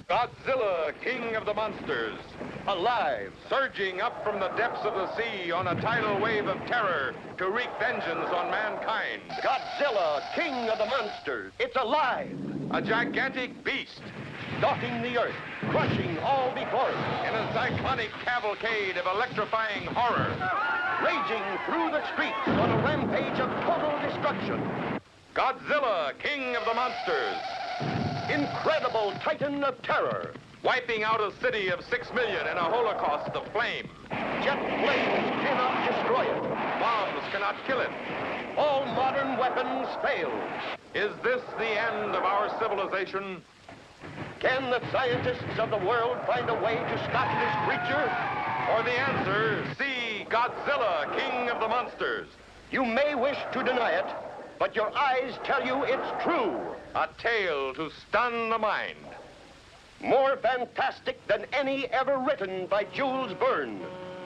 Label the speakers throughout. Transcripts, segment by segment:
Speaker 1: Godzilla, king of the monsters, alive, surging up from the depths of the sea on a tidal wave of terror to wreak vengeance on mankind.
Speaker 2: Godzilla, king of the monsters, it's alive.
Speaker 1: A gigantic beast,
Speaker 2: stalking the earth, crushing all before it.
Speaker 1: in a cyclonic cavalcade of electrifying horror.
Speaker 2: Raging through the streets on a rampage of total destruction.
Speaker 1: Godzilla, king of the monsters,
Speaker 2: Incredible titan of terror.
Speaker 1: wiping out a city of 6 million in a holocaust of flame.
Speaker 2: Jet flames cannot destroy it.
Speaker 1: Bombs cannot kill it.
Speaker 2: All modern weapons fail.
Speaker 1: Is this the end of our civilization?
Speaker 2: Can the scientists of the world find a way to stop this creature?
Speaker 1: For the answer, see Godzilla, king of the monsters.
Speaker 2: You may wish to deny it, but your eyes tell you it's true.
Speaker 1: A tale to stun the mind.
Speaker 2: More fantastic than any ever written by Jules Verne.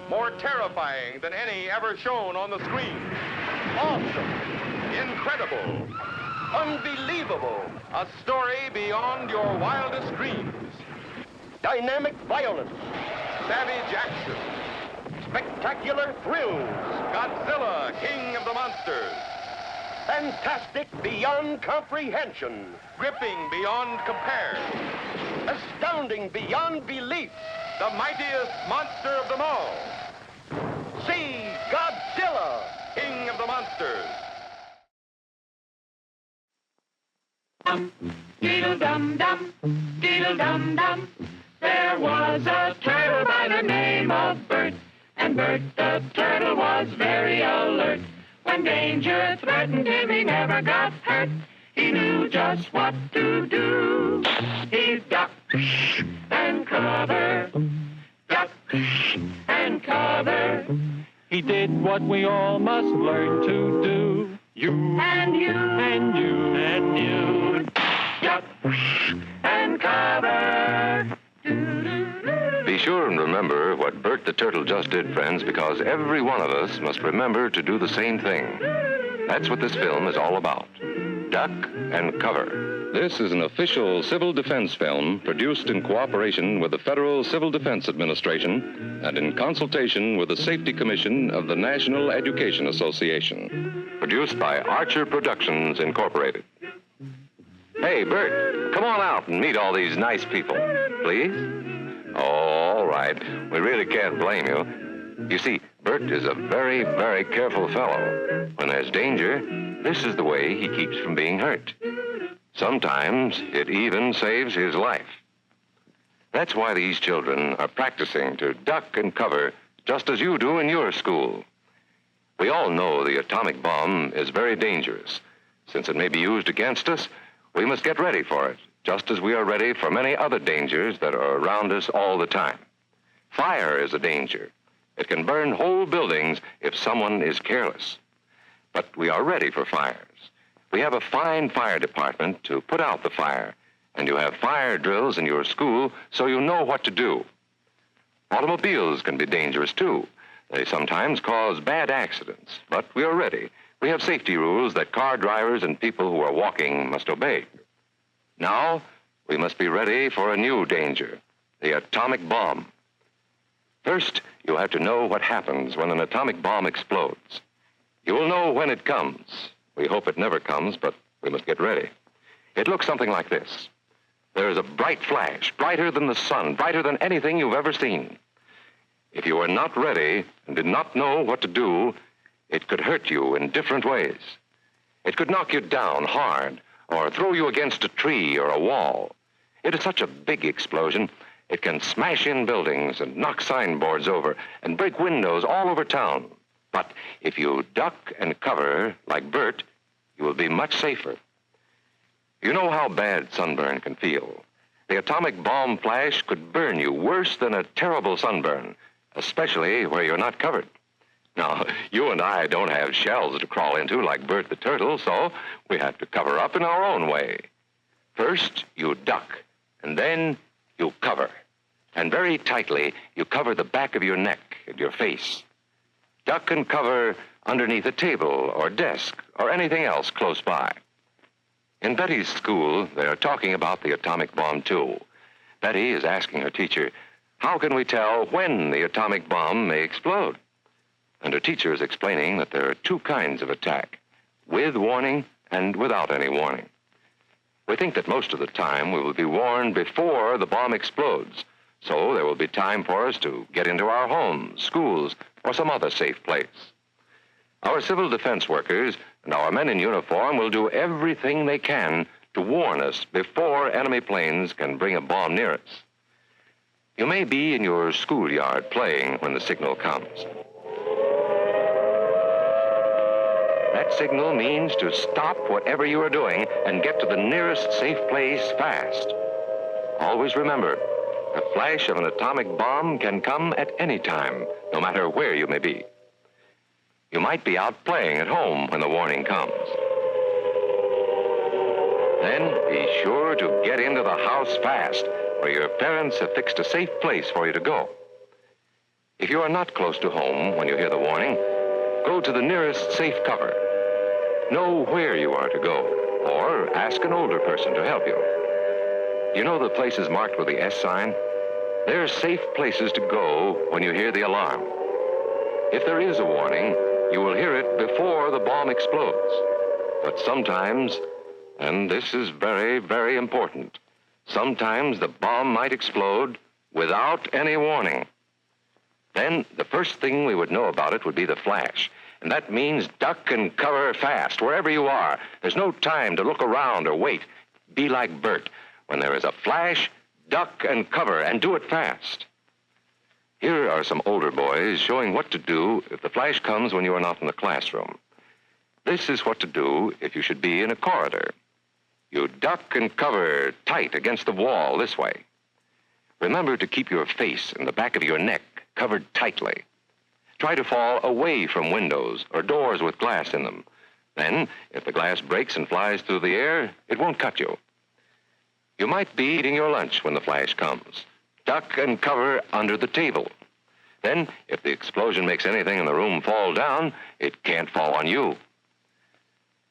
Speaker 1: More terrifying than any ever shown on the screen.
Speaker 2: Awesome.
Speaker 1: Incredible.
Speaker 2: Unbelievable.
Speaker 1: A story beyond your wildest dreams.
Speaker 2: Dynamic violence.
Speaker 1: Savage action.
Speaker 2: Spectacular thrills.
Speaker 1: Godzilla, king of the monsters.
Speaker 2: Fantastic beyond comprehension.
Speaker 1: Gripping beyond compare.
Speaker 2: Astounding beyond belief.
Speaker 1: The mightiest monster of them all.
Speaker 2: See Godzilla,
Speaker 1: King of the monsters.
Speaker 3: Deedle-dum-dum, deedle-dum-dum. There was a turtle by the name of Bert, and Bert the turtle was very alert. When danger threatened him, he never got hurt. He knew just what to do. He'd duck and cover, duck and cover.
Speaker 4: He did what we all must learn to do. You
Speaker 3: and you
Speaker 4: and you
Speaker 3: and you, duck and cover.
Speaker 5: Be sure and remember what Bert the Turtle just did, friends, because every one of us must remember to do the same thing. That's what this film is all about. Duck and cover. This is an official civil defense film produced in cooperation with the Federal Civil Defense Administration and in consultation with the Safety Commission of the National Education Association. Produced by Archer Productions, Incorporated. Hey, Bert, come on out and meet all these nice people, please. Oh, all right. We really can't blame you. You see, Bert is a very, very careful fellow. When there's danger, this is the way he keeps from being hurt. Sometimes it even saves his life. That's why these children are practicing to duck and cover just as you do in your school. We all know the atomic bomb is very dangerous. Since it may be used against us, we must get ready for it, just as we are ready for many other dangers that are around us all the time. Fire is a danger. It can burn whole buildings if someone is careless. But we are ready for fires. We have a fine fire department to put out the fire, and you have fire drills in your school so you know what to do. Automobiles can be dangerous, too. They sometimes cause bad accidents, but we are ready. We have safety rules that car drivers and people who are walking must obey. Now, we must be ready for a new danger, the atomic bomb. First, you have to know what happens when an atomic bomb explodes. You will know when it comes. We hope it never comes, but we must get ready. It looks something like this. There is a bright flash, brighter than the sun, brighter than anything you've ever seen. If you are not ready and did not know what to do, it could hurt you in different ways. It could knock you down hard or throw you against a tree or a wall. It is such a big explosion, it can smash in buildings and knock signboards over and break windows all over town. But if you duck and cover like Bert, you will be much safer. You know how bad sunburn can feel. The atomic bomb flash could burn you worse than a terrible sunburn, especially where you're not covered. Now, you and I don't have shells to crawl into like Bert the Turtle, so we have to cover up in our own way. First, you duck, and then you cover. And very tightly, you cover the back of your neck and your face. Duck and cover underneath a table or desk or anything else close by. In Betty's school, they are talking about the atomic bomb, too. Betty is asking her teacher, how can we tell when the atomic bomb may explode? And her teacher is explaining that there are two kinds of attack, with warning and without any warning. We think that most of the time we will be warned before the bomb explodes, so there will be time for us to get into our homes, schools, or some other safe place. Our civil defense workers and our men in uniform will do everything they can to warn us before enemy planes can bring a bomb near us. You may be in your schoolyard playing when the signal comes. That signal means to stop whatever you are doing and get to the nearest safe place fast. Always remember, the flash of an atomic bomb can come at any time, no matter where you may be. You might be out playing at home when the warning comes. Then be sure to get into the house fast, where your parents have fixed a safe place for you to go. If you are not close to home when you hear the warning, go to the nearest safe cover. Know where you are to go, or ask an older person to help you. You know the places marked with the S sign? They're safe places to go when you hear the alarm. If there is a warning, you will hear it before the bomb explodes. But sometimes, and this is very, very important, sometimes the bomb might explode without any warning. Then the first thing we would know about it would be the flash. And that means duck and cover fast, wherever you are. There's no time to look around or wait. Be like Bert. When there is a flash, duck and cover, and do it fast. Here are some older boys showing what to do if the flash comes when you are not in the classroom. This is what to do if you should be in a corridor. You duck and cover tight against the wall this way. Remember to keep your face and the back of your neck covered tightly. Try to fall away from windows or doors with glass in them. Then, if the glass breaks and flies through the air, it won't cut you. You might be eating your lunch when the flash comes. Duck and cover under the table. Then, if the explosion makes anything in the room fall down, it can't fall on you.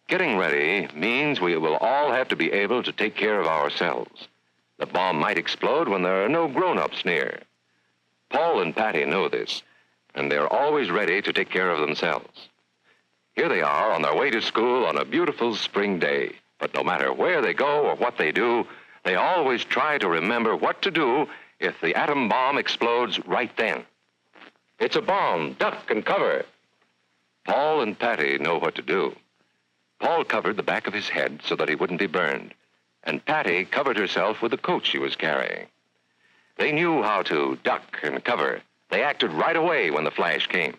Speaker 5: Getting ready means we will all have to be able to take care of ourselves. The bomb might explode when there are no grown-ups near. Paul and Patty know this, and they're always ready to take care of themselves. Here they are on their way to school on a beautiful spring day. But no matter where they go or what they do, they always try to remember what to do if the atom bomb explodes right then. It's a bomb. Duck and cover. Paul and Patty know what to do. Paul covered the back of his head so that he wouldn't be burned, and Patty covered herself with the coat she was carrying. They knew how to duck and cover. They acted right away when the flash came.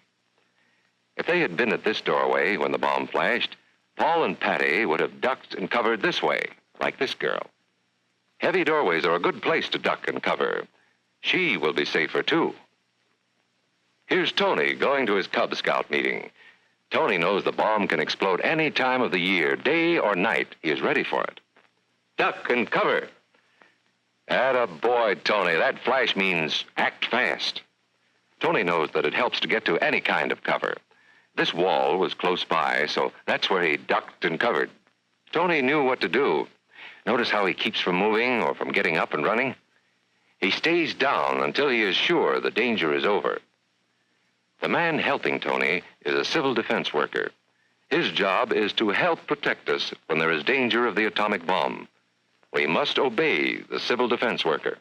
Speaker 5: If they had been at this doorway when the bomb flashed, Paul and Patty would have ducked and covered this way, like this girl. Heavy doorways are a good place to duck and cover. She will be safer, too. Here's Tony going to his Cub Scout meeting. Tony knows the bomb can explode any time of the year, day or night. He is ready for it. Duck and cover. Attaboy, Tony. That flash means act fast. Tony knows that it helps to get to any kind of cover. This wall was close by, so that's where he ducked and covered. Tony knew what to do. Notice how he keeps from moving or from getting up and running? He stays down until he is sure the danger is over. The man helping Tony is a civil defense worker. His job is to help protect us when there is danger of the atomic bomb. We must obey the civil defense worker.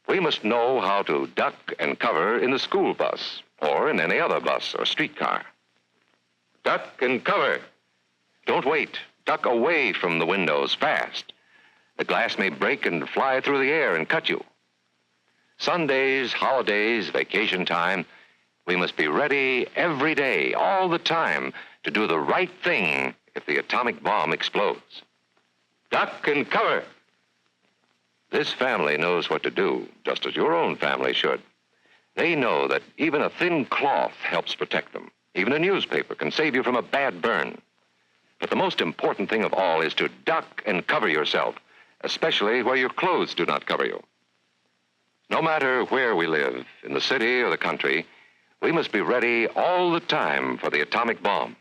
Speaker 5: We must know how to duck and cover in the school bus or in any other bus or streetcar. Duck and cover. Don't wait. Duck away from the windows fast. The glass may break and fly through the air and cut you. Sundays, holidays, vacation time, we must be ready every day, all the time, to do the right thing if the atomic bomb explodes. Duck and cover. This family knows what to do, just as your own family should. They know that even a thin cloth helps protect them. Even a newspaper can save you from a bad burn. But the most important thing of all is to duck and cover yourself, especially where your clothes do not cover you. No matter where we live, in the city or the country, we must be ready all the time for the atomic bomb.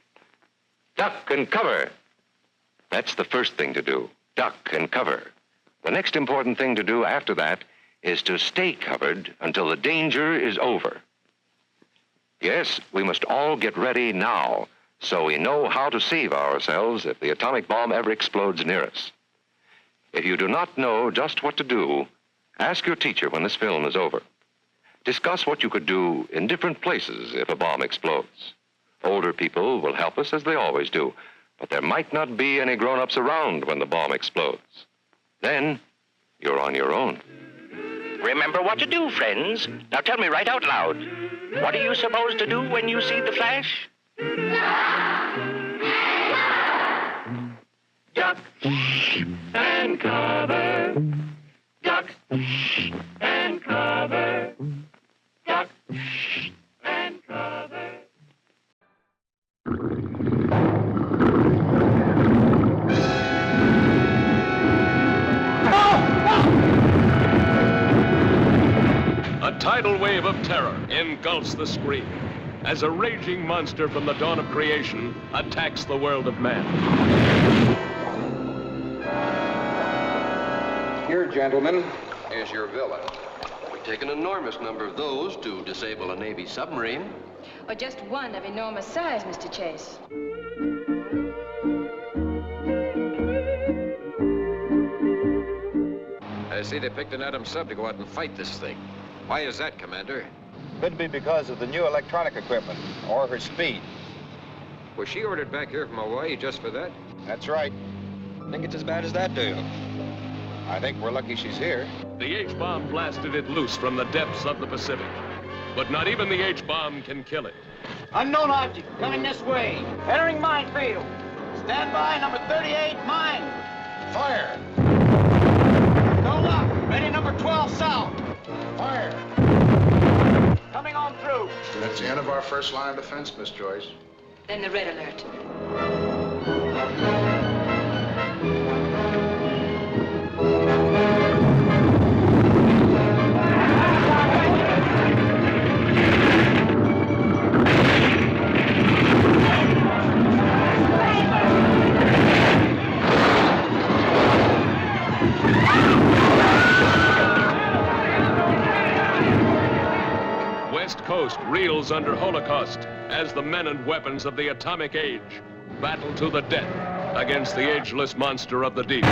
Speaker 5: Duck and cover. That's the first thing to do. Duck and cover. The next important thing to do after that is to stay covered until the danger is over. Yes, we must all get ready now so we know how to save ourselves if the atomic bomb ever explodes near us. If you do not know just what to do, ask your teacher when this film is over. Discuss what you could do in different places if a bomb explodes. Older people will help us as they always do, but there might not be any grown-ups around when the bomb explodes. Then, you're on your own.
Speaker 2: Remember what to do, friends. Now tell me right out loud. What are you supposed to do when you see the flash?
Speaker 3: Duck and cover. Duck and cover. Duck and cover.
Speaker 6: A tidal wave of terror engulfs the screen as a raging monster from the dawn of creation attacks the world of man.
Speaker 1: Here, gentlemen, is your villain.
Speaker 7: It would take an enormous number of those to disable a Navy submarine.
Speaker 8: Or just one of enormous size, Mr. Chase.
Speaker 1: I see they picked an atom sub to go out and fight this thing. Why is that, Commander?
Speaker 9: Could be because of the new electronic equipment, or her speed.
Speaker 1: Was she ordered back here from Hawaii just for that?
Speaker 9: That's right. Think it's as bad as that, do you? I think we're lucky she's here.
Speaker 6: The H-bomb blasted it loose from the depths of the Pacific. But not even the H-bomb can kill it.
Speaker 10: Unknown object coming this way. Entering minefield. Stand by, number 38, mine.
Speaker 9: Fire!
Speaker 10: Go up. Ready, number 12, south.
Speaker 9: Fire!
Speaker 10: Coming on through.
Speaker 9: That's the end of our first line of defense, Miss Joyce.
Speaker 8: Then the red alert.
Speaker 6: West Coast reels under Holocaust as the men and weapons of the atomic age battle to the death against the ageless monster of the deep.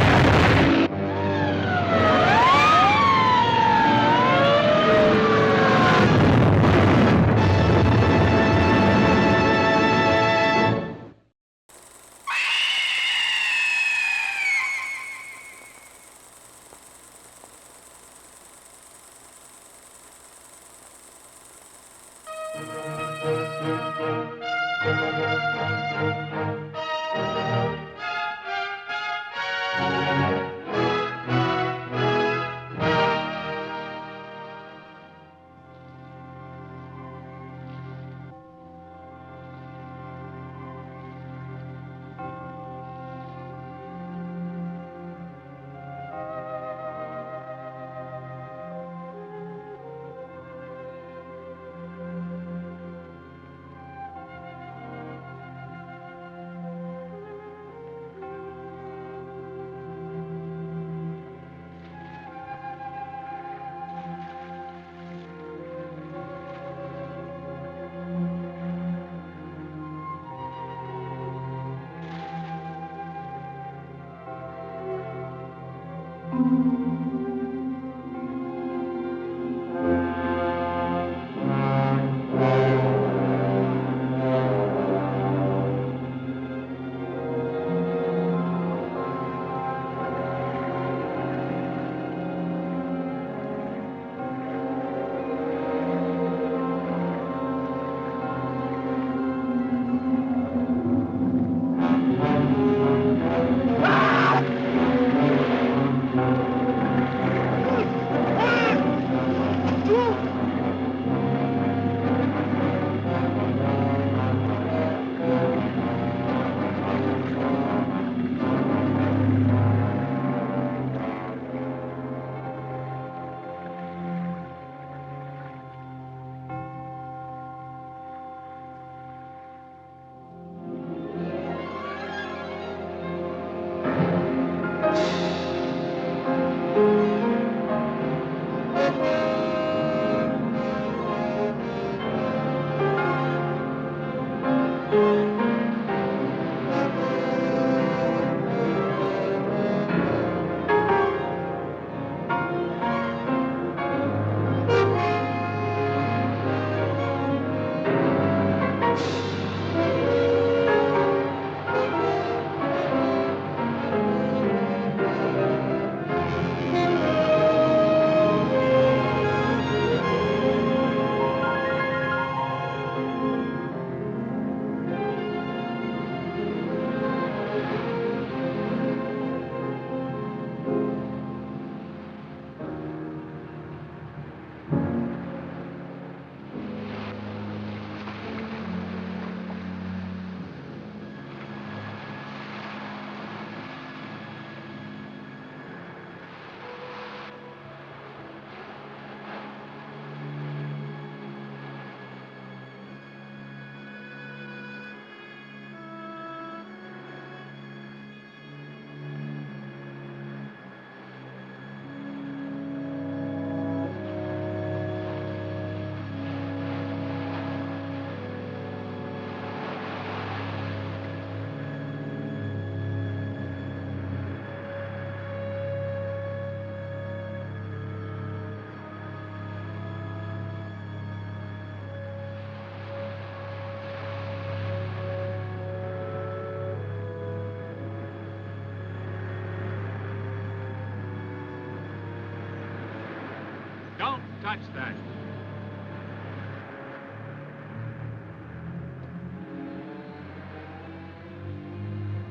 Speaker 11: touch that.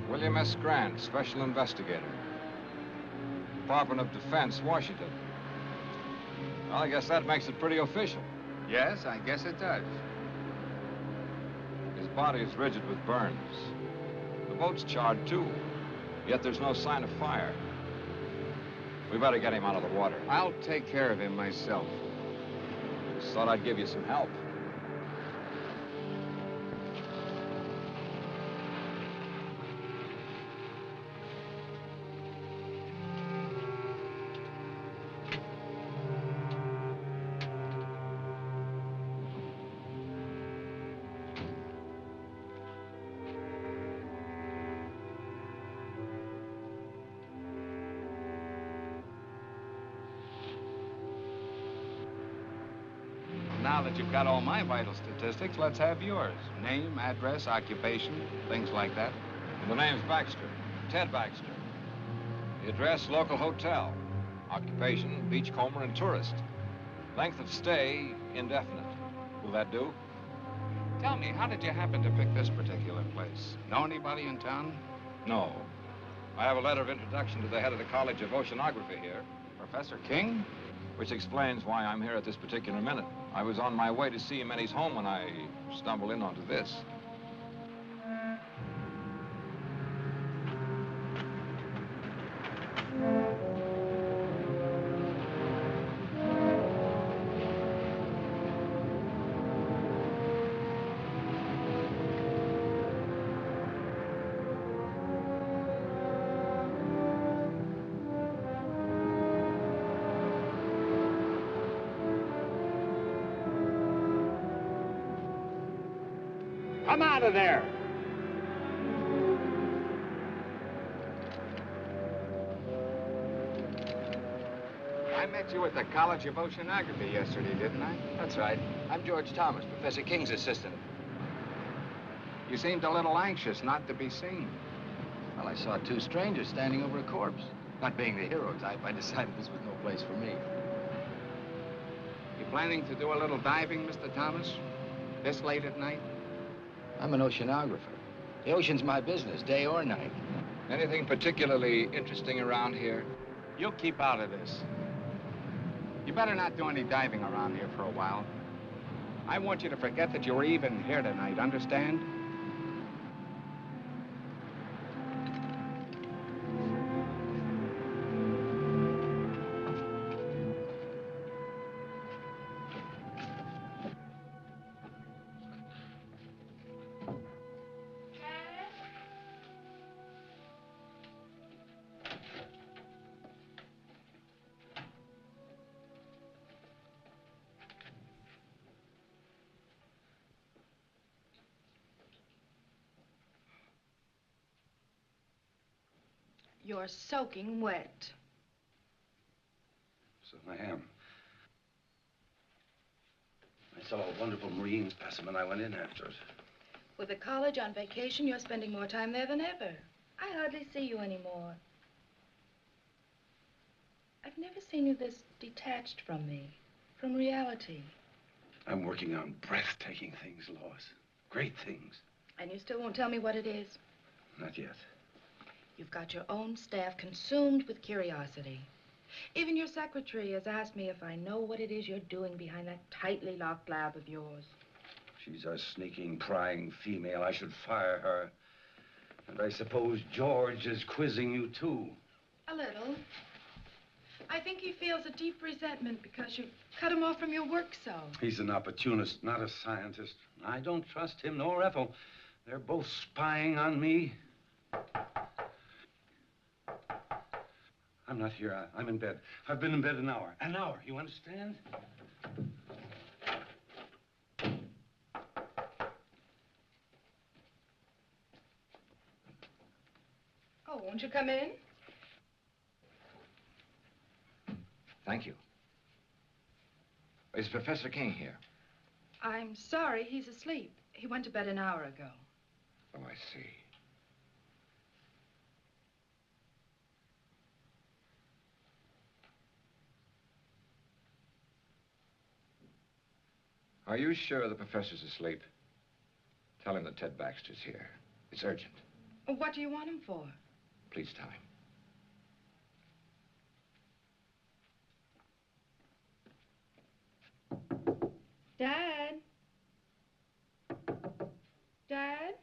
Speaker 9: William S. Grant, Special Investigator. Department of Defense, Washington. Well, I guess that makes it pretty official.
Speaker 11: Yes, I guess it does.
Speaker 9: His body is rigid with burns. The boat's charred, too. Yet there's no sign of fire. We better get him out of the water.
Speaker 11: I'll take care of him myself.
Speaker 9: Just thought I'd give you some help.
Speaker 11: Now that you've got all my vital statistics, let's have yours. Name, address, occupation, things like that.
Speaker 9: The name's Baxter. Ted Baxter. The address, local hotel. Occupation, beachcomber and tourist. Length of stay, indefinite. Will that do?
Speaker 11: Tell me, how did you happen to pick this particular place? Know anybody in town?
Speaker 9: No. I have a letter of introduction to the head of the College of Oceanography here.
Speaker 11: Professor King?
Speaker 9: Which explains why I'm here at this particular minute. I was on my way to see him at his home when I stumbled in onto this.
Speaker 10: Come out of there!
Speaker 11: I met you at the College of Oceanography yesterday, didn't I?
Speaker 10: That's right. I'm George Thomas, Professor King's assistant.
Speaker 11: You seemed a little anxious not to be seen.
Speaker 10: Well, I saw two strangers standing over a corpse. Not being the hero type, I decided this was no place for me.
Speaker 11: You planning to do a little diving, Mr. Thomas? This late at night?
Speaker 10: I'm an oceanographer. The ocean's my business, day or night.
Speaker 9: Anything particularly interesting around here?
Speaker 11: You'll keep out of this. You better not do any diving around here for a while. I want you to forget that you were even here tonight, understand?
Speaker 8: You're soaking wet.
Speaker 12: So I am. I saw a wonderful marine specimen. I went in after it.
Speaker 8: With the college on vacation, you're spending more time there than ever. I hardly see you anymore. I've never seen you this detached from me, from reality.
Speaker 12: I'm working on breathtaking things, Lois. Great things.
Speaker 8: And you still won't tell me what it is?
Speaker 12: Not yet.
Speaker 8: You've got your own staff consumed with curiosity. Even your secretary has asked me if I know what it is you're doing behind that tightly locked lab of yours.
Speaker 12: She's a sneaking, prying female. I should fire her. And I suppose George is quizzing you, too.
Speaker 8: A little. I think he feels a deep resentment because you cut him off from your work so.
Speaker 12: He's an opportunist, not a scientist. I don't trust him nor Ethel. They're both spying on me. I'm not here. I'm in bed. I've been in bed an hour. An hour, you understand?
Speaker 8: Oh, won't you come in?
Speaker 9: Thank you. Is Professor King here?
Speaker 8: I'm sorry, he's asleep. He went to bed an hour ago.
Speaker 9: Oh, I see. Are you sure the professor's asleep? Tell him that Ted Baxter's here. It's urgent.
Speaker 8: What do you want him for?
Speaker 9: Please tell him.
Speaker 8: Dad? Dad?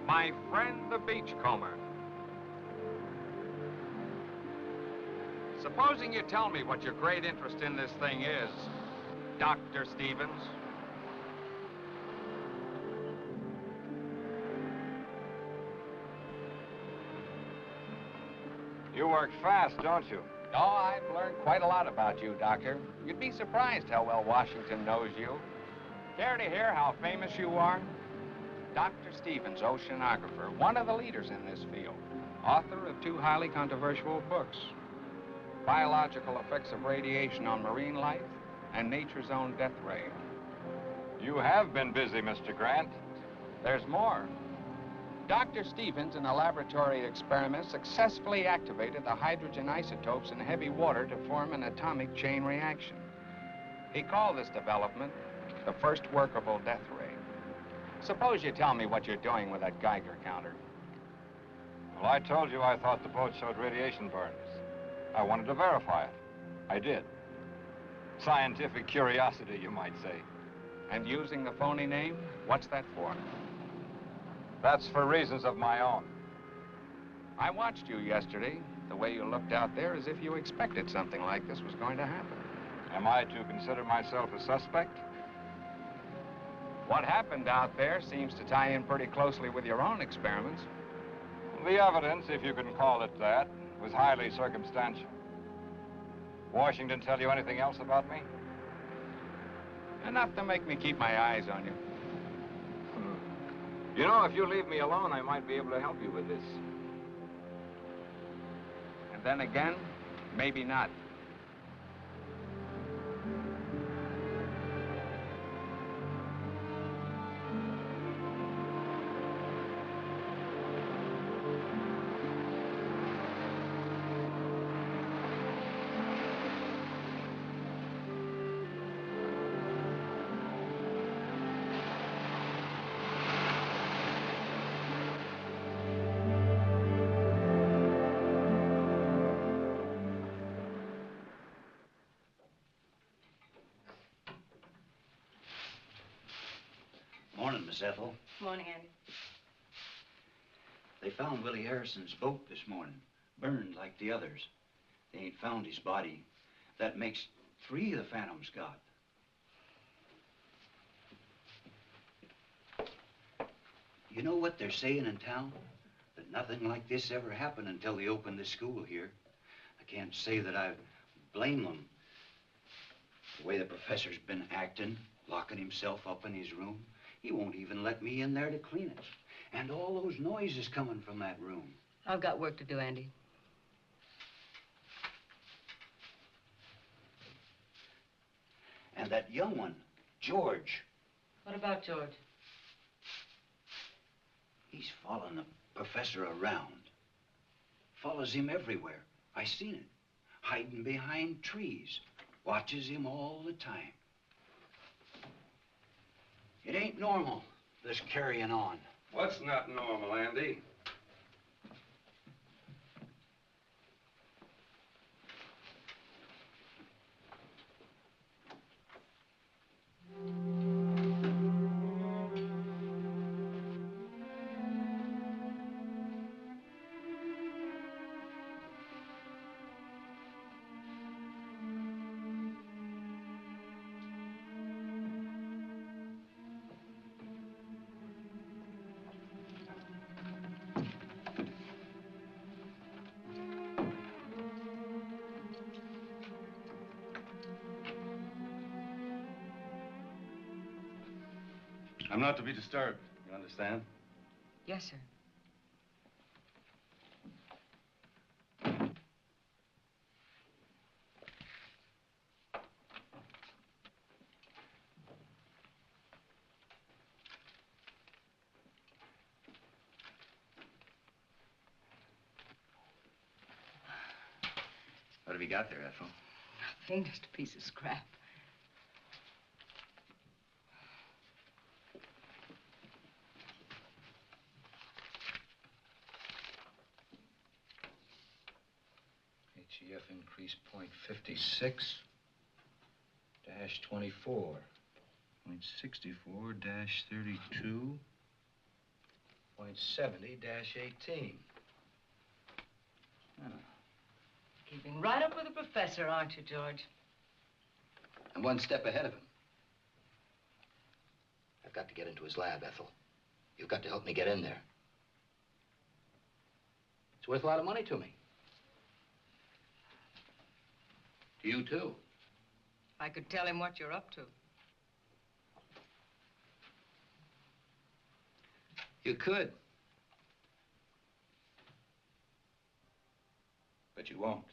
Speaker 11: My friend, the beachcomber. Supposing you tell me what your great interest in this thing is, Dr. Stevens.
Speaker 9: You work fast, don't you?
Speaker 11: Oh, I've learned quite a lot about you, Doctor. You'd be surprised how well Washington knows you. Care to hear how famous you are? Dr. Stevens, oceanographer, one of the leaders in this field, author of 2 highly controversial books, Biological Effects of Radiation on Marine Life and Nature's Own Death Ray.
Speaker 9: You have been busy, Mr. Grant.
Speaker 11: There's more. Dr. Stevens, in a laboratory experiment, successfully activated the hydrogen isotopes in heavy water to form an atomic chain reaction. He called this development the first workable death ray. Suppose you tell me what you're doing with that Geiger counter.
Speaker 9: Well, I told you I thought the boat showed radiation burns. I wanted to verify it. I did. Scientific curiosity, you might say.
Speaker 11: And using the phony name, what's that for?
Speaker 9: That's for reasons of my own.
Speaker 11: I watched you yesterday, the way you looked out there as if you expected something like this was going to happen.
Speaker 9: Am I to consider myself a suspect?
Speaker 11: What happened out there seems to tie in pretty closely with your own experiments.
Speaker 9: The evidence, if you can call it that, was highly circumstantial. Washington tell you anything else about me?
Speaker 11: Enough to make me keep my eyes on you.
Speaker 9: You know, if you leave me alone, I might be able to help you with this.
Speaker 11: And then again, maybe not.
Speaker 13: Morning, Miss Ethel.
Speaker 8: Morning, Andy.
Speaker 13: They found Willie Harrison's boat this morning, burned like the others. They ain't found his body. That makes 3 the Phantom's got. You know what they're saying in town? That nothing like this ever happened until they opened the school here. I can't say that I blame them. The way the professor's been acting, locking himself up in his room. He won't even let me in there to clean it. And all those noises coming from that room.
Speaker 14: I've got work to do, Andy.
Speaker 13: And that young one, George.
Speaker 14: What about George?
Speaker 13: He's following the professor around. Follows him everywhere. I seen it. Hiding behind trees. Watches him all the time. It ain't normal, this carrying on.
Speaker 12: What's not normal, Andy? I'm not to be disturbed, you understand?
Speaker 14: Yes, sir.
Speaker 10: What have you got there, Ethel?
Speaker 14: Nothing, just a piece of scrap.
Speaker 10: HEF increase point 56 dash 24. Point 64 dash 32. Point 70 dash 18. Oh.
Speaker 14: Keeping right up with the professor, aren't you, George?
Speaker 10: I'm one step ahead of him. I've got to get into his lab, Ethel. You've got to help me get in there. It's worth a lot of money to me. To you, too.
Speaker 14: I could tell him what you're up to.
Speaker 10: You could. But you won't.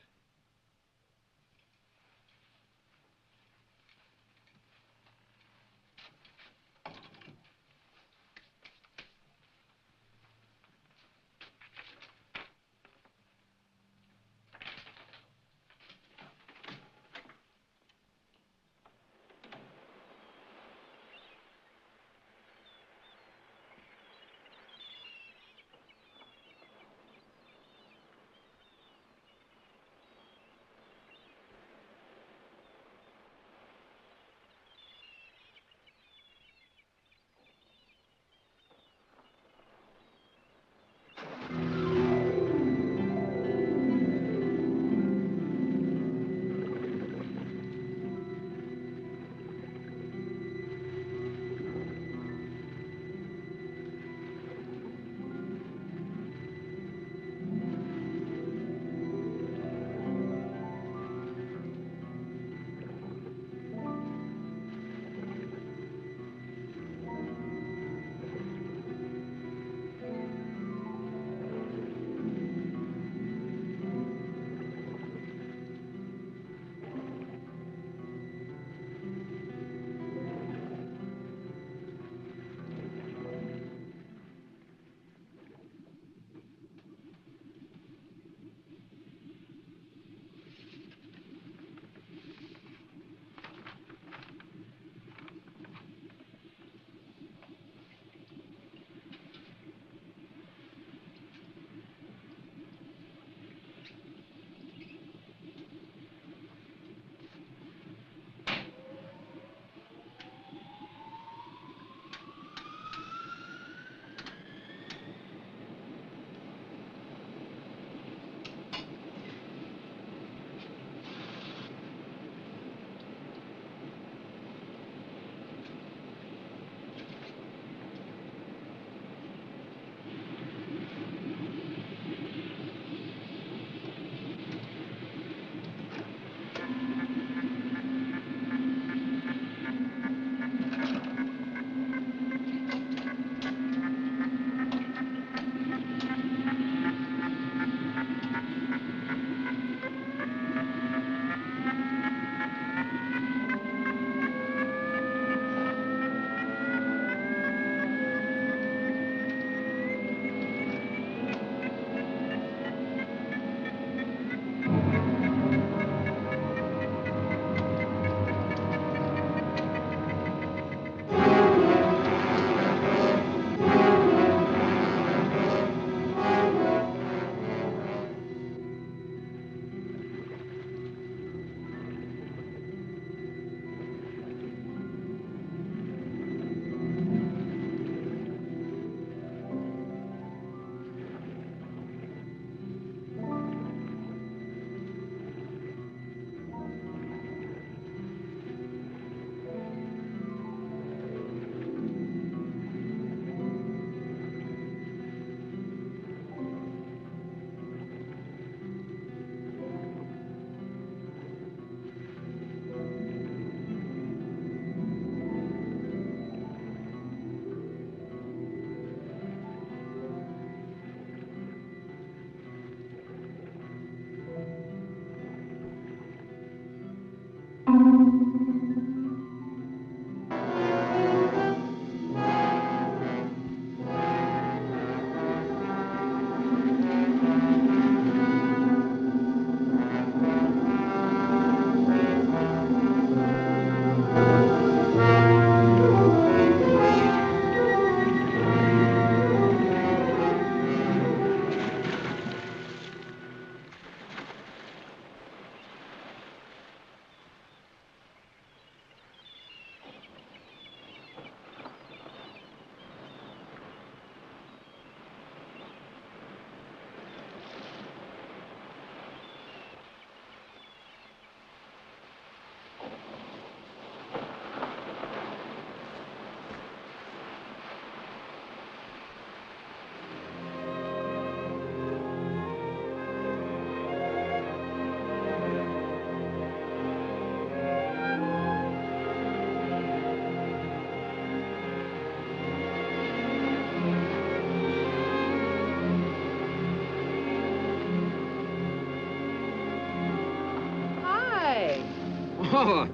Speaker 9: Oh,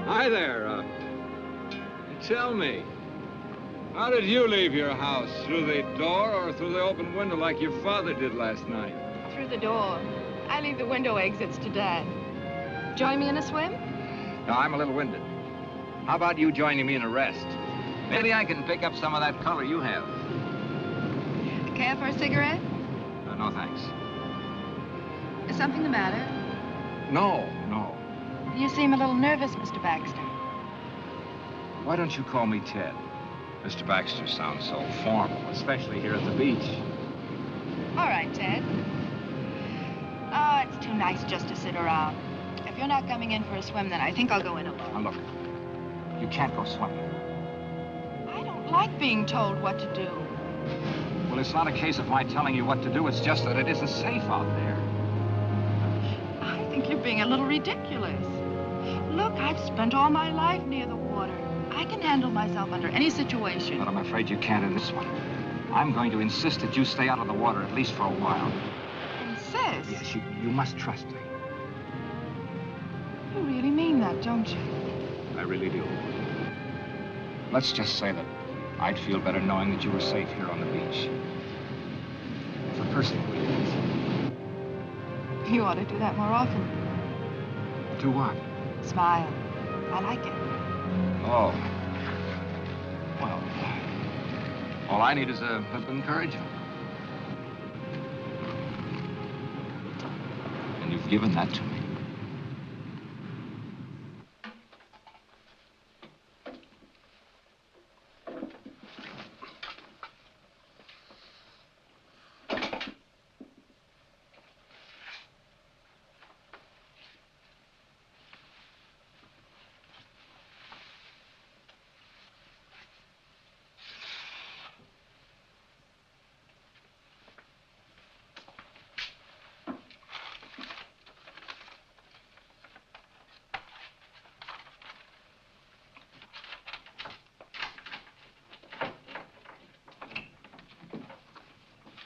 Speaker 9: hi there. Tell me, how did you leave your house? Through the door or through the open window like your father did last night?
Speaker 15: Through the door. I leave the window exits to Dad. Join me in a swim?
Speaker 9: No, I'm a little winded. How about you joining me in a rest? Maybe I can pick up some of that color you have.
Speaker 15: Care for a cigarette?
Speaker 9: No, thanks.
Speaker 15: Is something the matter?
Speaker 9: No.
Speaker 15: You seem a little nervous, Mr. Baxter.
Speaker 9: Why don't you call me Ted? Mr. Baxter sounds so formal, especially here at the beach.
Speaker 15: All right, Ted. Oh, it's too nice just to sit around. If you're not coming in for a swim, then I think I'll go in alone.
Speaker 9: Now, look, you can't go swimming.
Speaker 15: I don't like being told what to do.
Speaker 9: Well, it's not a case of my telling you what to do. It's just that it isn't safe out there.
Speaker 15: I think you're being a little ridiculous. Look, I've spent all my life near the water. I can handle myself under any situation.
Speaker 9: But I'm afraid you can't in this one. I'm going to insist that you stay out of the water, at least for a while.
Speaker 15: Insist?
Speaker 9: Yes, you must trust me.
Speaker 15: You really mean that, don't you?
Speaker 9: I really do. Let's just say that I'd feel better knowing that you were safe here on the beach. For personal reasons.
Speaker 15: You ought to do that more often.
Speaker 9: Do what?
Speaker 15: Smile. I like it.
Speaker 9: Oh. Well, all I need is a bit of encouragement. And you've given that to me.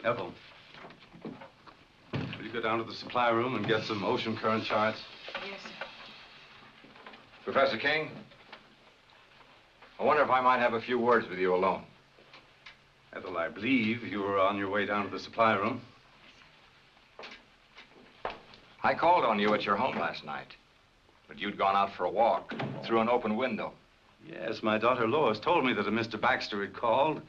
Speaker 12: Ethel, will you go down to the supply room and get some ocean current charts?
Speaker 15: Yes, sir.
Speaker 9: Professor King, I wonder if I might have a few words with you alone.
Speaker 12: Ethel, I believe you were on your way down to the supply room.
Speaker 9: I called on you at your home last night, but you'd gone out for a walk through an open window.
Speaker 12: Yes, my daughter Lois told me that a Mr. Baxter had called.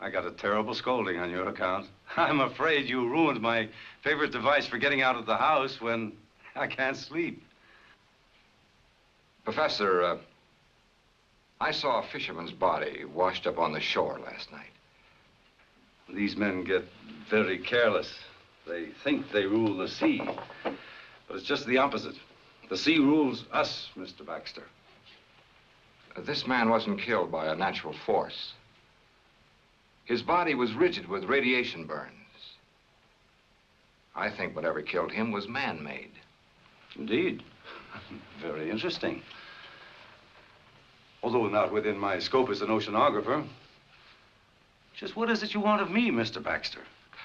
Speaker 12: I got a terrible scolding on your account. I'm afraid you ruined my favorite device for getting out of the house when I can't sleep.
Speaker 9: Professor, I saw a fisherman's body washed up on the shore last night.
Speaker 12: These men get very careless. They think they rule the sea, but it's just the opposite. The sea rules us, Mr. Baxter.
Speaker 9: This man wasn't killed by a natural force. His body was rigid with radiation burns. I think whatever killed him was man-made.
Speaker 12: Indeed. Very interesting. Although not within my scope as an oceanographer. Just what is it you want of me, Mr. Baxter?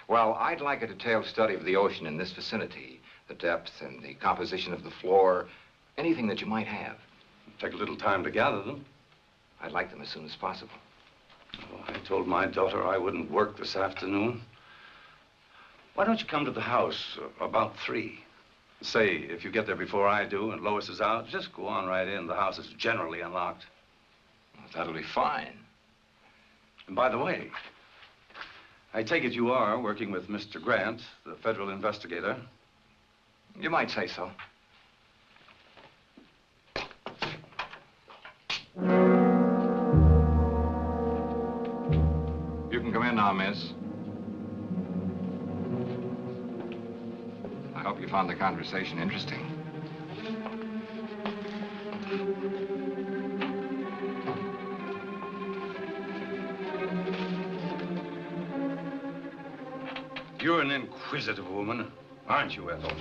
Speaker 9: Well, I'd like a detailed study of the ocean in this vicinity, the depth and the composition of the floor, Anything that you might have.
Speaker 12: Take a little time to gather them.
Speaker 9: I'd like them as soon as possible.
Speaker 12: Oh, I told my daughter I wouldn't work this afternoon. Why don't you come to the house about 3? Say, if you get there before I do and Lois is out, just go on right in. The house is generally unlocked.
Speaker 9: Well, that'll be fine.
Speaker 12: And by the way, I take it you are working with Mr. Grant, the federal investigator.
Speaker 9: You might say so. You can come in now, miss. I hope you found the conversation interesting.
Speaker 12: You're an inquisitive woman, aren't you, Ethel?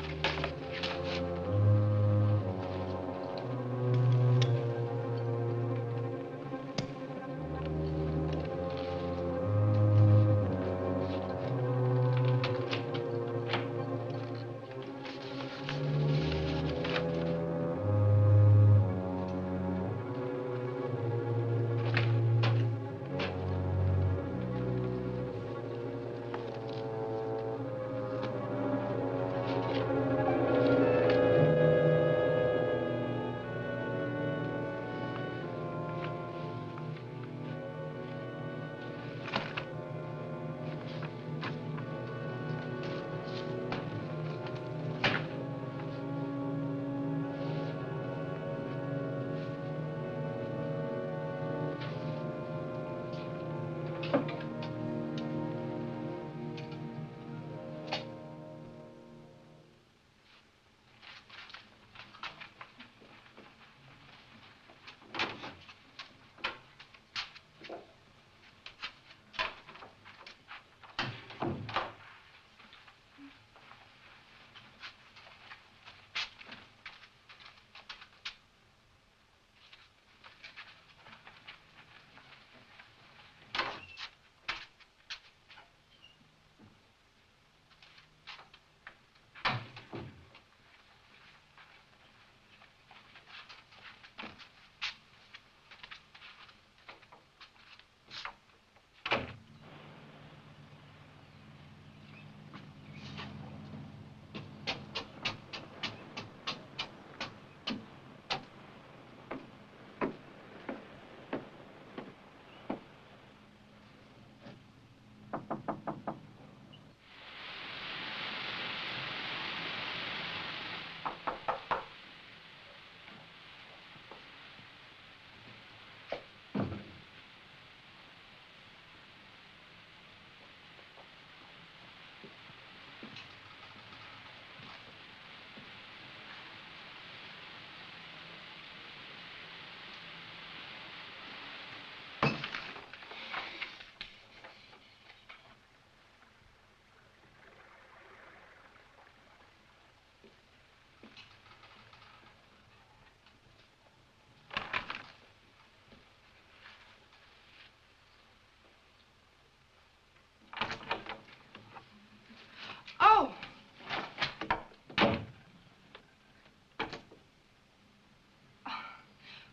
Speaker 8: Oh!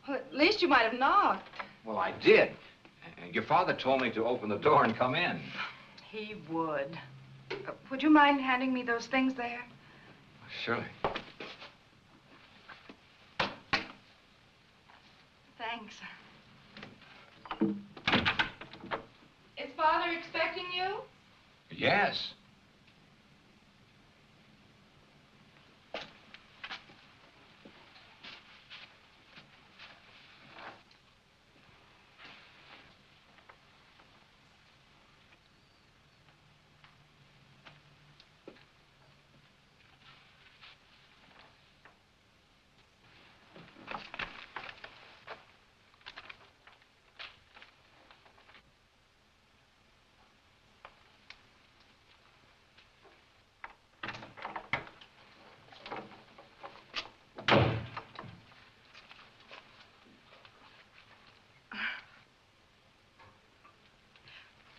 Speaker 8: Well, at least you might have knocked.
Speaker 9: Well, I did. Your father told me to open the door and come in.
Speaker 8: He would. Would you mind handing me those things there?
Speaker 9: Surely.
Speaker 8: Thanks. Is Father expecting you?
Speaker 9: Yes.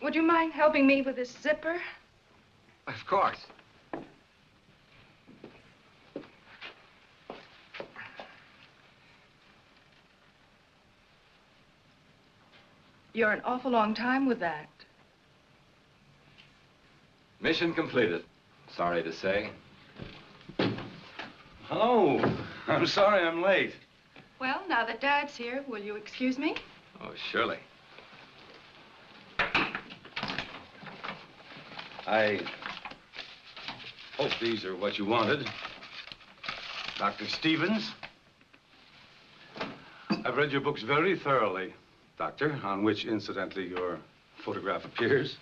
Speaker 8: Would you mind helping me with this zipper?
Speaker 9: Of course.
Speaker 15: You're an awful long time with that.
Speaker 9: Mission completed. Sorry to say.
Speaker 12: Hello. I'm sorry I'm late.
Speaker 15: Well, now that Dad's here, will you excuse me?
Speaker 9: Oh, surely.
Speaker 12: I hope these are what you wanted. Dr. Stevens. I've read your books very thoroughly, Doctor, on which, incidentally, your photograph appears.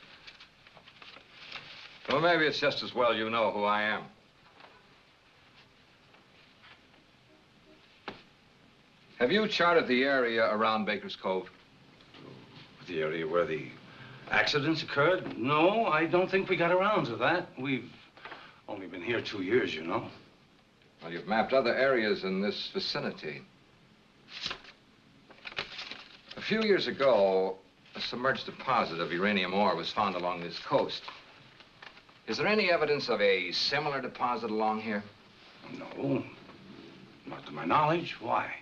Speaker 9: Well, maybe it's just as well you know who I am. Have you charted the area around Baker's Cove?
Speaker 12: The area where the accidents occurred? No, I don't think we got around to that. We've only been here 2 years, you know.
Speaker 9: Well, you've mapped other areas in this vicinity. A few years ago, a submerged deposit of uranium ore was found along this coast. Is there any evidence of a similar deposit along here?
Speaker 12: No, not to my knowledge. Why?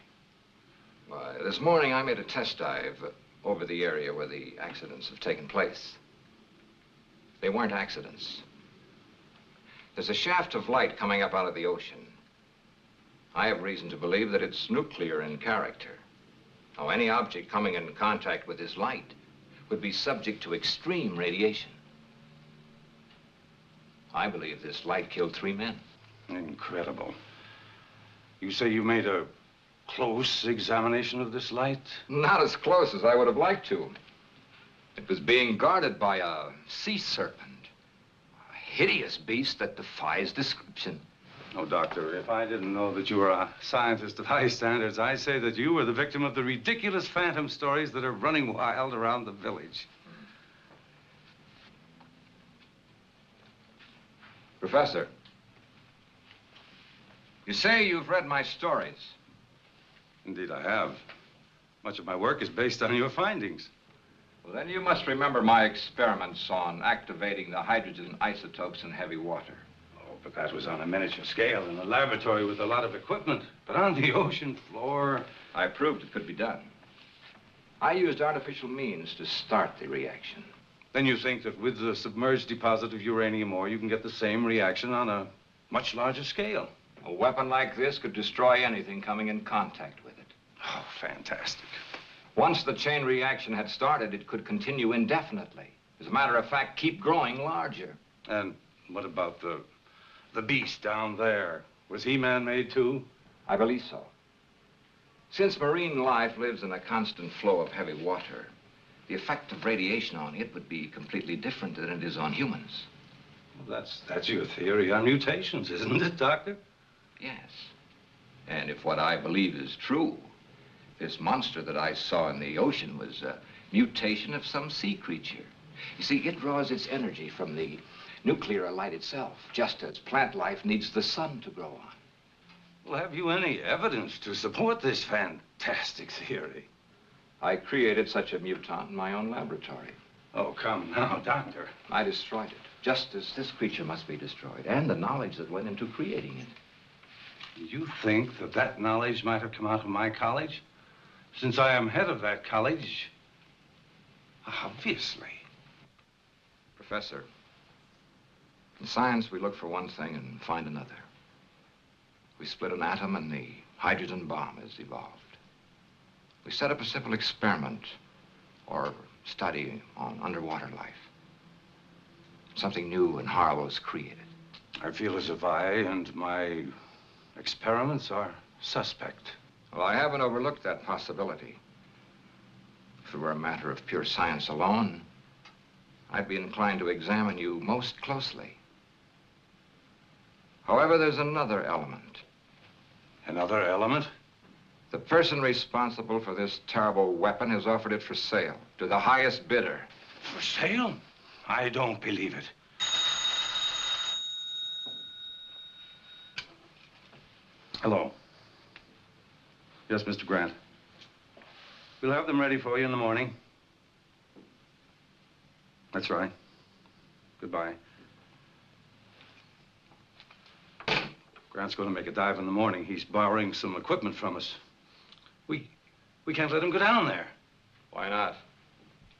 Speaker 9: Why, this morning I made a test dive over the area where the accidents have taken place. They weren't accidents. There's a shaft of light coming up out of the ocean. I have reason to believe that it's nuclear in character. Now, any object coming in contact with this light would be subject to extreme radiation. I believe this light killed 3 men.
Speaker 12: Incredible. You say you made a close examination of this light?
Speaker 9: Not as close as I would have liked to. It was being guarded by a sea serpent, a hideous beast that defies description.
Speaker 12: Oh, Doctor, if I didn't know that you were a scientist of high standards, I'd say that you were the victim of the ridiculous phantom stories that are running wild around the village.
Speaker 9: Professor, you say you've read my stories.
Speaker 12: Indeed, I have. Much of my work is based on your findings.
Speaker 9: Well, then you must remember my experiments on activating the hydrogen isotopes in heavy water.
Speaker 12: Oh, but that was on a miniature scale in a laboratory with a lot of equipment. But on the ocean floor...
Speaker 9: I proved it could be done. I used artificial means to start the reaction.
Speaker 12: Then you think that with the submerged deposit of uranium ore, you can get the same reaction on a much larger scale?
Speaker 9: A weapon like this could destroy anything coming in contact with it.
Speaker 12: Oh, fantastic.
Speaker 9: Once the chain reaction had started, it could continue indefinitely. As a matter of fact, keep growing larger.
Speaker 12: And what about the beast down there? Was he man-made too?
Speaker 9: I believe so. Since marine life lives in a constant flow of heavy water, the effect of radiation on it would be completely different than it is on humans.
Speaker 12: Well, that's your theory on mutations, isn't it, Doctor?
Speaker 9: Yes. And if what I believe is true, this monster that I saw in the ocean was a mutation of some sea creature. You see, it draws its energy from the nuclear light itself, just as plant life needs the sun to grow on.
Speaker 12: Well, have you any evidence to support this fantastic theory?
Speaker 9: I created such a mutant in my own laboratory.
Speaker 12: Oh, come now, Doctor.
Speaker 9: I destroyed it, just as this creature must be destroyed, and the knowledge that went into creating it.
Speaker 12: You think that that knowledge might have come out of my college? Since I am head of that college, obviously.
Speaker 9: Professor, in science, we look for one thing and find another. We split an atom and the hydrogen bomb has evolved. We set up a simple experiment or study on underwater life. Something new and horrible is created.
Speaker 12: I feel as if I and my experiments are suspect.
Speaker 9: Well, I haven't overlooked that possibility. If it were a matter of pure science alone, I'd be inclined to examine you most closely. However, there's another element.
Speaker 12: Another element?
Speaker 9: The person responsible for this terrible weapon has offered it for sale to the highest bidder.
Speaker 12: For sale? I don't believe it. Hello. Yes, Mr. Grant. We'll have them ready for you in the morning. That's right. Goodbye. Grant's going to make a dive in the morning. He's borrowing some equipment from us. We can't let him go down there.
Speaker 9: Why not?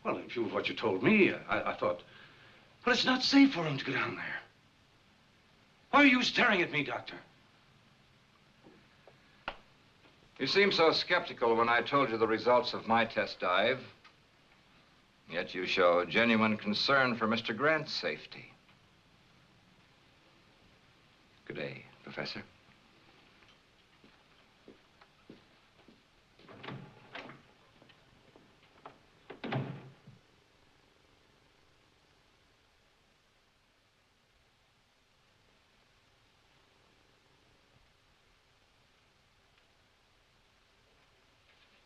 Speaker 12: Well, in view of what you told me, I thought, well, it's not safe for him to go down there. Why are you staring at me, Doctor?
Speaker 9: You seemed so skeptical when I told you the results of my test dive. Yet you show genuine concern for Mr. Grant's safety. Good day, Professor.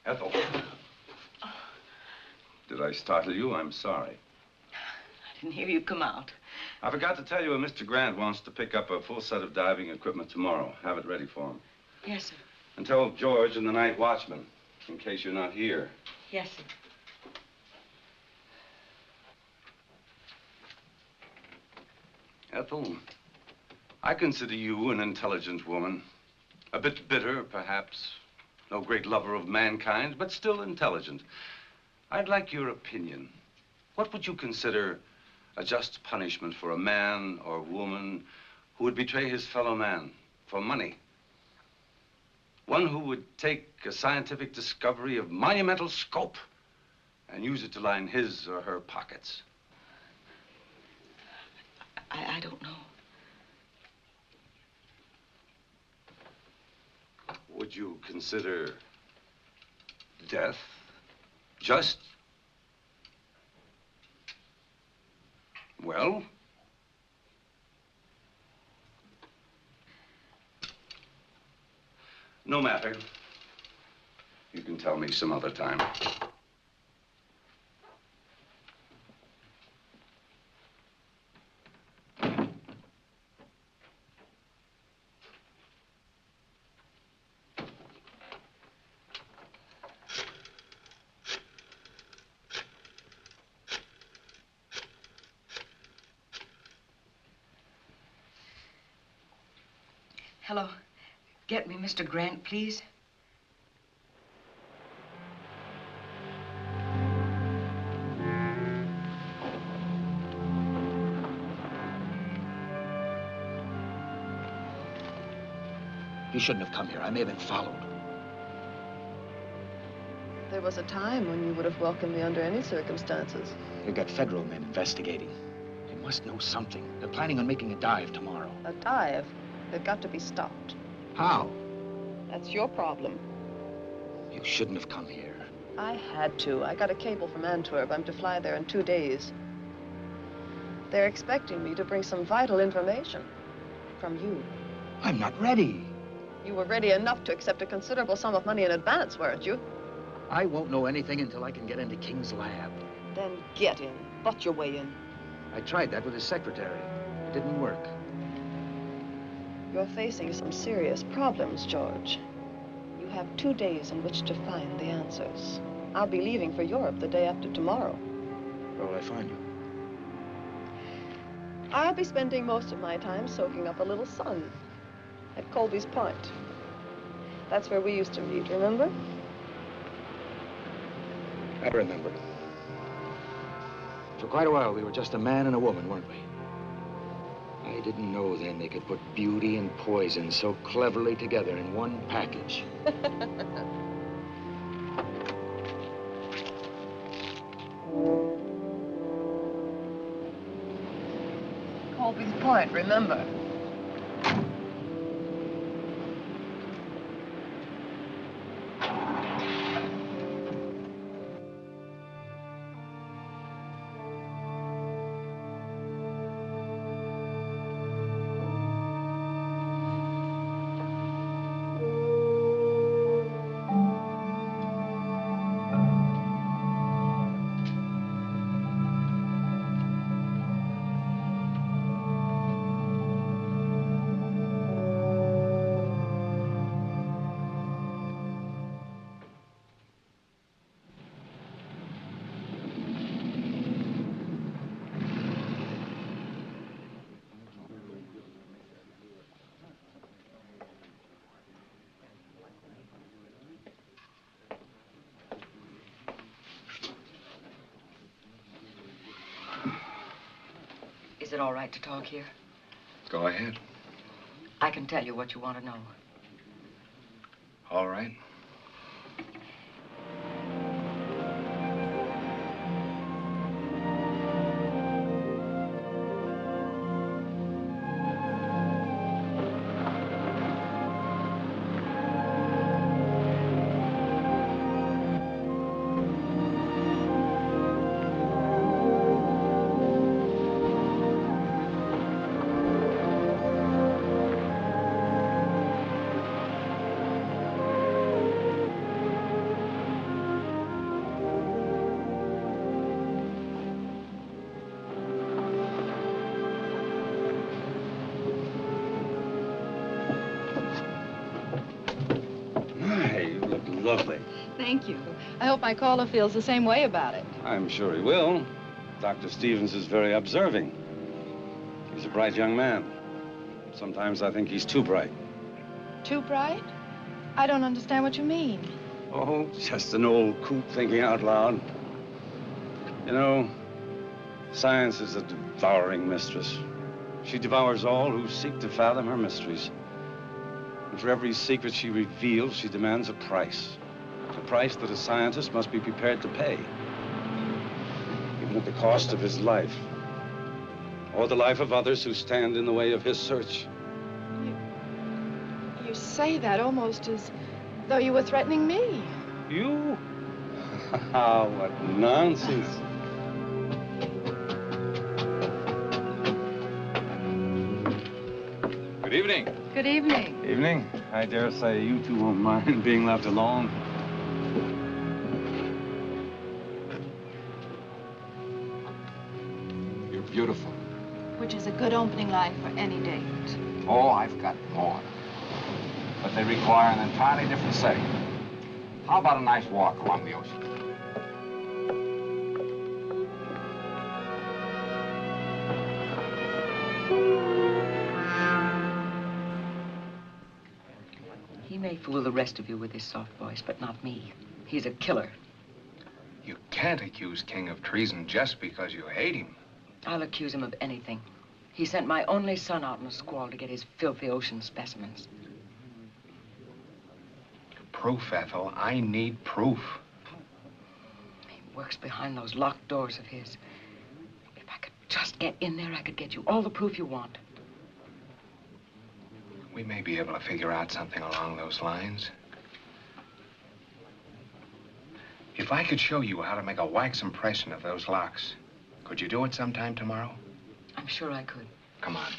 Speaker 12: Ethel. Did I startle you? I'm sorry.
Speaker 14: I didn't hear you come out.
Speaker 12: I forgot to tell you, Mr. Grant wants to pick up a full set of diving equipment tomorrow. Have it ready for him.
Speaker 14: Yes, sir.
Speaker 12: And tell George and the night watchman, in case you're not here.
Speaker 14: Yes, sir.
Speaker 12: Ethel, I consider you an intelligent woman. A bit bitter, perhaps. No great lover of mankind, but still intelligent. I'd like your opinion. What would you consider a just punishment for a man or woman who would betray his fellow man for money? One who would take a scientific discovery of monumental scope and use it to line his or her pockets.
Speaker 14: I don't know.
Speaker 12: Would you consider death just? Well? No matter. You can tell me some other time.
Speaker 14: Hello. Get me Mr. Grant, please.
Speaker 10: You shouldn't have come here. I may have been followed.
Speaker 16: There was a time when you would have welcomed me under any circumstances.
Speaker 10: You've got federal men investigating. They must know something. They're planning on making a dive tomorrow.
Speaker 16: A dive? They've got to be stopped.
Speaker 10: How?
Speaker 16: That's your problem.
Speaker 10: You shouldn't have come here.
Speaker 16: I had to. I got a cable from Antwerp. I'm to fly there in 2 days. They're expecting me to bring some vital information from you.
Speaker 10: I'm not ready.
Speaker 16: You were ready enough to accept a considerable sum of money in advance, weren't you?
Speaker 10: I won't know anything until I can get into King's lab.
Speaker 16: Then get in. Butt your way in.
Speaker 10: I tried that with his secretary. It didn't work.
Speaker 16: You're facing some serious problems, George. You have 2 days in which to find the answers. I'll be leaving for Europe the day after tomorrow.
Speaker 10: Where will I find you?
Speaker 16: I'll be spending most of my time soaking up a little sun at Colby's Point. That's where we used to meet, remember?
Speaker 10: I remember. For quite a while, we were just a man and a woman, weren't we? I didn't know then they could put beauty and poison so cleverly together in one package.
Speaker 16: Colby's Point, remember?
Speaker 14: Is it all right to talk here?
Speaker 9: Go ahead.
Speaker 14: I can tell you what you want to know.
Speaker 9: All right.
Speaker 12: Lovely.
Speaker 15: Thank you. I hope my caller feels the same way about it.
Speaker 12: I'm sure he will. Dr. Stevens is very observing. He's a bright young man. Sometimes I think he's too bright.
Speaker 15: Too bright? I don't understand what you mean.
Speaker 12: Oh, just an old coot thinking out loud. You know, science is a devouring mistress. She devours all who seek to fathom her mysteries. And for every secret she reveals, she demands a price. A price that a scientist must be prepared to pay. Even at the cost of his life. Or the life of others who stand in the way of his search.
Speaker 15: You say that almost as though you were threatening me.
Speaker 12: You? What nonsense. Good evening.
Speaker 15: Good evening.
Speaker 12: Evening. I dare say you two won't mind being left alone.
Speaker 9: You're beautiful.
Speaker 15: Which is a good opening line for any date.
Speaker 9: Oh, I've got more. But they require an entirely different setting. How about a nice walk along the ocean?
Speaker 14: He may fool the rest of you with his soft voice, but not me. He's a killer.
Speaker 9: You can't accuse King of treason just because you hate him.
Speaker 14: I'll accuse him of anything. He sent my only son out in a squall to get his filthy ocean specimens.
Speaker 9: Proof, Ethel. I need proof.
Speaker 14: He works behind those locked doors of his. If I could just get in there, I could get you all the proof you want.
Speaker 9: We may be able to figure out something along those lines. If I could show you how to make a wax impression of those locks, could you do it sometime tomorrow?
Speaker 14: I'm sure I could.
Speaker 9: Come on.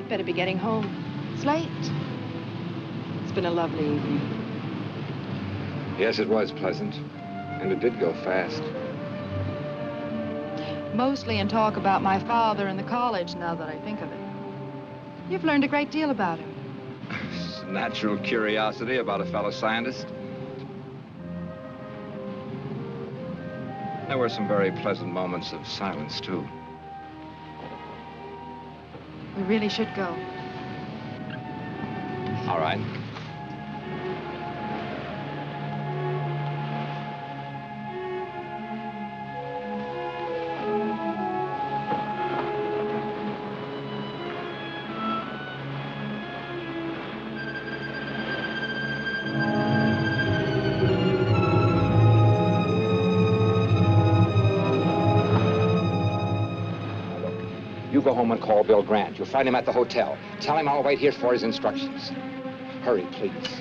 Speaker 15: Better be getting home. It's late. It's been a lovely evening.
Speaker 9: Yes, it was pleasant. And it did go fast.
Speaker 15: Mostly in talk about my father and the college, now that I think of it. You've learned a great deal about him.
Speaker 9: Natural curiosity about a fellow scientist. There were some very pleasant moments of silence, too.
Speaker 15: We really should go.
Speaker 9: All right. You go home and call Bill Grant. You'll find him at the hotel. Tell him I'll wait here for his instructions. Hurry, please.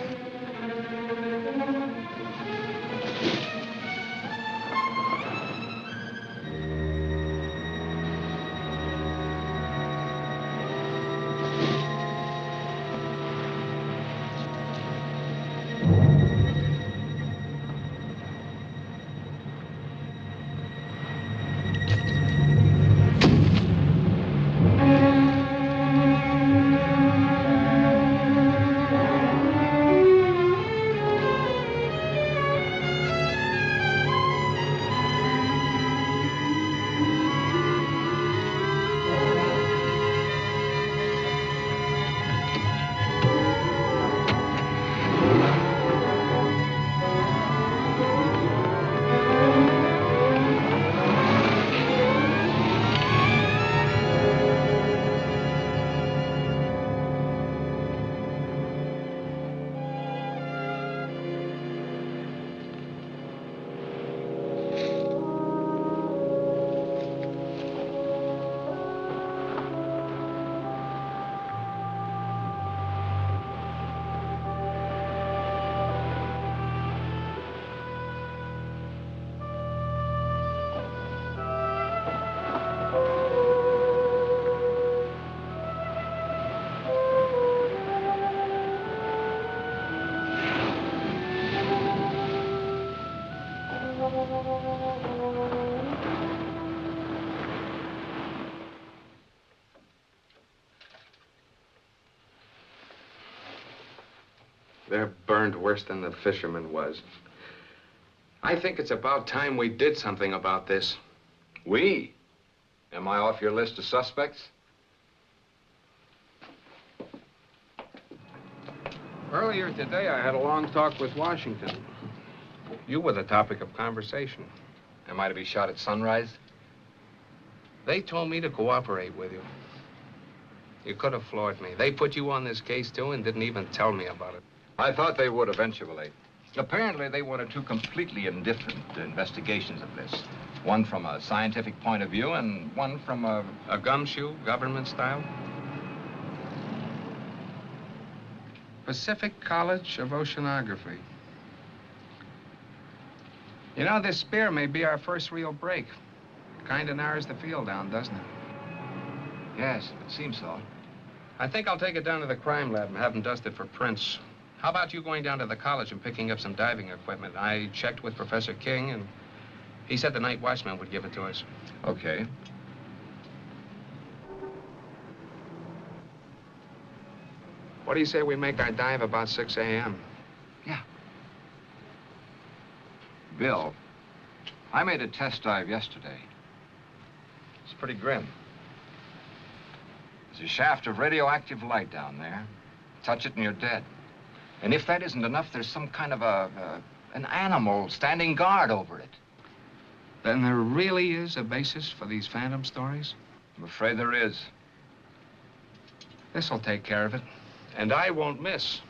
Speaker 11: They're burned worse than the fisherman was. I think it's about time we did something about this.
Speaker 9: We? Am I off your list of suspects?
Speaker 11: Earlier today, I had a long talk with Washington. You were the topic of conversation.
Speaker 9: Am I to be shot at sunrise?
Speaker 11: They told me to cooperate with you. You could have floored me. They put you on this case, too, and didn't even tell me about it.
Speaker 9: I thought they would eventually. Apparently, they wanted two completely indifferent investigations of this. One from a scientific point of view and one from a
Speaker 11: gumshoe, government style? Pacific College of Oceanography. You know, this spear may be our first real break. Kind of narrows the field down, doesn't it?
Speaker 9: Yes, it seems so.
Speaker 11: I think I'll take it down to the crime lab and have them dust it for prints. How about you going down to the college and picking up some diving equipment? I checked with Professor King, and he said the night watchman would give it to us.
Speaker 9: Okay.
Speaker 11: What do you say we make our dive about 6 a.m.?
Speaker 9: Yeah. Bill, I made a test dive yesterday. It's pretty grim. There's a shaft of radioactive light down there. Touch it and you're dead. And if that isn't enough, there's some kind of an animal standing guard over it.
Speaker 11: Then there really is a basis for these phantom stories?
Speaker 9: I'm afraid there is.
Speaker 11: This'll take care of it. And I won't miss.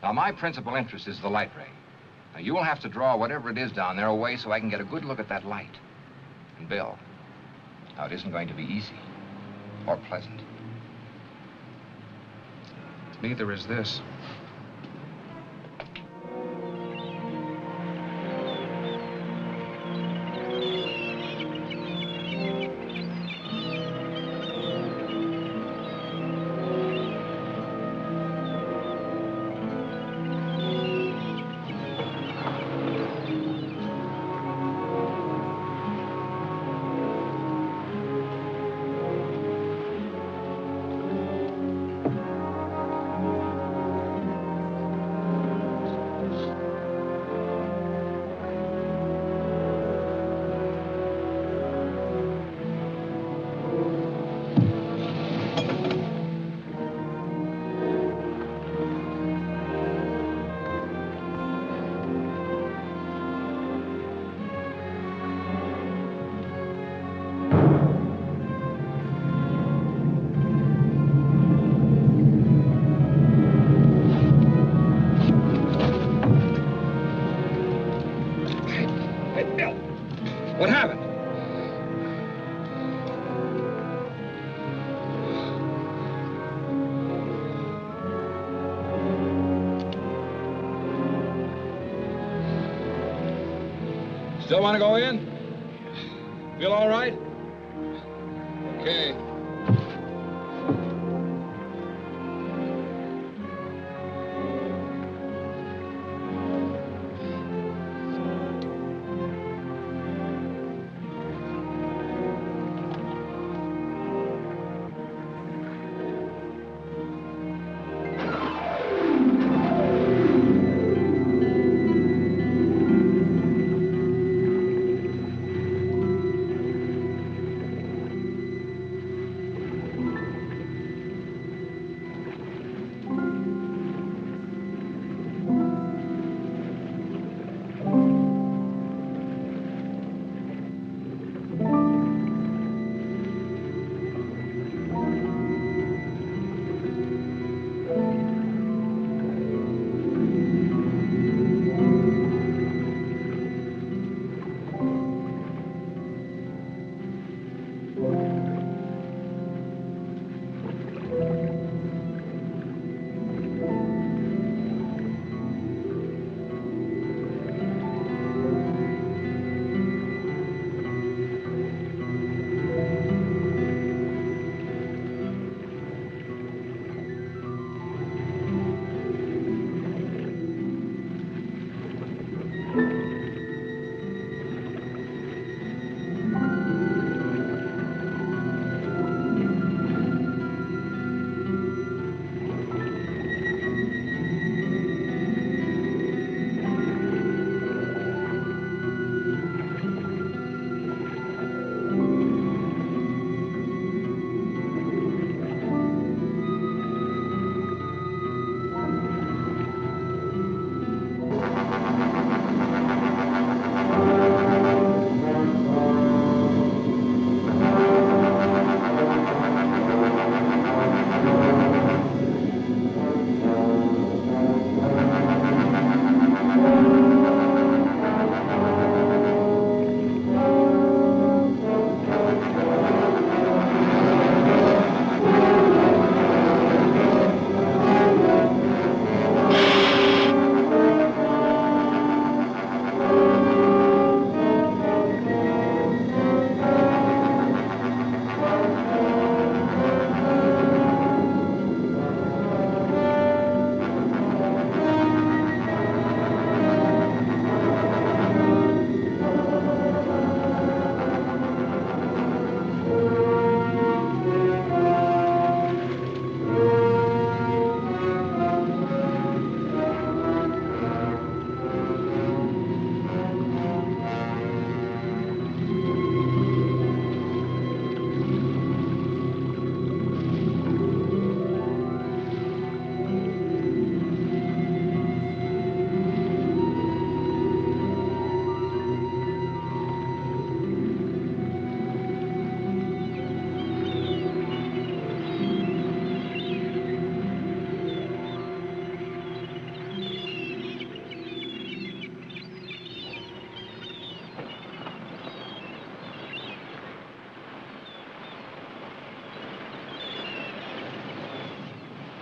Speaker 9: Now, my principal interest is the light ray. Now, you will have to draw whatever it is down there away so I can get a good look at that light. And Bill, now, it isn't going to be easy or pleasant.
Speaker 11: Neither is this.
Speaker 17: Still want to go in? Feel all right? Okay.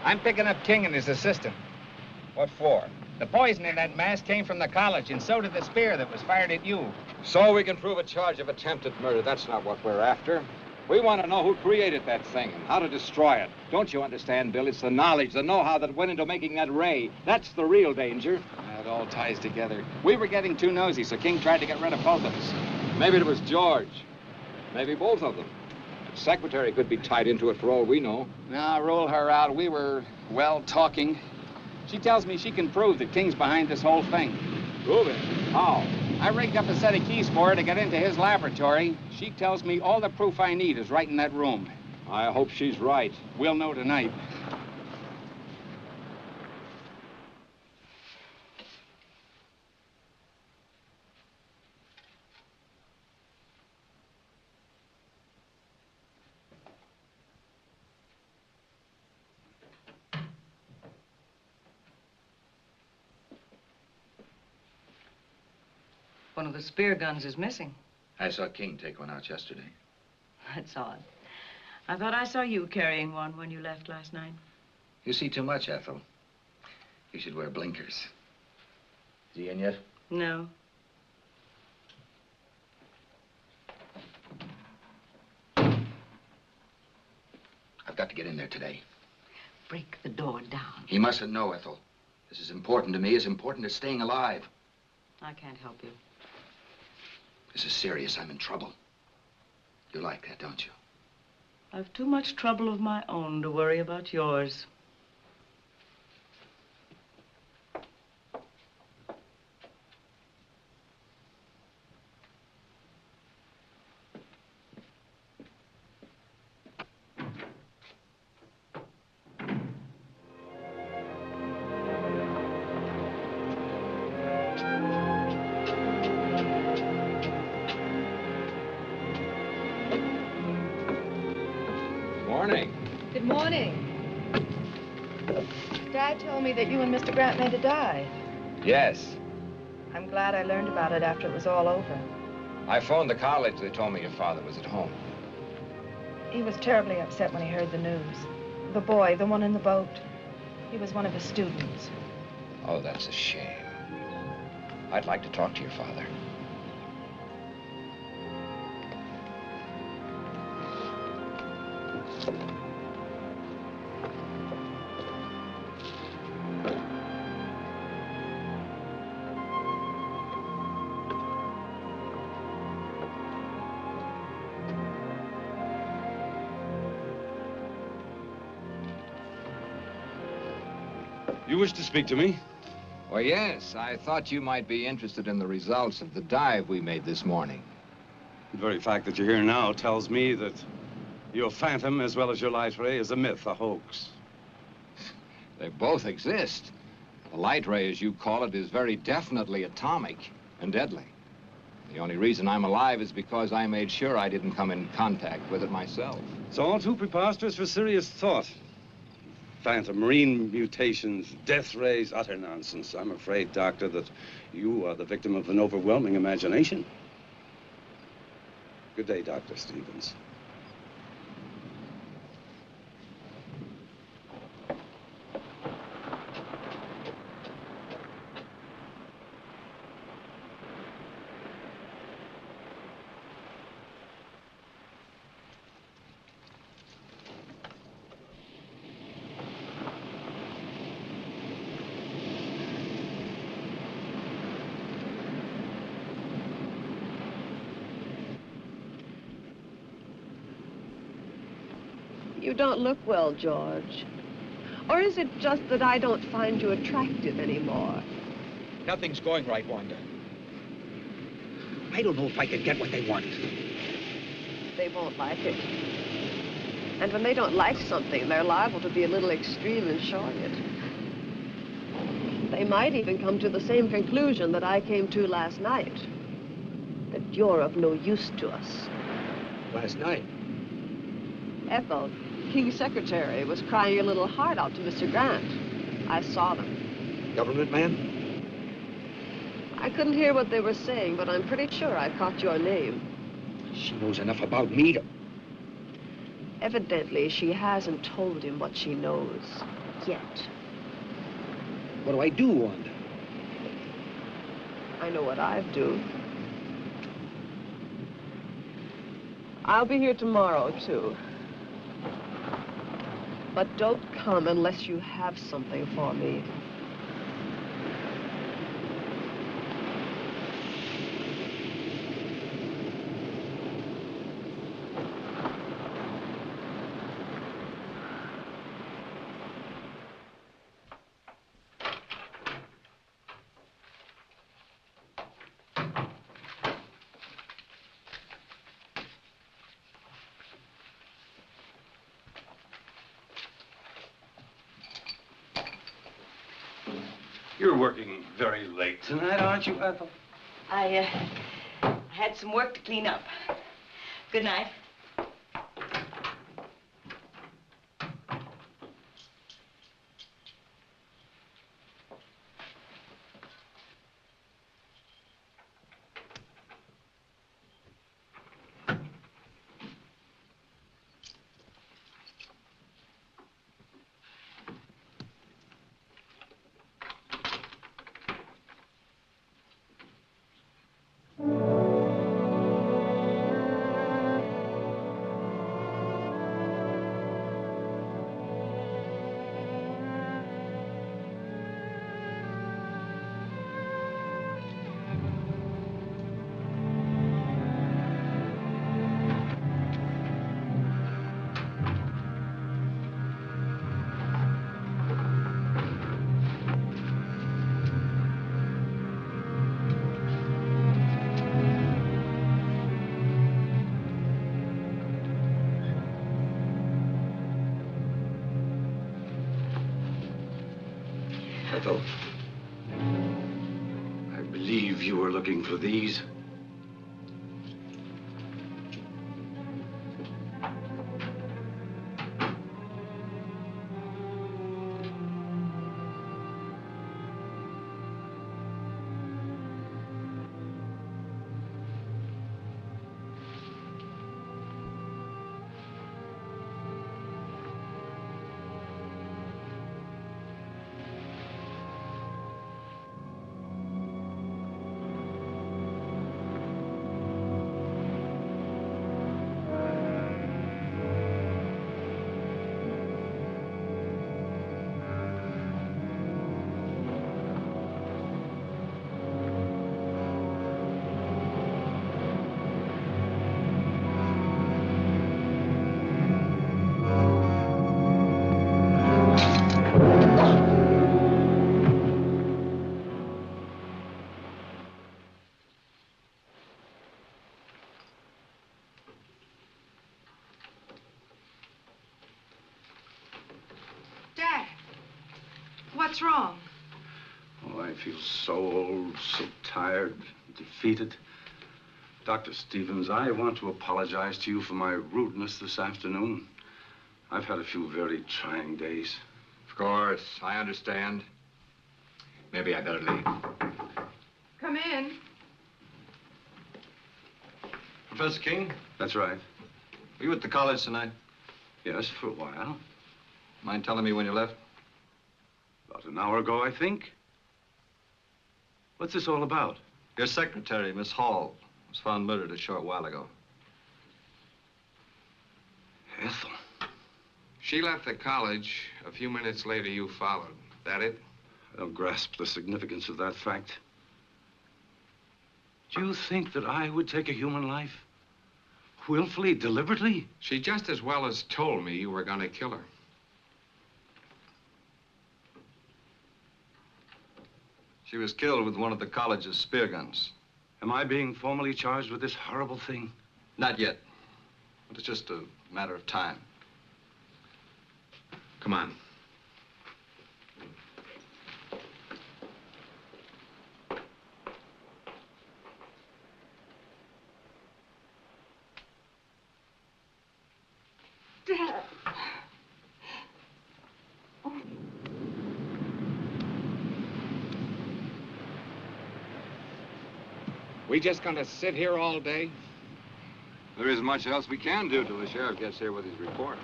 Speaker 11: I'm picking up King and his assistant.
Speaker 17: What for?
Speaker 11: The poison in that mask came from the college, and so did the spear that was fired at you.
Speaker 17: So we can prove a charge of attempted murder. That's not what we're after. We want to know who created that thing and how to destroy it. Don't you understand, Bill? It's the knowledge, the know-how that went into making that ray. That's the real danger.
Speaker 11: It all ties together. We were getting too nosy, so King tried to get rid of both of us.
Speaker 17: Maybe it was George. Maybe both of them. The secretary could be tied into it for all we know.
Speaker 11: Now, roll her out. We were, well, talking. She tells me she can prove that King's behind this whole thing.
Speaker 17: Prove it? How?
Speaker 11: I rigged up a set of keys for her to get into his laboratory. She tells me all the proof I need is right in that room.
Speaker 17: I hope she's right.
Speaker 11: We'll know tonight.
Speaker 14: One of the spear guns is missing.
Speaker 10: I saw King take one out yesterday.
Speaker 14: That's odd. I thought I saw you carrying one when you left last night.
Speaker 10: You see too much, Ethel. You should wear blinkers. Is he in yet?
Speaker 14: No.
Speaker 10: got to get in there today.
Speaker 14: Break the door down.
Speaker 10: He mustn't know, Ethel. This is important to me, as important as staying alive.
Speaker 14: I can't help you.
Speaker 10: This is serious. I'm in trouble. You like that, don't you?
Speaker 14: I've too much trouble of my own to worry about yours.
Speaker 8: Good morning. Dad told me that you and Mr. Grant made a dive.
Speaker 17: Yes.
Speaker 8: I'm glad I learned about it after it was all over.
Speaker 17: I phoned the college. They told me your father was at home.
Speaker 8: He was terribly upset when he heard the news. The boy, the one in the boat, he was one of his students.
Speaker 17: Oh, that's a shame. I'd like to talk to your father.
Speaker 12: You wish to speak to me?
Speaker 17: Well, yes. I thought you might be interested in the results of the dive we made this morning.
Speaker 12: The very fact that you're here now tells me that your phantom, as well as your light ray, is a myth, a hoax.
Speaker 17: They both exist. The light ray, as you call it, is very definitely atomic and deadly. The only reason I'm alive is because I made sure I didn't come in contact with it myself.
Speaker 12: It's all too preposterous for serious thought. Phantom, marine mutations, death rays, utter nonsense. I'm afraid, Doctor, that you are the victim of an overwhelming imagination. Good day, Dr. Stevens.
Speaker 16: You don't look well, George. Or is it just that I don't find you attractive anymore?
Speaker 10: Nothing's going right, Wanda. I don't know if I can get what they want.
Speaker 16: They won't like it. And when they don't like something, they're liable to be a little extreme in showing it. They might even come to the same conclusion that I came to last night. That you're of no use to us.
Speaker 10: Last night?
Speaker 16: Ethel, King's secretary, was crying your little heart out to Mr. Grant. I saw them.
Speaker 10: Government man?
Speaker 16: I couldn't hear what they were saying, but I'm pretty sure I caught your name.
Speaker 10: She knows enough about me to...
Speaker 16: Evidently, she hasn't told him what she knows yet.
Speaker 10: What do I do, Wanda?
Speaker 16: I know what I'd do. I'll be here tomorrow, too. But don't come unless you have something for me.
Speaker 12: You're working very late tonight, aren't you, Ethel?
Speaker 14: I had some work to clean up. Good night.
Speaker 12: Ethel, I believe you were looking for these.
Speaker 15: Dad, what's wrong?
Speaker 12: Oh, I feel so old, so tired, defeated. Dr. Stevens, I want to apologize to you for my rudeness this afternoon. I've had a few very trying days.
Speaker 9: Of course, I understand. Maybe I better leave.
Speaker 15: Come in.
Speaker 12: Professor King? That's right.
Speaker 9: Were you at the college tonight?
Speaker 12: Yes, for a while.
Speaker 9: Mind telling me when you left?
Speaker 12: About an hour ago, I think. What's this all about?
Speaker 9: Your secretary, Miss Hall, was found murdered a short while ago.
Speaker 12: Ethel.
Speaker 7: She left the college. A few minutes later, you followed. That it?
Speaker 12: I don't grasp the significance of that fact. Do you think that I would take a human life? Willfully, deliberately?
Speaker 7: She just as well as told me you were going to kill her.
Speaker 9: She was killed with one of the college's spear guns.
Speaker 12: Am I being formally charged with this horrible thing?
Speaker 9: Not yet. But it's just a matter of time.
Speaker 7: Come on.
Speaker 15: Dad.
Speaker 17: We just gonna sit here all day?
Speaker 9: There isn't much else we can do till the sheriff gets here with his report.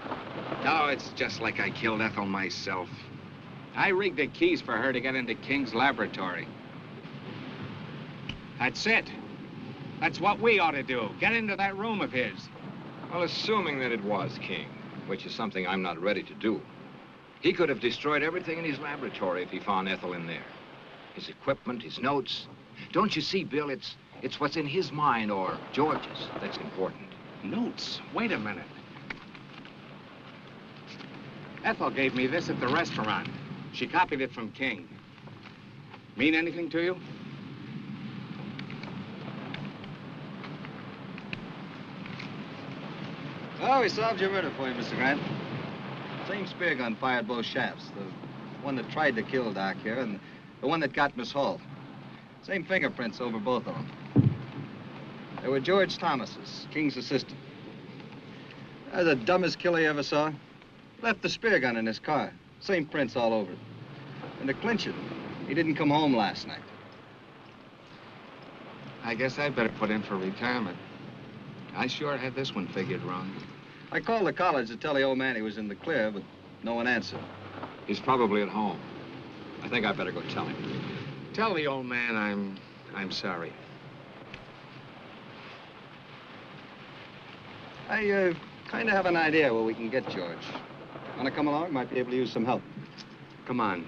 Speaker 17: No, it's just like I killed Ethel myself. I rigged the keys for her to get into King's laboratory. That's it. That's what we ought to do. Get into that room of his.
Speaker 9: Well, assuming that it was King, which is something I'm not ready to do, he could have destroyed everything in his laboratory if he found Ethel in there. His equipment, his notes. Don't you see, Bill, it's what's in his mind or George's that's important.
Speaker 17: Notes? Wait a minute. Ethel gave me this at the restaurant. She copied it from King. Mean anything to you?
Speaker 18: Oh, we solved your murder for you, Mr. Grant. Same spear gun fired both shafts. The one that tried to kill Doc here and the one that got Miss Hall. Same fingerprints over both of them. They were George Thomas's, King's assistant. The dumbest killer you ever saw. Left the spear gun in his car. Same prints all over it. And to clinch it, he didn't come home last night.
Speaker 17: I guess I'd better put in for retirement. I sure had this one figured wrong.
Speaker 18: I called the college to tell the old man he was in the clear, but no one answered.
Speaker 9: He's probably at home. I think I'd better go tell him.
Speaker 17: Tell the old man I'm sorry.
Speaker 18: I kind of have an idea where we can get George. Want to come along? Might be able to use some help.
Speaker 17: Come on.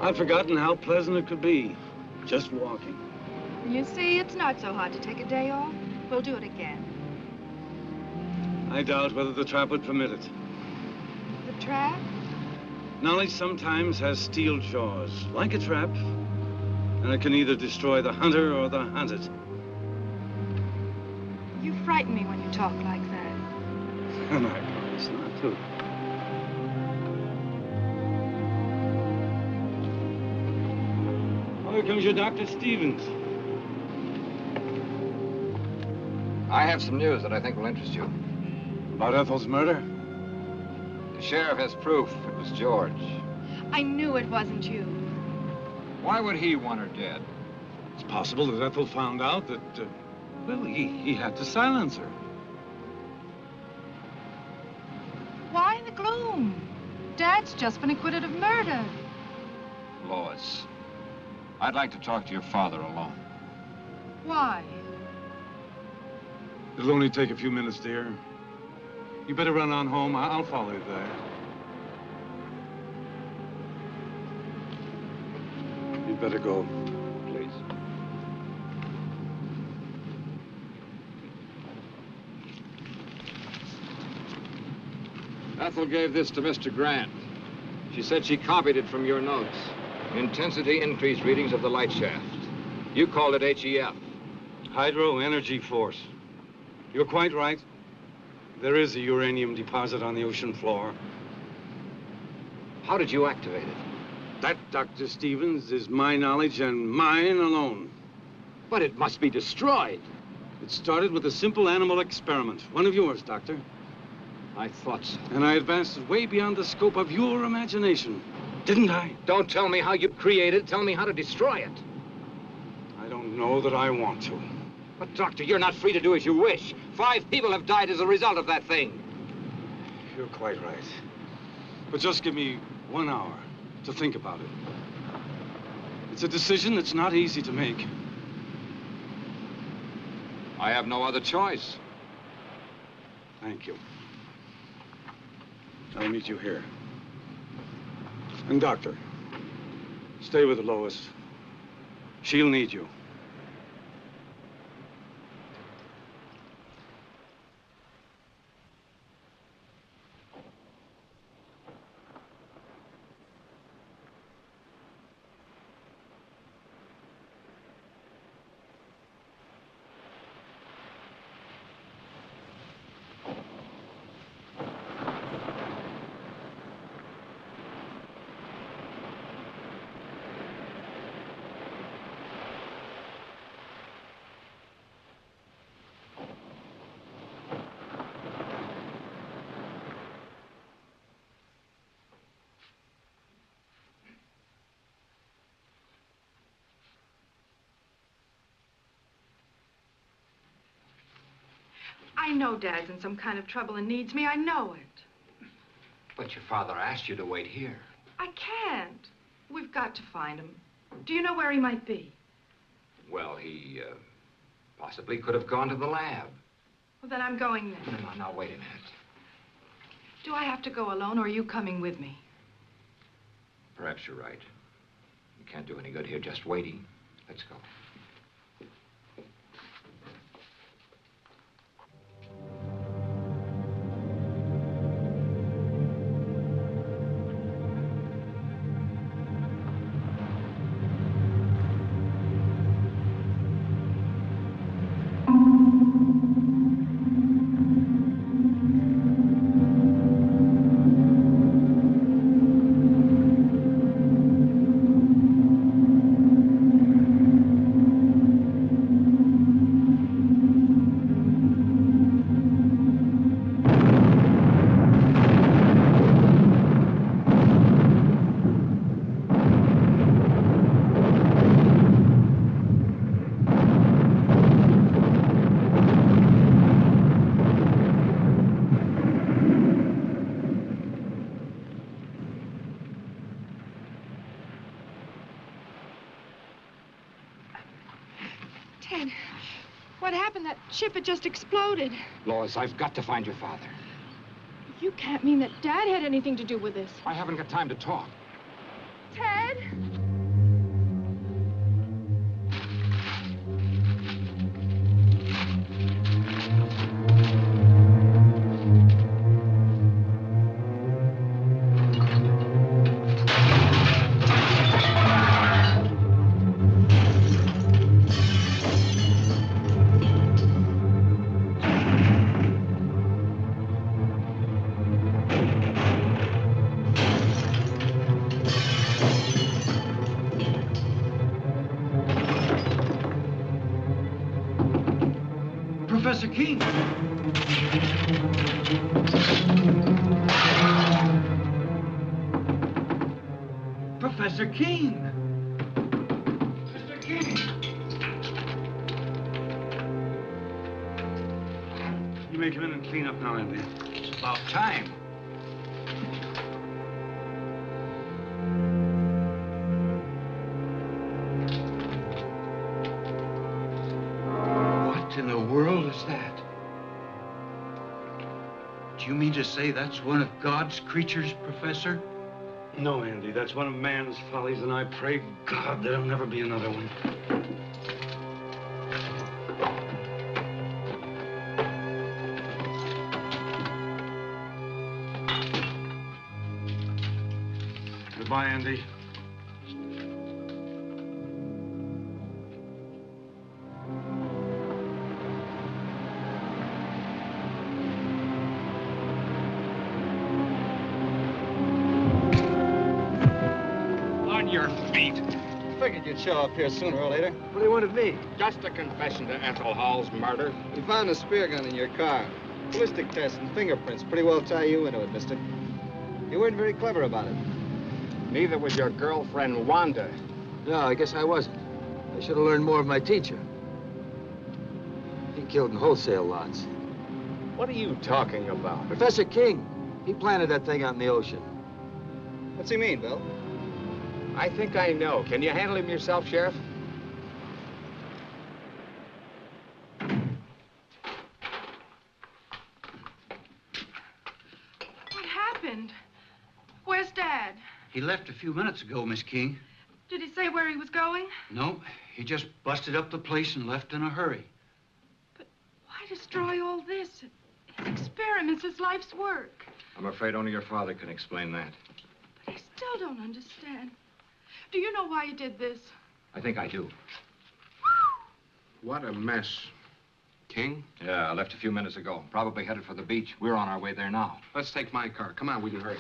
Speaker 12: I'd forgotten how pleasant it could be, just walking.
Speaker 15: You see, it's not so hard to take a day off. We'll do it again.
Speaker 12: I doubt whether the trap would permit it.
Speaker 15: The trap?
Speaker 12: Knowledge sometimes has steel jaws, like a trap, and it can either destroy the hunter or the hunted.
Speaker 15: You frighten me when you talk like that.
Speaker 12: And I promise not to. Oh, here comes your Dr. Stevens.
Speaker 9: I have some news that I think will interest you.
Speaker 12: About Ethel's murder?
Speaker 9: The sheriff has proof it was George.
Speaker 15: I knew it wasn't you.
Speaker 9: Why would he want her dead?
Speaker 12: It's possible that Ethel found out that, well, he had to silence her.
Speaker 15: Why in the gloom? Dad's just been acquitted of murder.
Speaker 9: Lois, I'd like to talk to your father alone.
Speaker 15: Why?
Speaker 12: It'll only take a few minutes, dear. You better run on home. I'll follow you there. You'd better go, please.
Speaker 17: Ethel gave this to Mr. Grant. She said she copied it from your notes.
Speaker 9: Intensity increase readings of the light shaft. You called it HEF.
Speaker 12: Hydro Energy Force. You're quite right. There is a uranium deposit on the ocean floor.
Speaker 9: How did you activate it?
Speaker 12: That, Dr. Stevens, is my knowledge and mine alone.
Speaker 17: But it must be destroyed.
Speaker 12: It started with a simple animal experiment. One of yours, Doctor.
Speaker 17: I thought so.
Speaker 12: And I advanced it way beyond the scope of your imagination. Didn't I?
Speaker 17: Don't tell me how you created it. Tell me how to destroy it.
Speaker 12: I don't know that I want to.
Speaker 17: But, Doctor, you're not free to do as you wish. 5 people have died as a result of that thing.
Speaker 12: You're quite right. But just give me 1 hour to think about it. It's a decision that's not easy to make.
Speaker 17: I have no other choice.
Speaker 12: Thank you. I'll meet you here. And, Doctor, stay with Lois. She'll need you.
Speaker 15: I know Dad's in some kind of trouble and needs me. I know it.
Speaker 9: But your father asked you to wait here.
Speaker 15: I can't. We've got to find him. Do you know where he might be?
Speaker 9: Well, he possibly could have gone to the lab.
Speaker 15: Well, then I'm going then.
Speaker 9: Now, wait a minute.
Speaker 15: Do I have to go alone, or are you coming with me?
Speaker 9: Perhaps you're right. You can't do any good here just waiting. Let's go.
Speaker 15: Ted, what happened? That ship had just exploded.
Speaker 17: Lois, I've got to find your father.
Speaker 15: You can't mean that Dad had anything to do with this.
Speaker 17: I haven't got time to talk.
Speaker 15: Ted?
Speaker 10: Professor King! Professor King! Mr. King!
Speaker 12: You may come in and clean up now, Andy.
Speaker 13: It's about time. What in the world is that? Do you mean to say that's one of God's creatures, Professor?
Speaker 12: No, Andy, that's one of man's follies, and I pray God there'll never be another one. Goodbye, Andy.
Speaker 17: Your feet.
Speaker 18: Figured you'd show up here sooner or later. What do you want of me?
Speaker 17: Just a confession to Ethel Hall's murder.
Speaker 18: We found a spear gun in your car. Ballistic tests and fingerprints pretty well tie you into it, mister. You weren't very clever about it.
Speaker 17: Neither was your girlfriend, Wanda.
Speaker 10: No, I guess I wasn't. I should have learned more of my teacher. He killed in wholesale lots.
Speaker 17: What are you talking about?
Speaker 10: Professor King. He planted that thing out in the ocean.
Speaker 18: What's he mean, Bill?
Speaker 17: I think I know. Can you handle him yourself, Sheriff?
Speaker 15: What happened? Where's Dad?
Speaker 13: He left a few minutes ago, Miss King.
Speaker 15: Did he say where he was going?
Speaker 13: No, he just busted up the place and left in a hurry.
Speaker 15: Why destroy all this? His experiments, his life's work.
Speaker 9: I'm afraid only your father can explain that.
Speaker 15: But I still don't understand. Do you know why he did this?
Speaker 9: I think I do.
Speaker 17: What a mess. King?
Speaker 9: Yeah, I left a few minutes ago. Probably headed for the beach. We're on our way there now.
Speaker 17: Let's take my car. Come on, we can hurry.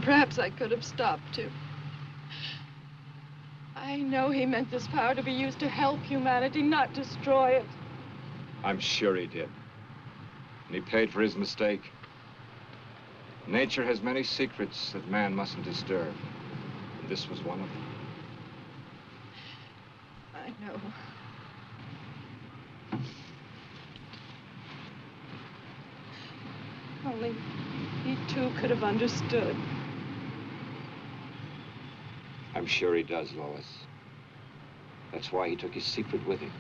Speaker 15: Perhaps I could have stopped him. I know he meant this power to be used to help humanity, not destroy it.
Speaker 17: I'm sure he did. And he paid for his mistake.
Speaker 9: Nature has many secrets that man mustn't disturb. And this was one of them.
Speaker 16: I know. Only he too could have understood.
Speaker 9: I'm sure he does, Lois. That's why he took his secret with him.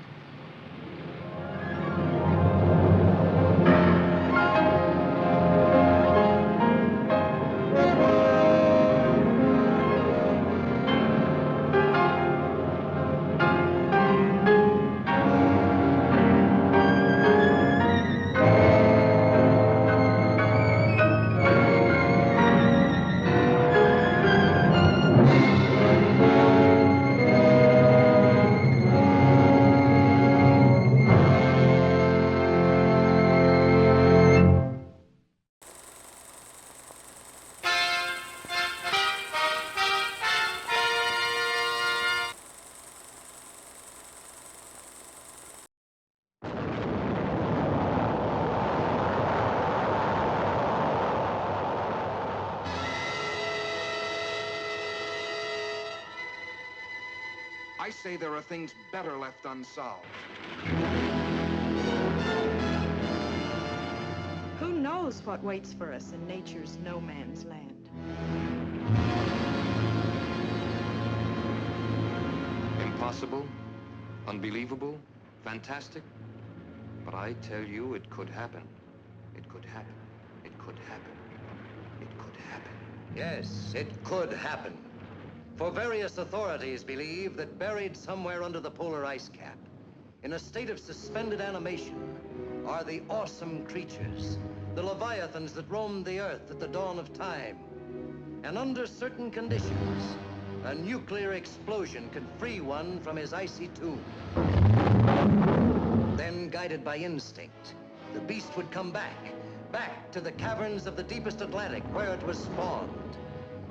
Speaker 10: I say there are things better left unsolved.
Speaker 15: Who knows what waits for us in nature's no man's land?
Speaker 10: Impossible, unbelievable, fantastic. But I tell you, it could happen. It could happen. It could happen. It could happen.
Speaker 19: Yes, it could happen. For various authorities believe that buried somewhere under the polar ice cap, in a state of suspended animation, are the awesome creatures, the leviathans that roamed the earth at the dawn of time. And under certain conditions, a nuclear explosion could free one from his icy tomb. Then, guided by instinct, the beast would come back to the caverns of the deepest Atlantic where it was spawned.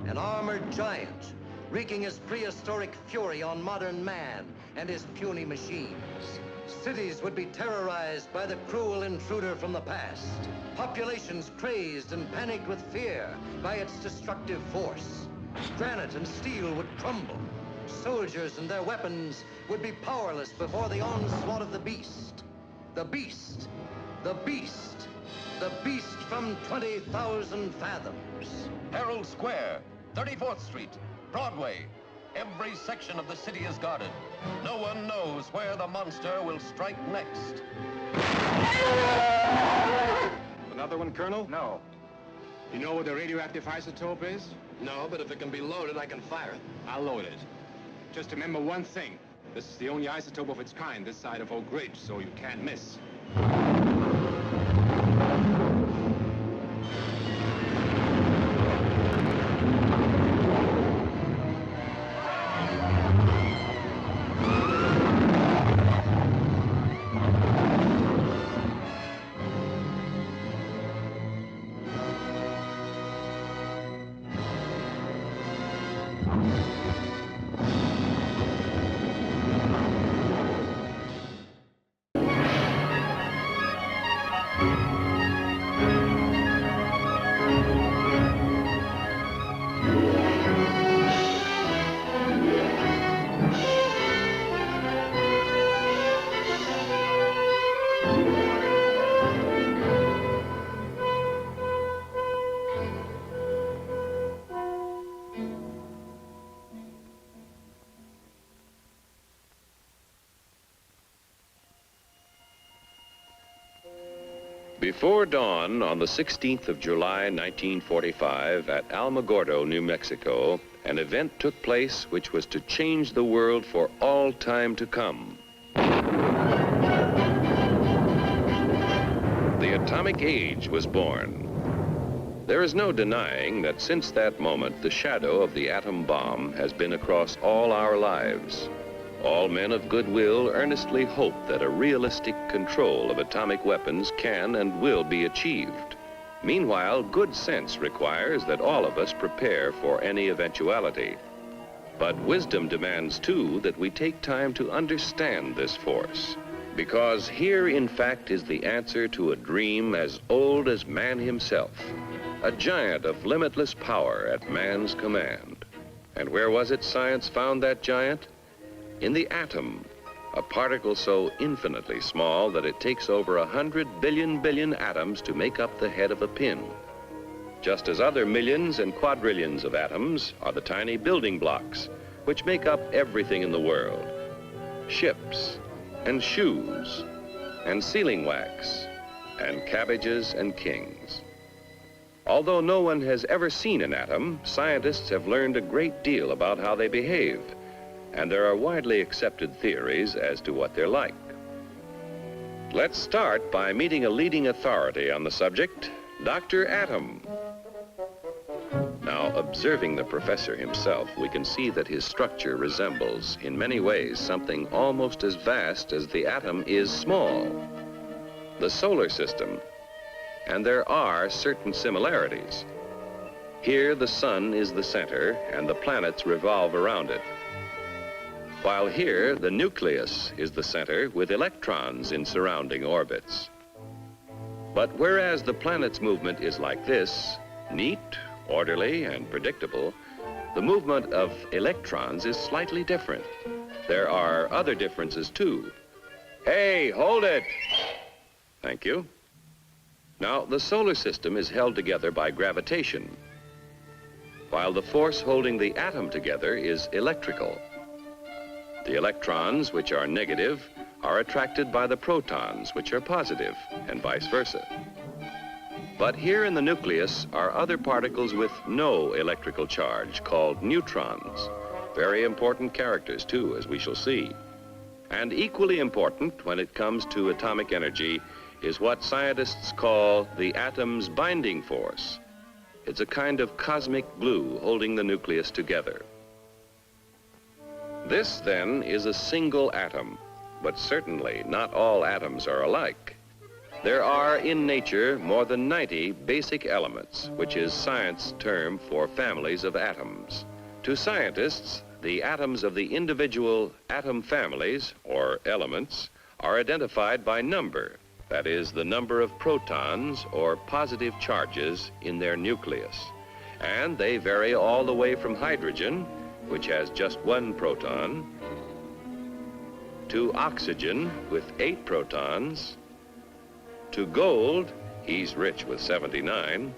Speaker 19: An armored giant, wreaking his prehistoric fury on modern man and his puny machines. Cities would be terrorized by the cruel intruder from the past. Populations crazed and panicked with fear by its destructive force. Granite and steel would crumble. Soldiers and their weapons would be powerless before the onslaught of the beast. The beast. The beast. The beast from 20,000 fathoms.
Speaker 1: Herald Square, 34th Street, Broadway. Every section of the city is guarded. No one knows where the monster will strike next.
Speaker 20: Another one, Colonel?
Speaker 1: No.
Speaker 20: You know what the radioactive isotope is?
Speaker 1: No, but if it can be loaded, I can fire it.
Speaker 20: I'll load it. Just remember one thing. This is the only isotope of its kind this side of Oak Ridge, so you can't miss.
Speaker 6: Before dawn on the 16th of July, 1945, at Alamogordo, New Mexico, an event took place which was to change the world for all time to come. The atomic age was born. There is no denying that since that moment, the shadow of the atom bomb has been across all our lives. All men of goodwill earnestly hope that a realistic control of atomic weapons can and will be achieved. Meanwhile, good sense requires that all of us prepare for any eventuality. But wisdom demands, too, that we take time to understand this force. Because here, in fact, is the answer to a dream as old as man himself. a giant of limitless power at man's command. And where was it science found that giant? In the atom, a particle so infinitely small that it takes over 100 billion atoms to make up the head of a pin. Just as other millions and quadrillions of atoms are the tiny building blocks which make up everything in the world. Ships and shoes and sealing wax and cabbages and kings. Although no one has ever seen an atom, scientists have learned a great deal about how they behave, and there are widely accepted theories as to what they're like. Let's start by meeting a leading authority on the subject, Dr. Atom. Now, observing the professor himself, we can see that his structure resembles, in many ways, something almost as vast as the atom is small, the solar system. And there are certain similarities. Here, the sun is the center, and the planets revolve around it. While here, the nucleus is the center, with electrons in surrounding orbits. But whereas the planet's movement is like this, neat, orderly, and predictable, the movement of electrons is slightly different. There are other differences, too. Hey, hold it! Thank you. Now, the solar system is held together by gravitation, while the force holding the atom together is electrical. The electrons, which are negative, are attracted by the protons, which are positive, and vice versa. But here in the nucleus are other particles with no electrical charge, called neutrons. Very important characters, too, as we shall see. And equally important when it comes to atomic energy is what scientists call the atom's binding force. It's a kind of cosmic glue holding the nucleus together. This, then, is a single atom, but certainly not all atoms are alike. There are in nature more than 90 basic elements, which is science's term for families of atoms. To scientists, the atoms of the individual atom families, or elements, are identified by number. That is, the number of protons or positive charges in their nucleus. And they vary all the way from hydrogen, which has just 1 proton, to oxygen with 8 protons, to gold, he's rich with 79,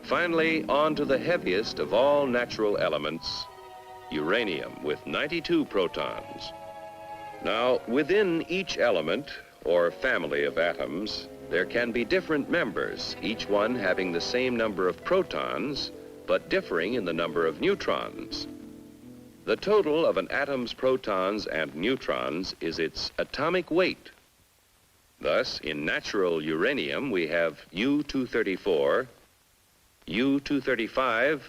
Speaker 6: finally on to the heaviest of all natural elements, uranium with 92 protons. Now, within each element, or family of atoms, there can be different members, each one having the same number of protons, but differing in the number of neutrons. The total of an atom's protons and neutrons is its atomic weight. Thus, in natural uranium, we have U-234, U-235,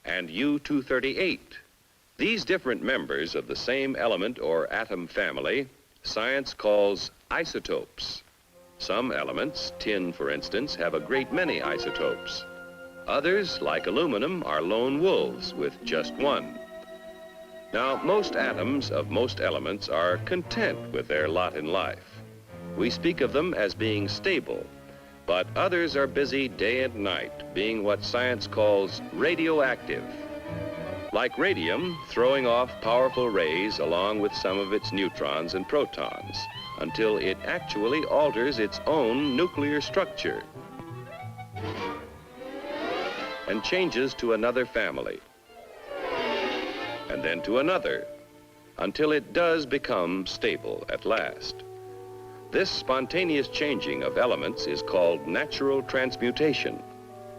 Speaker 6: and U-238. These different members of the same element or atom family, science calls isotopes. Some elements, tin for instance, have a great many isotopes. Others, like aluminum, are lone wolves with just 1. Now, most atoms of most elements are content with their lot in life. We speak of them as being stable, but others are busy day and night, being what science calls radioactive. Like radium, throwing off powerful rays along with some of its neutrons and protons, until it actually alters its own nuclear structure and changes to another family, and then to another, until it does become stable at last. This spontaneous changing of elements is called natural transmutation.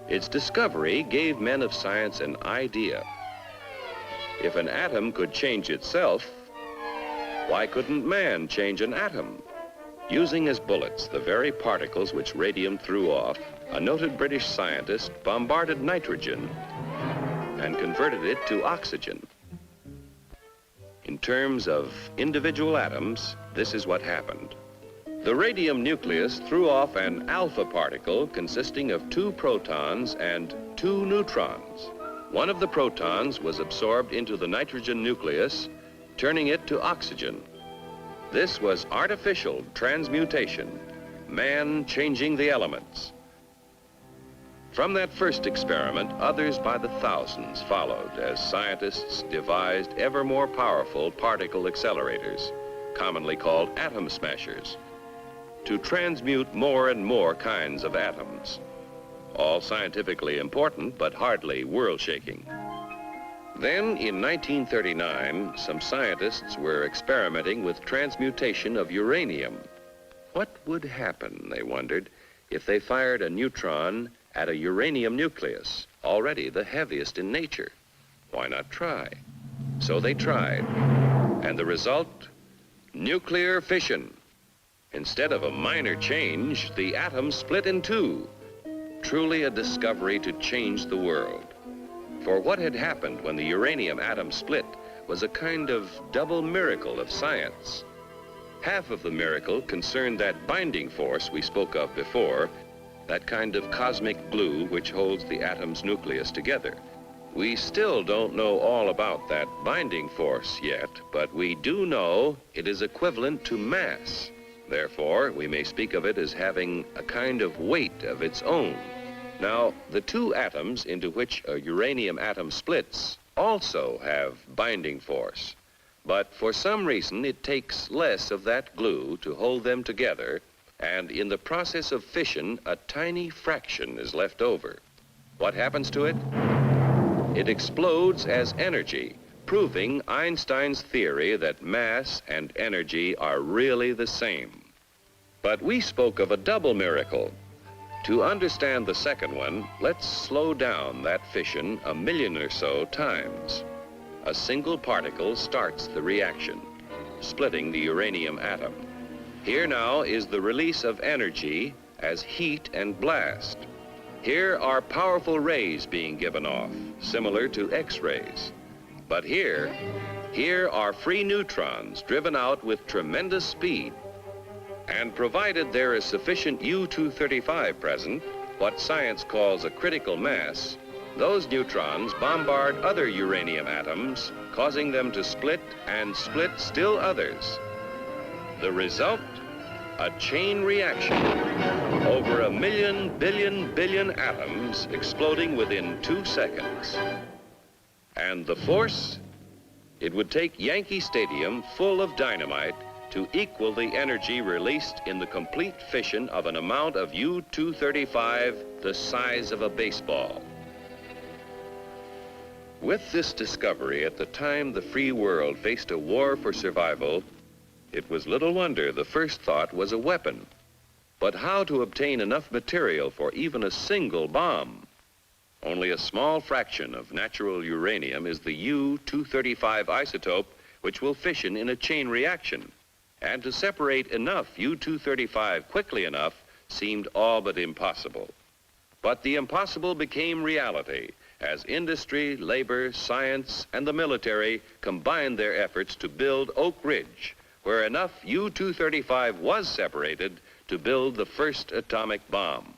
Speaker 6: Its discovery gave men of science an idea. If an atom could change itself, why couldn't man change an atom? Using as bullets the very particles which radium threw off, a noted British scientist bombarded nitrogen and converted it to oxygen. In terms of individual atoms, this is what happened. The radium nucleus threw off an alpha particle consisting of 2 protons and 2 neutrons. One of the protons was absorbed into the nitrogen nucleus, turning it to oxygen. This was artificial transmutation, man changing the elements. From that first experiment, others by the thousands followed as scientists devised ever more powerful particle accelerators, commonly called atom smashers, to transmute more and more kinds of atoms. All scientifically important, but hardly world-shaking. Then, in 1939, some scientists were experimenting with transmutation of uranium. What would happen, they wondered, if they fired a neutron at a uranium nucleus, already the heaviest in nature? Why not try? So they tried. And the result? Nuclear fission. Instead of a minor change, the atom split in two. Truly a discovery to change the world. For what had happened when the uranium atom split was a kind of double miracle of science. Half of the miracle concerned that binding force we spoke of before, that kind of cosmic glue which holds the atom's nucleus together. We still don't know all about that binding force yet, but we do know it is equivalent to mass. Therefore, we may speak of it as having a kind of weight of its own. Now, the two atoms into which a uranium atom splits also have binding force. But for some reason, it takes less of that glue to hold them together, and in the process of fission, a tiny fraction is left over. What happens to it? It explodes as energy, proving Einstein's theory that mass and energy are really the same. But we spoke of a double miracle. To understand the second one, let's slow down that fission 1 million or so times. A single particle starts the reaction, splitting the uranium atom. Here now is the release of energy as heat and blast. Here are powerful rays being given off, similar to X-rays. But here are free neutrons driven out with tremendous speed. And provided there is sufficient U-235 present, what science calls a critical mass, those neutrons bombard other uranium atoms, causing them to split and split still others. The result? A chain reaction. Over 1 million billion atoms exploding within 2 seconds. And the force? It would take Yankee Stadium full of dynamite to equal the energy released in the complete fission of an amount of U-235 the size of a baseball. With this discovery at the time the free world faced a war for survival, it was little wonder the first thought was a weapon. But how to obtain enough material for even a single bomb? Only a small fraction of natural uranium is the U-235 isotope which will fission in a chain reaction. And to separate enough U-235 quickly enough seemed all but impossible. But the impossible became reality as industry, labor, science, and the military combined their efforts to build Oak Ridge, where enough U-235 was separated to build the first atomic bomb.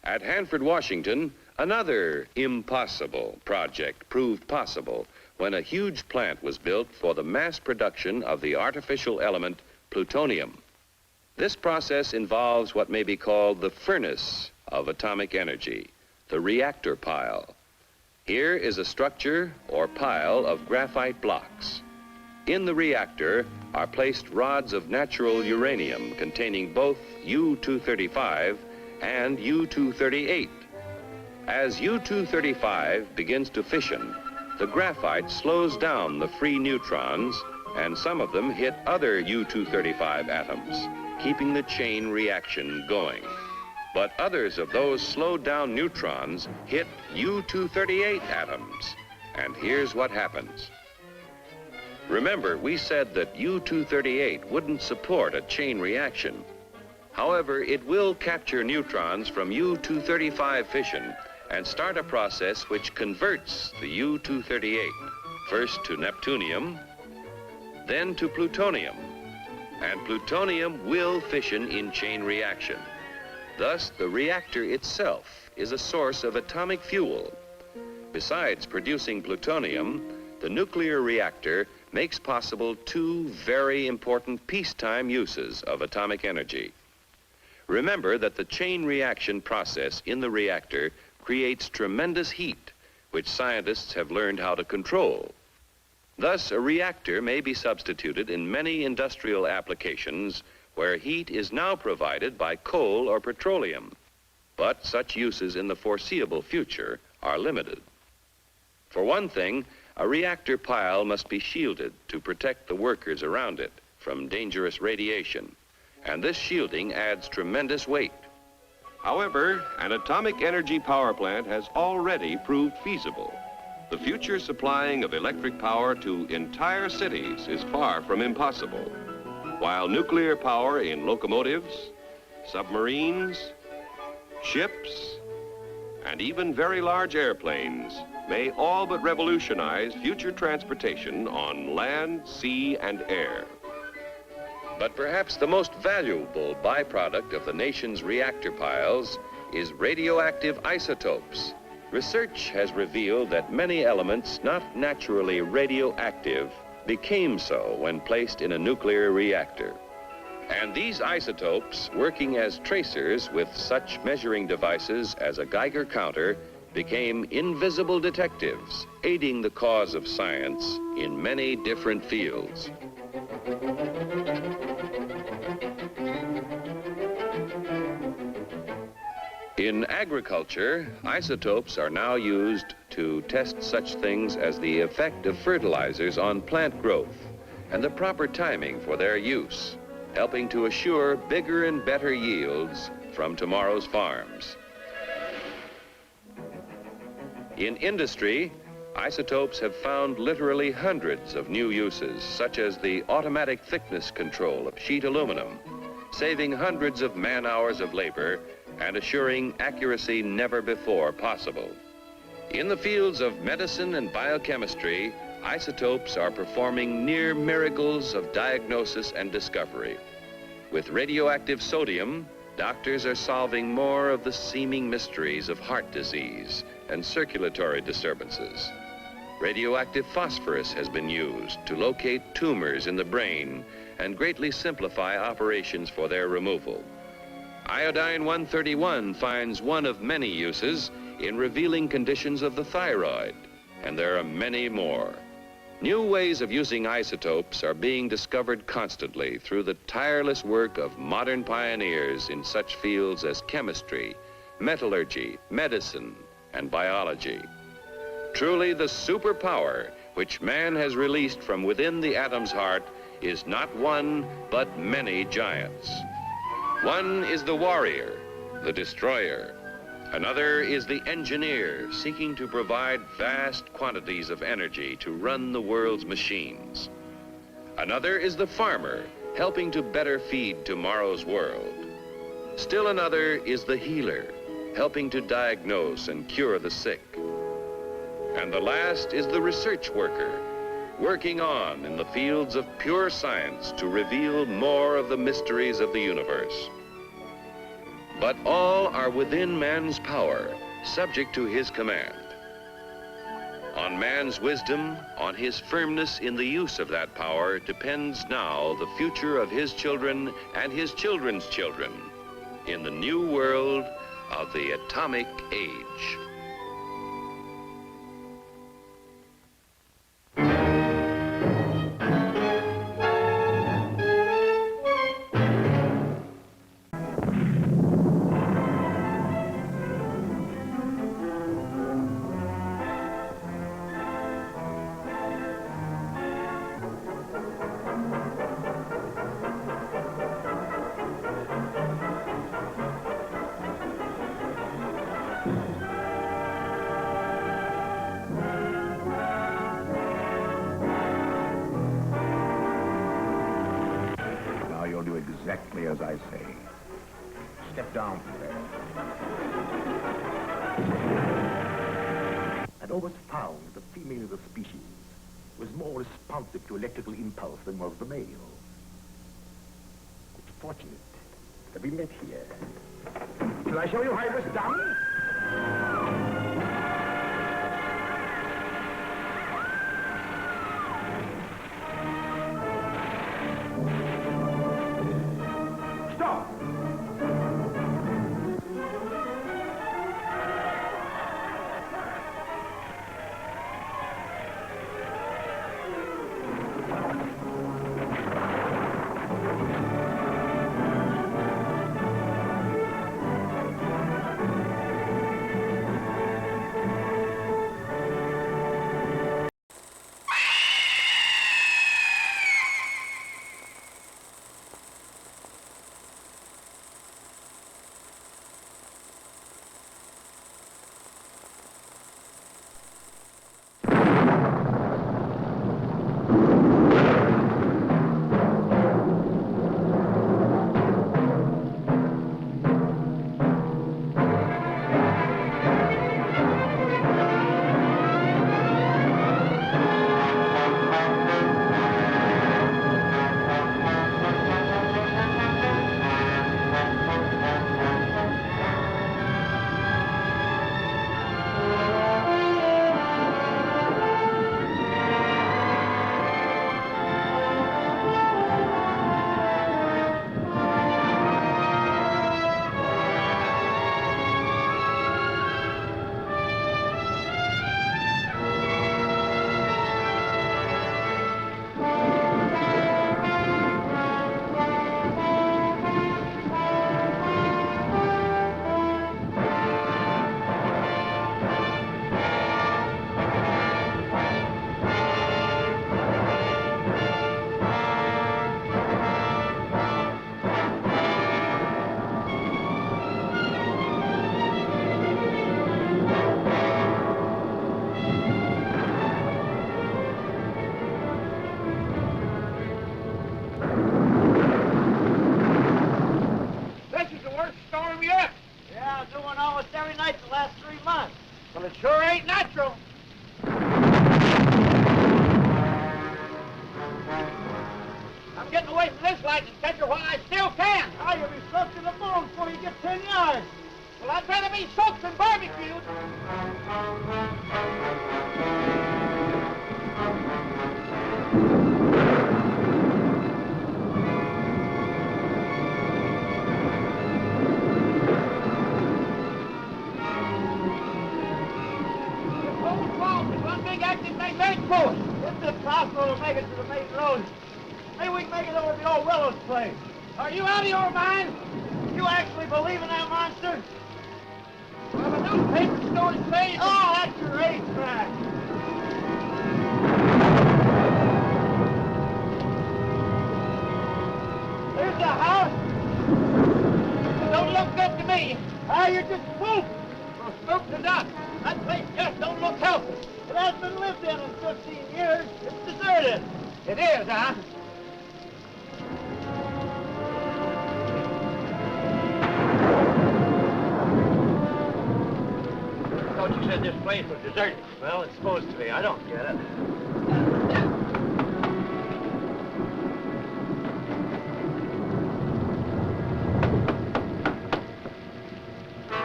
Speaker 6: At Hanford, Washington, another impossible project proved possible when a huge plant was built for the mass production of the artificial element plutonium. This process involves what may be called the furnace of atomic energy, the reactor pile. Here is a structure or pile of graphite blocks. In the reactor are placed rods of natural uranium containing both U-235 and U-238. As U-235 begins to fission, the graphite slows down the free neutrons, and some of them hit other U-235 atoms, keeping the chain reaction going. But others of those slowed down neutrons hit U-238 atoms, and here's what happens. Remember, we said that U-238 wouldn't support a chain reaction. However, it will capture neutrons from U-235 fission and start a process which converts the U-238, first to neptunium, then to plutonium. And plutonium will fission in chain reaction. Thus, the reactor itself is a source of atomic fuel. Besides producing plutonium, the nuclear reactor makes possible two very important peacetime uses of atomic energy. Remember that the chain reaction process in the reactor creates tremendous heat, which scientists have learned how to control. Thus, a reactor may be substituted in many industrial applications where heat is now provided by coal or petroleum. But such uses in the foreseeable future are limited. For one thing, a reactor pile must be shielded to protect the workers around it from dangerous radiation, and this shielding adds tremendous weight. However, an atomic energy power plant has already proved feasible. The future supplying of electric power to entire cities is far from impossible, while nuclear power in locomotives, submarines, ships, and even very large airplanes may all but revolutionize future transportation on land, sea, and air. But perhaps the most valuable byproduct of the nation's reactor piles is radioactive isotopes. Research has revealed that many elements not naturally radioactive became so when placed in a nuclear reactor. And these isotopes, working as tracers with such measuring devices as a Geiger counter, became invisible detectives, aiding the cause of science in many different fields. In agriculture, isotopes are now used to test such things as the effect of fertilizers on plant growth and the proper timing for their use, helping to assure bigger and better yields from tomorrow's farms. In industry, isotopes have found literally hundreds of new uses, such as the automatic thickness control of sheet aluminum, saving hundreds of man-hours of labor and assuring accuracy never before possible. In the fields of medicine and biochemistry, isotopes are performing near miracles of diagnosis and discovery. With radioactive sodium, doctors are solving more of the seeming mysteries of heart disease and circulatory disturbances. Radioactive phosphorus has been used to locate tumors in the brain and greatly simplify operations for their removal. Iodine-131 finds one of many uses in revealing conditions of the thyroid, and there are many more. New ways of using isotopes are being discovered constantly through the tireless work of modern pioneers in such fields as chemistry, metallurgy, medicine, and biology. Truly, the superpower which man has released from within the atom's heart is not one, but many giants. One is the warrior, the destroyer. Another is the engineer, seeking to provide vast quantities of energy to run the world's machines. Another is the farmer, helping to better feed tomorrow's world. Still another is the healer, helping to diagnose and cure the sick. And the last is the research worker, working on in the fields of pure science to reveal more of the mysteries of the universe. But all are within man's power, subject to his command. On man's wisdom, on his firmness in the use of that power, depends now the future of his children and his children's children in the new world of the atomic age.
Speaker 21: Exactly as I say. Step down from there. I'd always found the female of the species was more responsive to electrical impulse than was the male. It's fortunate that we met here. Shall I show you how it was done?
Speaker 4: around new one almost every night the last 3 months. Well, it sure ain't natural. I'm getting away from this lightning catcher while I still can. Oh, you'll be soaked to the bone before you get 10 yards. Well, I'd rather be soaked than barbecued. Get to the crossroad and make it to the main road. Maybe we can make it over to the old Willow's place. Are you out of your mind? You actually believe in that monster? Well, the newspaper stories say... Oh, that's your racetrack. There's the house. It don't look good to me. Ah, you're just spooked. Well, spooked to death. That place just don't look healthy. It hasn't been lived in 15 years. It's deserted. It is, huh? I thought you said this place was deserted. Well, it's supposed to be. I don't get it.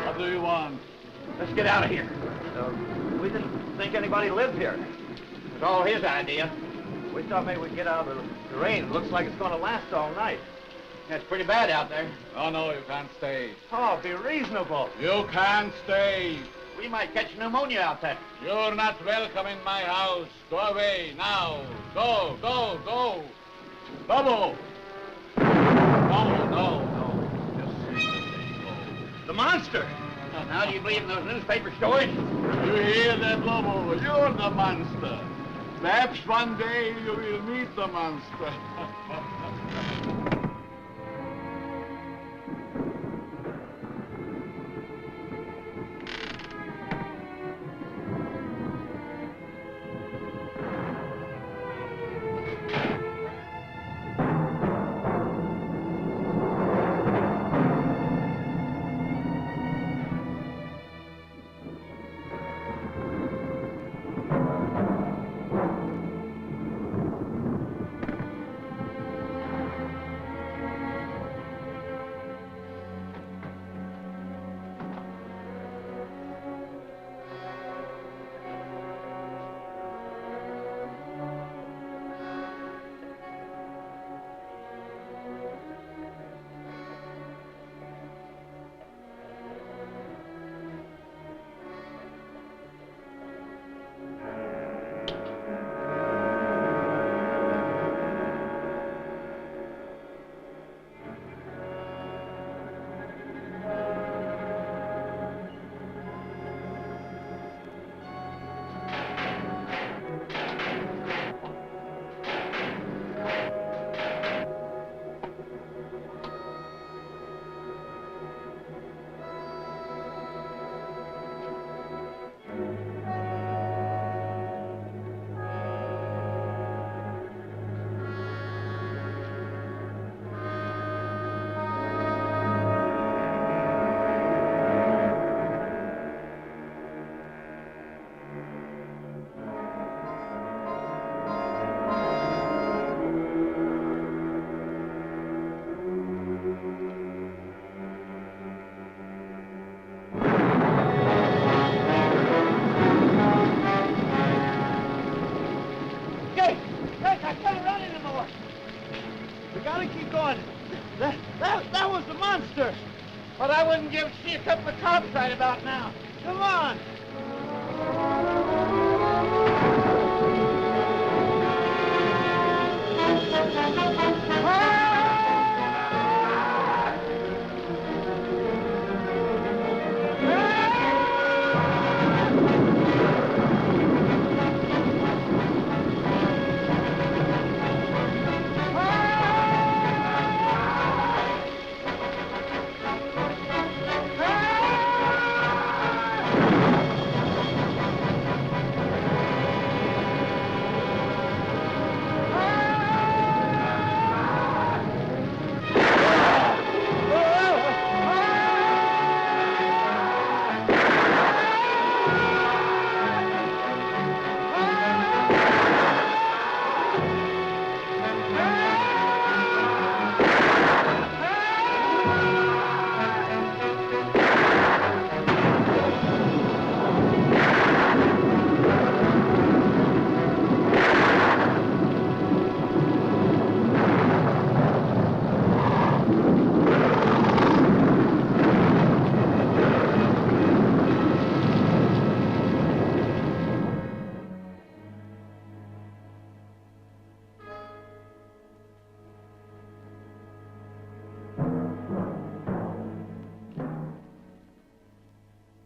Speaker 4: What do you want? Let's get out of here. We didn't think anybody lived here. It was all his idea. We thought maybe we'd get out of the rain. It looks like it's going to last all night. It's pretty bad out there.
Speaker 22: Oh, no, you can't stay.
Speaker 4: Oh, be reasonable.
Speaker 22: You can't stay.
Speaker 4: We might catch pneumonia out there.
Speaker 22: You're not welcome in my house. Go away, now. Go, go, go. Bubble. No.
Speaker 4: The monster. Well, now do you believe in those newspaper stories?
Speaker 22: You hear that, Lobo? You're the monster. Perhaps one day you will meet the monster.
Speaker 4: That was the monster. But I wouldn't give see a couple of cops right about now. Come on.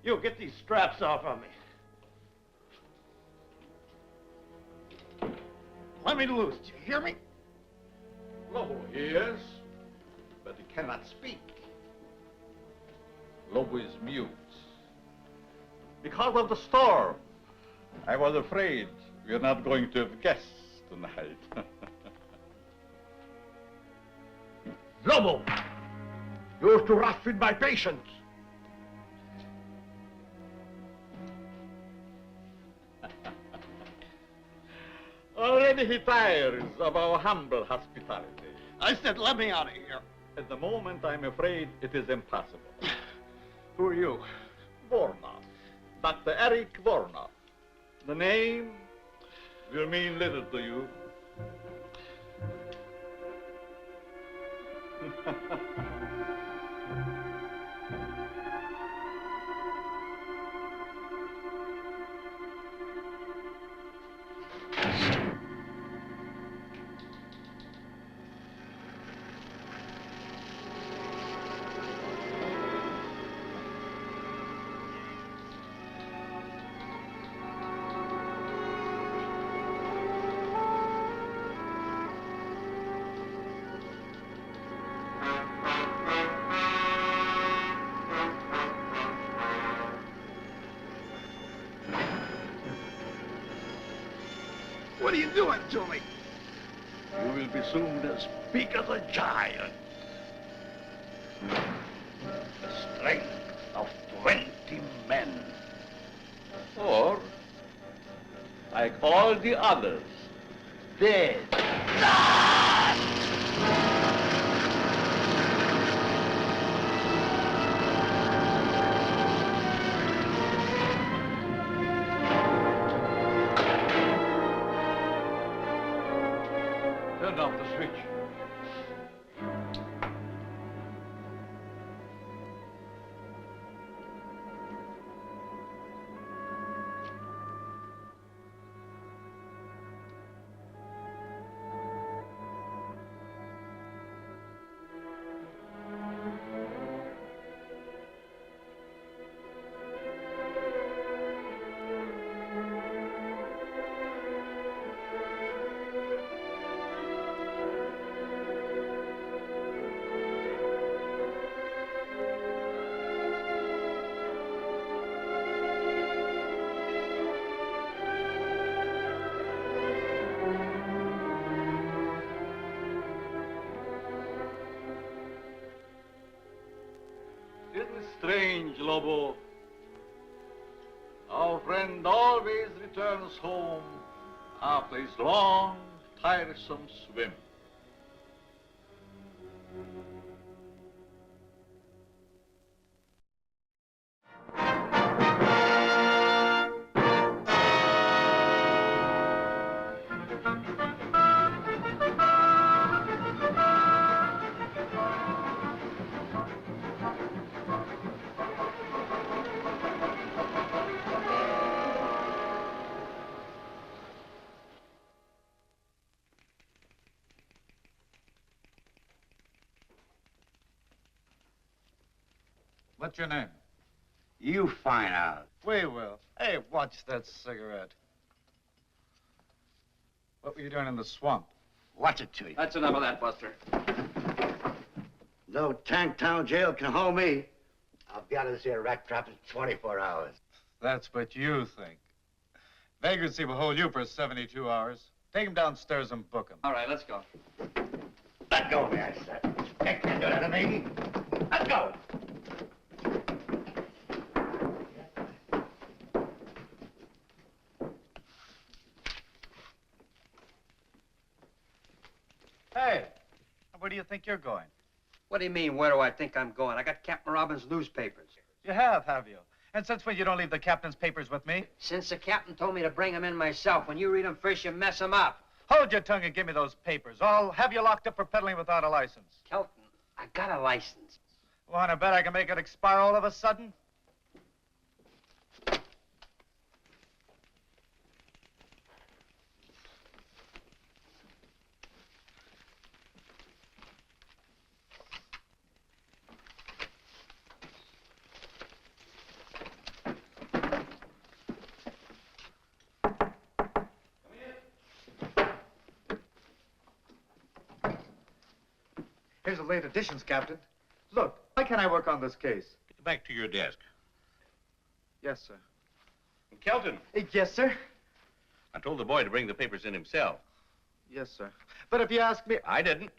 Speaker 4: You get these straps off of me. Let me loose. Do you hear me?
Speaker 22: Lobo hears, but he cannot speak. Lobo is mute. Because of the storm, I was afraid we're not going to have guests tonight.
Speaker 4: Lobo! You're too rough with my patience.
Speaker 22: Already he tires of our humble hospitality.
Speaker 4: I said, let me out of here.
Speaker 22: At the moment, I'm afraid it is impossible.
Speaker 4: Who are you?
Speaker 22: Vornov. Dr. Eric Vornov. The name will mean little to you.
Speaker 4: What are you doing to me? You will be soon as big as a giant. The strength of 20 men.
Speaker 22: Or, like all the others, dead. Turn off the switch. Isn't it strange, Lobo? Our friend always returns home after his long, tiresome swim.
Speaker 17: What's your name?
Speaker 2: You find out.
Speaker 17: We will. Hey, watch that cigarette. What were you doing in the swamp?
Speaker 2: Watch it to you.
Speaker 7: That's enough of that, Buster.
Speaker 2: No Tanktown jail can hold me. I'll be out of this here rat trap in 24 hours.
Speaker 17: That's what you think. Vagrancy will hold you for 72 hours. Take him downstairs and book him.
Speaker 7: All right, let's go.
Speaker 2: Let go of me, I said. You can't do that to me. Let go.
Speaker 17: Hey, where do you think you're going?
Speaker 7: What do you mean, where do I think I'm going? I got Captain Robbins' newspapers.
Speaker 17: You have you? And since when you don't leave the captain's papers with me?
Speaker 7: Since the captain told me to bring them in myself. When you read them first, you mess them up.
Speaker 17: Hold your tongue and give me those papers. I'll have you locked up for peddling without a license.
Speaker 7: Kelton, I got a license.
Speaker 17: Want to bet I can make it expire all of a sudden?
Speaker 3: Here's the late editions, Captain. Look, why can't I work on this case?
Speaker 1: Get back to your desk.
Speaker 3: Yes, sir.
Speaker 1: Kelton.
Speaker 3: Yes, sir.
Speaker 1: I told the boy to bring the papers in himself.
Speaker 3: Yes, sir. But if you ask me...
Speaker 1: I didn't.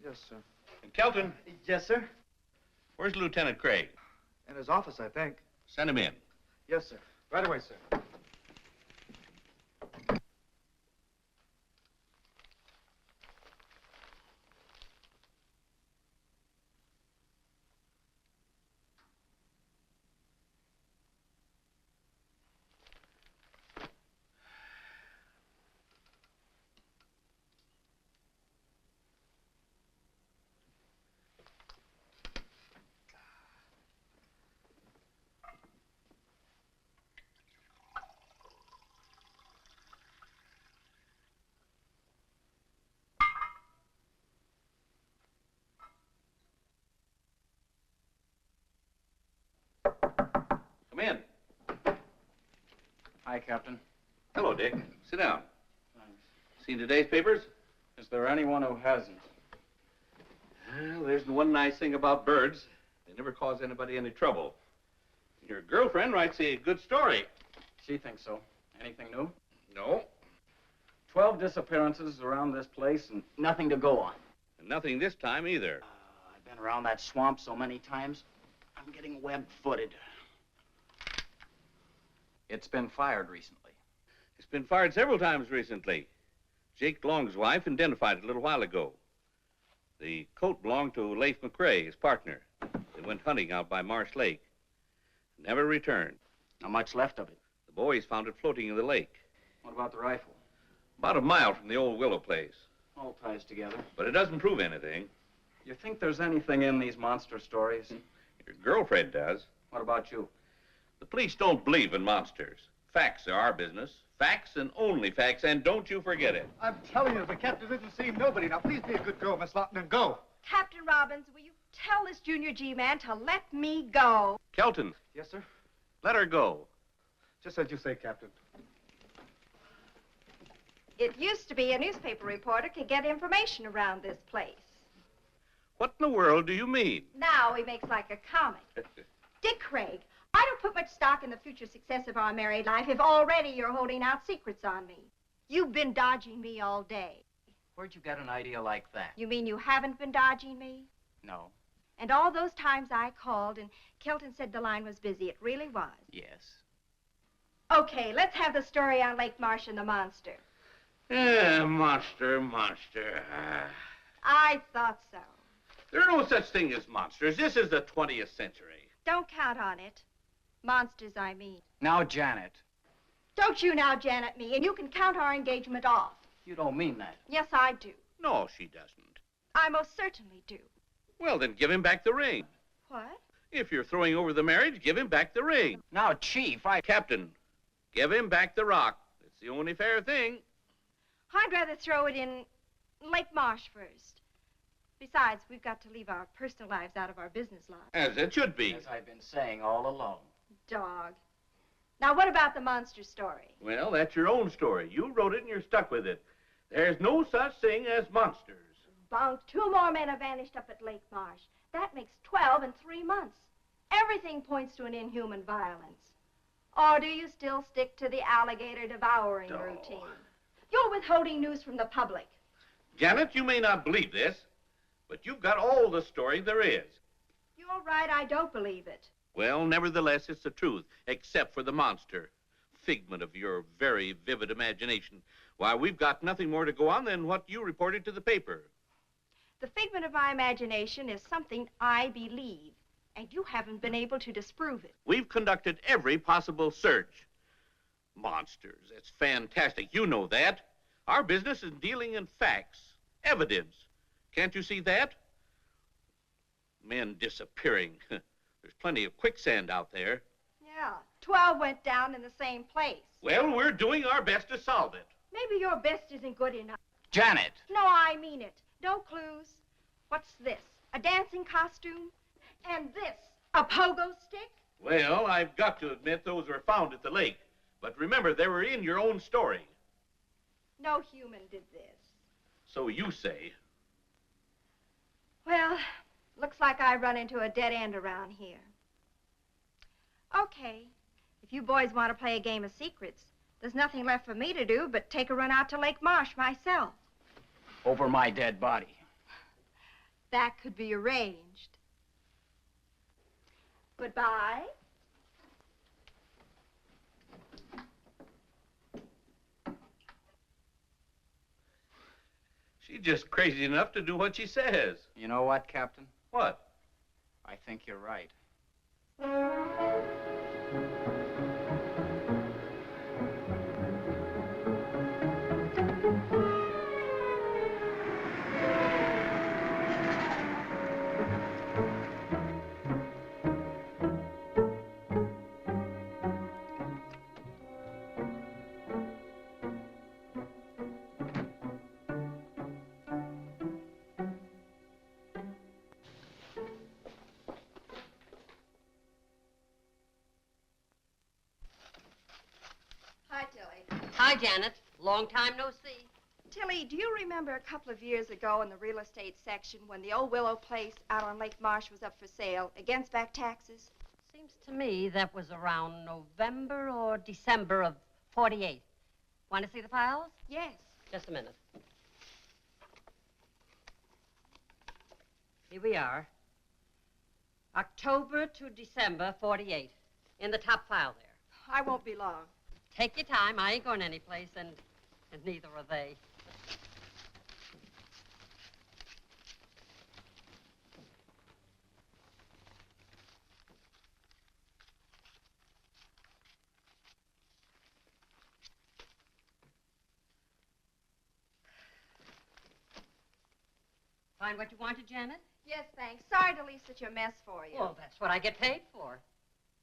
Speaker 3: Yes, sir.
Speaker 1: And Kelton.
Speaker 3: Yes, sir.
Speaker 1: Where's Lieutenant Craig?
Speaker 3: In his office, I think.
Speaker 1: Send him in.
Speaker 3: Yes, sir. Right away, sir.
Speaker 1: Come in.
Speaker 5: Hi, Captain.
Speaker 1: Hello, Dick. Sit down.
Speaker 5: Thanks.
Speaker 1: Seen today's papers?
Speaker 5: Is there anyone who hasn't?
Speaker 1: Well, there's one nice thing about birds. They never cause anybody any trouble. Your girlfriend writes a good story.
Speaker 5: She thinks so. Anything new?
Speaker 1: No.
Speaker 5: 12 disappearances around this place and nothing to go on.
Speaker 1: And nothing this time either.
Speaker 5: I've been around that swamp so many times, I'm getting web-footed. It's been fired recently.
Speaker 1: It's been fired several times recently. Jake Long's wife identified it a little while ago. The coat belonged to Leif McRae, his partner. They went hunting out by Marsh Lake. Never returned.
Speaker 5: Not much left of it.
Speaker 1: The boys found it floating in the lake.
Speaker 5: What about the rifle?
Speaker 1: About a mile from the old willow place.
Speaker 5: All ties together.
Speaker 1: But it doesn't prove anything.
Speaker 5: You think there's anything in these monster stories?
Speaker 1: Your girlfriend does.
Speaker 5: What about you?
Speaker 1: The police don't believe in monsters. Facts are our business. Facts and only facts, and don't you forget it.
Speaker 3: I'm telling you, the captain isn't seeing nobody. Now, please be a good girl, Miss Lawton, and go.
Speaker 23: Captain Robbins, will you tell this Junior G man to let me go?
Speaker 1: Kelton.
Speaker 3: Yes, sir?
Speaker 1: Let her go.
Speaker 3: Just as you say, Captain.
Speaker 23: It used to be a newspaper reporter could get information around this place.
Speaker 1: What in the world do you mean?
Speaker 23: Now he makes like a comic. Dick Craig, I don't put much stock in the future success of our married life if already you're holding out secrets on me. You've been dodging me all day.
Speaker 5: Where'd you get an idea like that?
Speaker 23: You mean you haven't been dodging me?
Speaker 5: No.
Speaker 23: And all those times I called and Kelton said the line was busy, it really was.
Speaker 5: Yes.
Speaker 23: Okay, let's have the story on Lake Marsh and the monster.
Speaker 1: Monster.
Speaker 23: I thought so.
Speaker 1: There are no such thing as monsters. This is the 20th century.
Speaker 23: Don't count on it. Monsters, I mean.
Speaker 5: Now, Janet.
Speaker 23: Don't you now Janet me, and you can count our engagement off.
Speaker 5: You don't mean that.
Speaker 23: Yes, I do.
Speaker 1: No, she doesn't.
Speaker 23: I most certainly do.
Speaker 1: Well, then give him back the ring.
Speaker 23: What?
Speaker 1: If you're throwing over the marriage, give him back the ring.
Speaker 5: Now, Chief,
Speaker 1: Captain, give him back the rock. It's the only fair thing.
Speaker 23: I'd rather throw it in Lake Marsh first. Besides, we've got to leave our personal lives out of our business lives.
Speaker 1: As it should be.
Speaker 5: As I've been saying all along.
Speaker 23: Dog. Now, what about the monster story?
Speaker 1: Well, that's your own story. You wrote it and you're stuck with it. There's no such thing as monsters.
Speaker 23: Bunk, 2 more men have vanished up at Lake Marsh. That makes 12 in 3 months. Everything points to an inhuman violence. Or do you still stick to the alligator devouring routine? You're withholding news from the public.
Speaker 1: Janet, you may not believe this, but you've got all the story there is.
Speaker 23: You're right, I don't believe it.
Speaker 1: Well, nevertheless, it's the truth, except for the monster. Figment of your very vivid imagination. Why, we've got nothing more to go on than what you reported to the paper.
Speaker 23: The figment of my imagination is something I believe, and you haven't been able to disprove it.
Speaker 1: We've conducted every possible search. Monsters, it's fantastic. You know that. Our business is dealing in facts, evidence. Can't you see that? Men disappearing. There's plenty of quicksand out there.
Speaker 23: Yeah, 12 went down in the same place.
Speaker 1: Well, we're doing our best to solve it.
Speaker 23: Maybe your best isn't good enough.
Speaker 5: Janet!
Speaker 23: No, I mean it. No clues. What's this? A dancing costume? And this, a pogo stick?
Speaker 1: Well, I've got to admit those were found at the lake. But remember, they were in your own story.
Speaker 23: No human did this.
Speaker 1: So you say.
Speaker 23: Well, looks like I run into a dead end around here. Okay, if you boys want to play a game of secrets, there's nothing left for me to do but take a run out to Lake Marsh myself.
Speaker 5: Over my dead body.
Speaker 23: That could be arranged. Goodbye.
Speaker 1: She's just crazy enough to do what she says.
Speaker 5: You know what, Captain?
Speaker 1: What?
Speaker 5: I think you're right.
Speaker 23: Hi, Tilly.
Speaker 8: Hi, Janet. Long time no see.
Speaker 23: Tilly, do you remember a couple of years ago in the real estate section when the old Willow place out on Lake Marsh was up for sale against back taxes?
Speaker 8: Seems to me that was around November or December of '48. Want to see the files?
Speaker 23: Yes.
Speaker 8: Just a minute. Here we are. October to December '48. In the top file there.
Speaker 23: I won't be long.
Speaker 8: Take your time. I ain't going anyplace, and neither are they. Find what you wanted, Janet?
Speaker 23: Yes, thanks. Sorry to leave such a mess for you.
Speaker 8: Well, that's what I get paid for.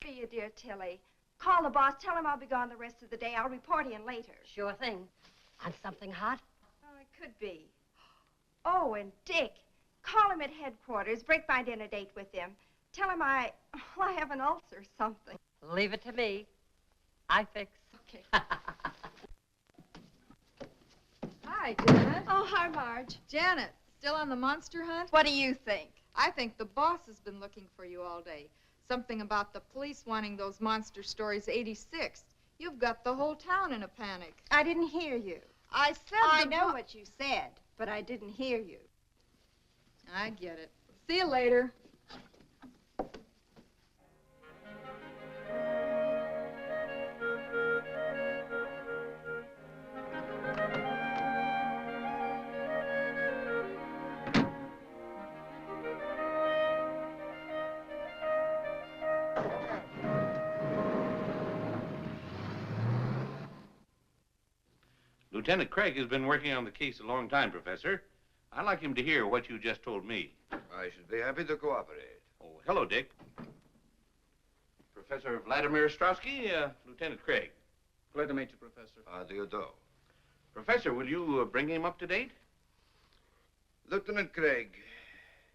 Speaker 23: Be you, dear Tilly. Call the boss. Tell him I'll be gone the rest of the day. I'll report in later.
Speaker 8: Sure thing. Want something hot?
Speaker 23: Oh, it could be. Oh, and Dick. Call him at headquarters. Break my dinner date with him. Tell him I have an ulcer or something.
Speaker 8: Leave it to me. I fix.
Speaker 23: Okay.
Speaker 11: Hi, Janet.
Speaker 23: Oh, hi, Marge.
Speaker 11: Janet, still on the monster hunt?
Speaker 23: What do you think?
Speaker 11: I think the boss has been looking for you all day. Something about the police wanting those monster stories 86. You've got the whole town in a panic.
Speaker 23: I didn't hear you.
Speaker 11: I said
Speaker 23: I know what you said, but I didn't hear you.
Speaker 11: I get it. See you later.
Speaker 1: Lieutenant Craig has been working on the case a long time, Professor. I'd like him to hear what you just told me.
Speaker 14: I should be happy to cooperate.
Speaker 1: Oh, hello, Dick. Professor Vladimir Ostrowski, Lieutenant Craig.
Speaker 5: Glad to meet you, Professor.
Speaker 14: How do you do?
Speaker 1: Professor, will you bring him up to date?
Speaker 14: Lieutenant Craig,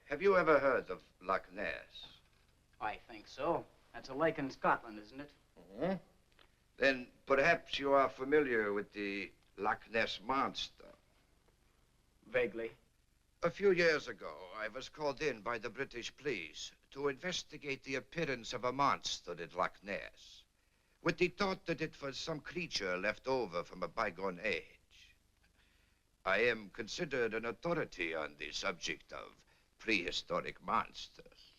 Speaker 14: have you ever heard of Loch Ness?
Speaker 5: I think so. That's a lake in Scotland, isn't it?
Speaker 14: Mm-hmm. Then perhaps you are familiar with the Loch Ness Monster.
Speaker 5: Vaguely.
Speaker 14: A few years ago, I was called in by the British police to investigate the appearance of a monster at Loch Ness, with the thought that it was some creature left over from a bygone age. I am considered an authority on the subject of prehistoric monsters.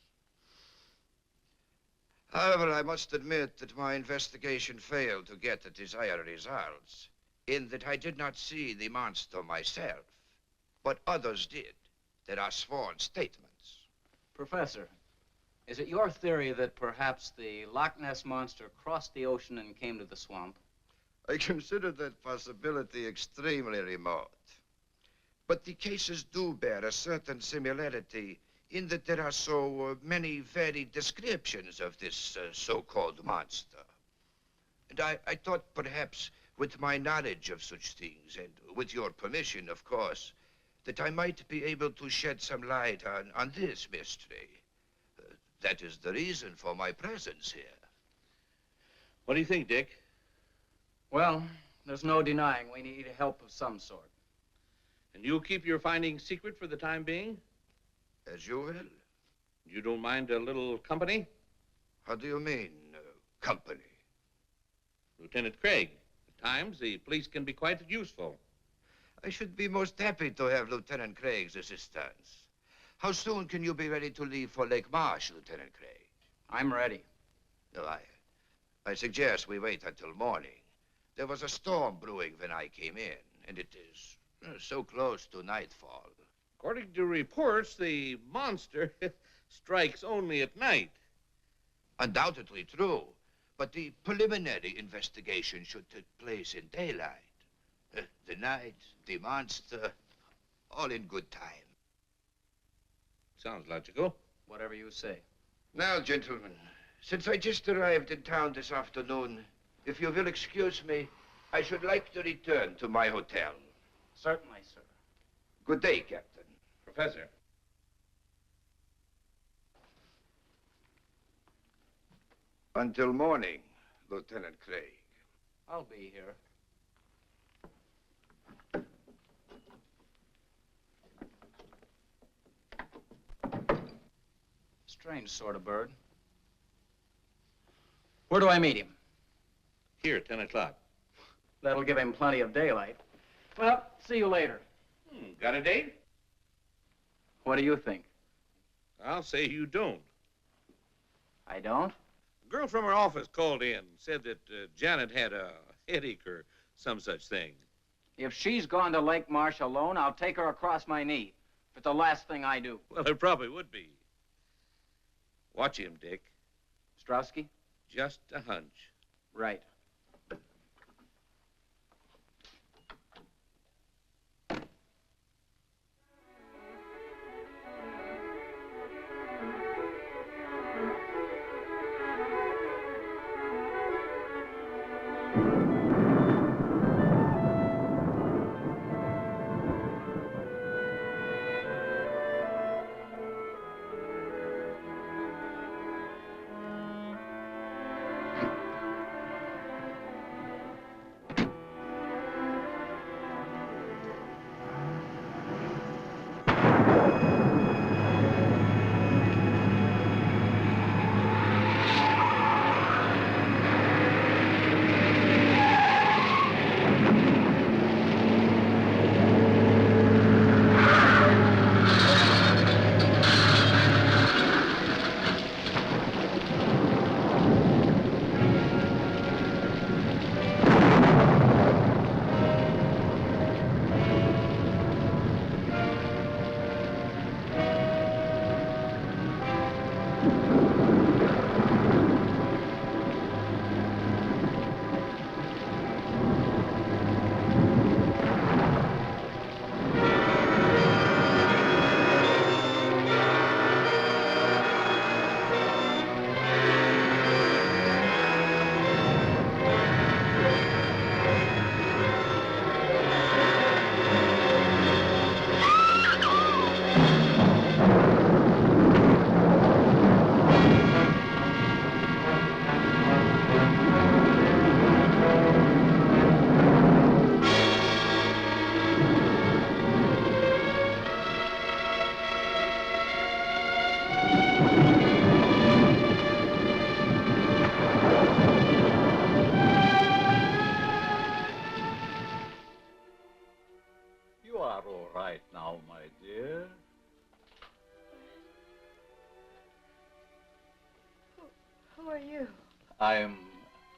Speaker 14: However, I must admit that my investigation failed to get the desired results, in that I did not see the monster myself, but others did. There are sworn statements.
Speaker 5: Professor, is it your theory that perhaps the Loch Ness Monster crossed the ocean and came to the swamp?
Speaker 14: I consider that possibility extremely remote. But the cases do bear a certain similarity in that there are so many varied descriptions of this so-called monster. And I thought perhaps with my knowledge of such things, and with your permission, of course, that I might be able to shed some light on this mystery. That is the reason for my presence here.
Speaker 1: What do you think, Dick?
Speaker 5: Well, there's no denying we need help of some sort.
Speaker 1: And you'll keep your findings secret for the time being?
Speaker 14: As you will.
Speaker 1: You don't mind a little company?
Speaker 14: How do you mean, company?
Speaker 1: Lieutenant Craig, at times the police can be quite useful.
Speaker 14: I should be most happy to have Lieutenant Craig's assistance. How soon can you be ready to leave for Lake Marsh, Lieutenant Craig?
Speaker 5: I'm ready.
Speaker 14: No, I suggest we wait until morning. There was a storm brewing when I came in, and it is so close to nightfall.
Speaker 1: According to reports, the monster strikes only at night.
Speaker 14: Undoubtedly true, but the preliminary investigation should take place in daylight. The night, the monster, all in good time.
Speaker 1: Sounds logical.
Speaker 5: Whatever you say.
Speaker 14: Now, gentlemen, since I just arrived in town this afternoon, if you will excuse me, I should like to return to my hotel.
Speaker 5: Certainly, sir.
Speaker 14: Good day, Captain.
Speaker 1: Professor.
Speaker 14: Until morning, Lieutenant Craig.
Speaker 5: I'll be here. Strange sort of bird. Where do I meet him?
Speaker 1: Here at 10 o'clock.
Speaker 5: That'll give him plenty of daylight. Well, see you later.
Speaker 1: Got a date?
Speaker 5: What do you think?
Speaker 1: I'll say you don't.
Speaker 5: I don't?
Speaker 1: A girl from her office called in, said that Janet had a headache or some such thing.
Speaker 5: If she's gone to Lake Marsh alone, I'll take her across my knee. If it's the last thing I do.
Speaker 1: Well, it probably would be. Watch him, Dick.
Speaker 5: Strowski?
Speaker 1: Just a hunch.
Speaker 5: Right.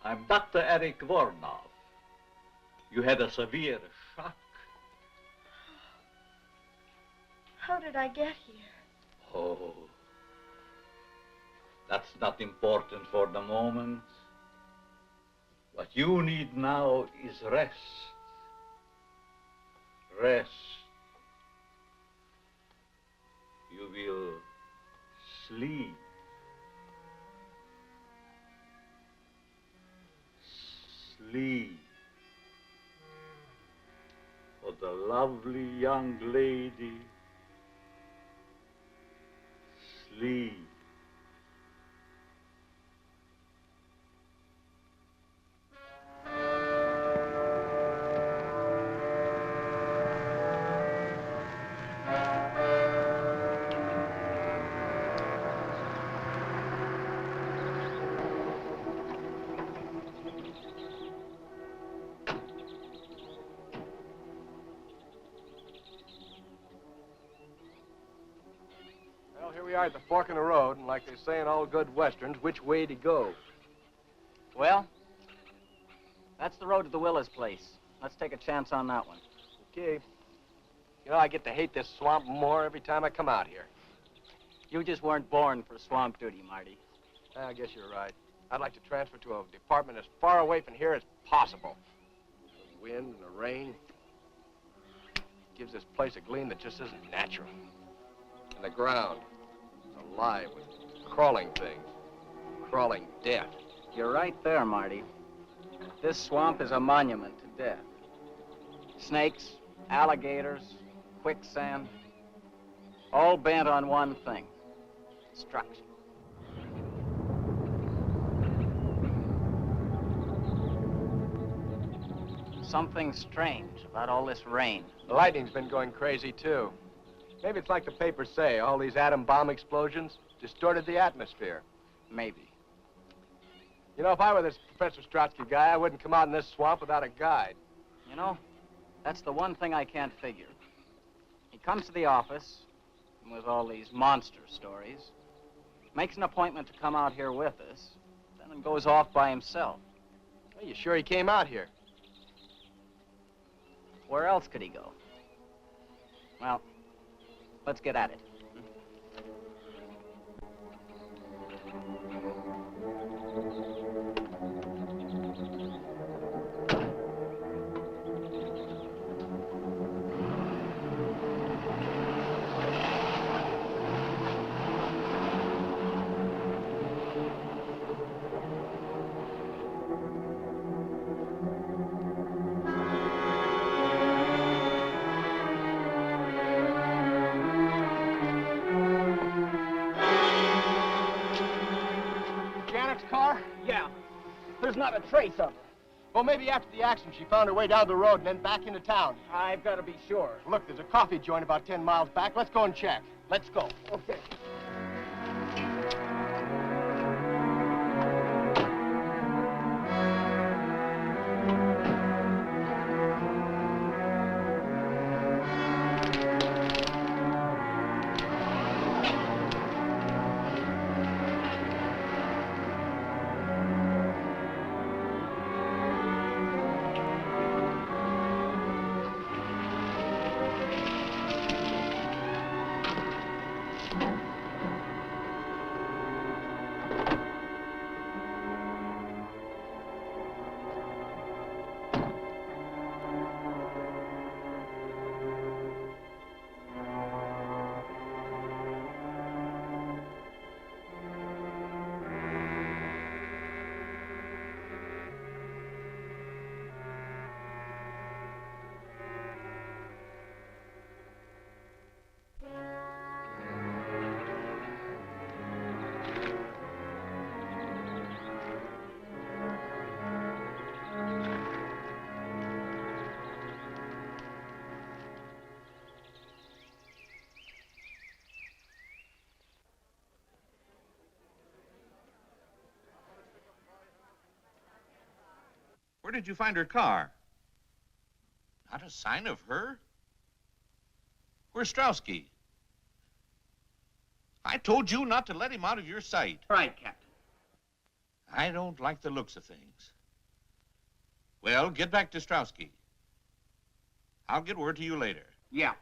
Speaker 12: I'm Dr. Eric Vornov. You had a severe shock.
Speaker 23: How did I get here?
Speaker 12: Oh, that's not important for the moment. What you need now is rest. Rest. You will sleep. Sleep. For the lovely young lady. Sleep.
Speaker 13: we are at the fork in the road, and like they say in all good westerns, which way to go?
Speaker 5: Well, that's the road to the Willis place. Let's take a chance on that one.
Speaker 13: Okay. You know, I get to hate this swamp more every time I come out here.
Speaker 5: You just weren't born for swamp duty, Marty.
Speaker 13: I guess you're right. I'd like to transfer to a department as far away from here as possible. The wind and the rain gives this place a gleam that just isn't natural. And the ground is alive with crawling things, crawling death.
Speaker 5: You're right there, Marty. This swamp is a monument to death. Snakes, alligators, quicksand, all bent on one thing: destruction. Something strange about all this rain.
Speaker 13: The lightning's been going crazy, too. Maybe it's like the papers say, all these atom bomb explosions distorted the atmosphere.
Speaker 5: Maybe.
Speaker 13: You know, if I were this Professor Strotsky guy, I wouldn't come out in this swamp without a guide.
Speaker 5: You know, that's the one thing I can't figure. He comes to the office with all these monster stories, makes an appointment to come out here with us, then goes off by himself.
Speaker 13: Are you sure he came out here?
Speaker 5: Where else could he go? Well, let's get at it.
Speaker 13: Car?
Speaker 5: Yeah. There's not a trace of her.
Speaker 13: Well, maybe after the accident, she found her way down the road and then back into town.
Speaker 5: I've got to be sure.
Speaker 13: Look, there's a coffee joint about 10 miles back. Let's go and check.
Speaker 5: Let's go.
Speaker 13: Okay.
Speaker 1: Where did you find her car? Not a sign of her? Where's Strowski? I told you not to let him out of your sight.
Speaker 5: Right, Captain.
Speaker 1: I don't like the looks of things. Well, get back to Strowski. I'll get word to you later.
Speaker 5: Yeah.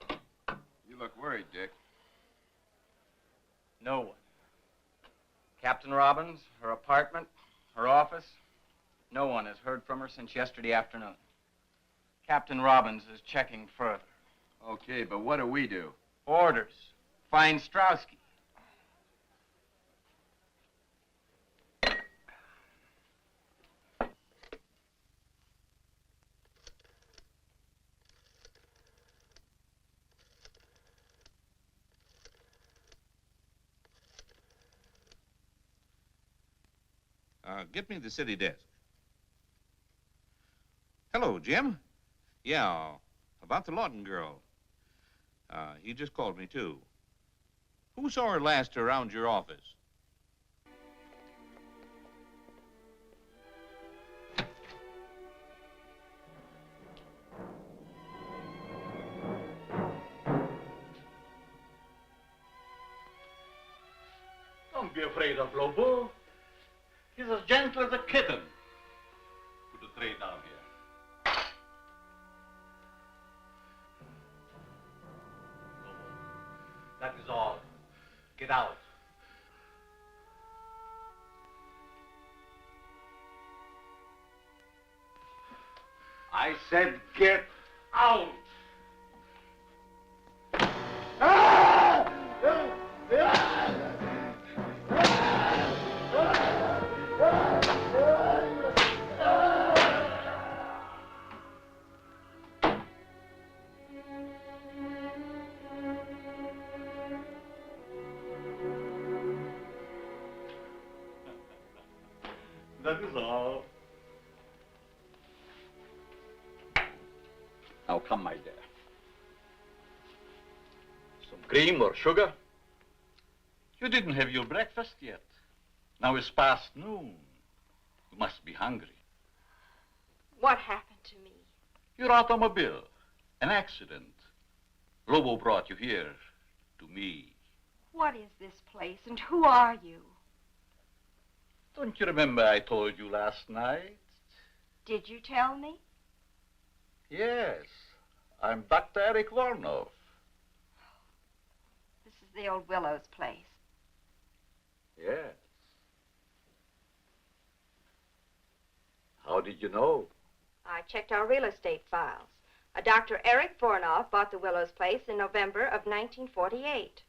Speaker 13: You look worried, Dick.
Speaker 5: No one. Captain Robbins, her apartment, her office, no one has heard from her since yesterday afternoon. Captain Robbins is checking further.
Speaker 13: Okay, but what do we do?
Speaker 5: Orders. Find Strowski.
Speaker 1: Get me the city desk. Hello, Jim. Yeah, about the Lawton girl. He just called me, too. Who saw her last around your office?
Speaker 12: Don't be afraid of Lobo. He's as gentle as a kitten. Put the tray down here. Lobo, that is all. Get out. I said get out! That is all. Now come, my dear. Some cream or sugar? You didn't have your breakfast yet. Now it's past noon. You must be hungry.
Speaker 23: What happened to me?
Speaker 12: Your automobile. An accident. Lobo brought you here to me.
Speaker 23: What is this place, and who are you?
Speaker 12: Don't you remember I told you last night?
Speaker 23: Did you tell me?
Speaker 12: Yes. I'm Dr. Eric Vornov.
Speaker 23: This is the old Willows place.
Speaker 12: Yes. How did you know?
Speaker 23: I checked our real estate files. A Dr. Eric Vornov bought the Willows place in November of 1948.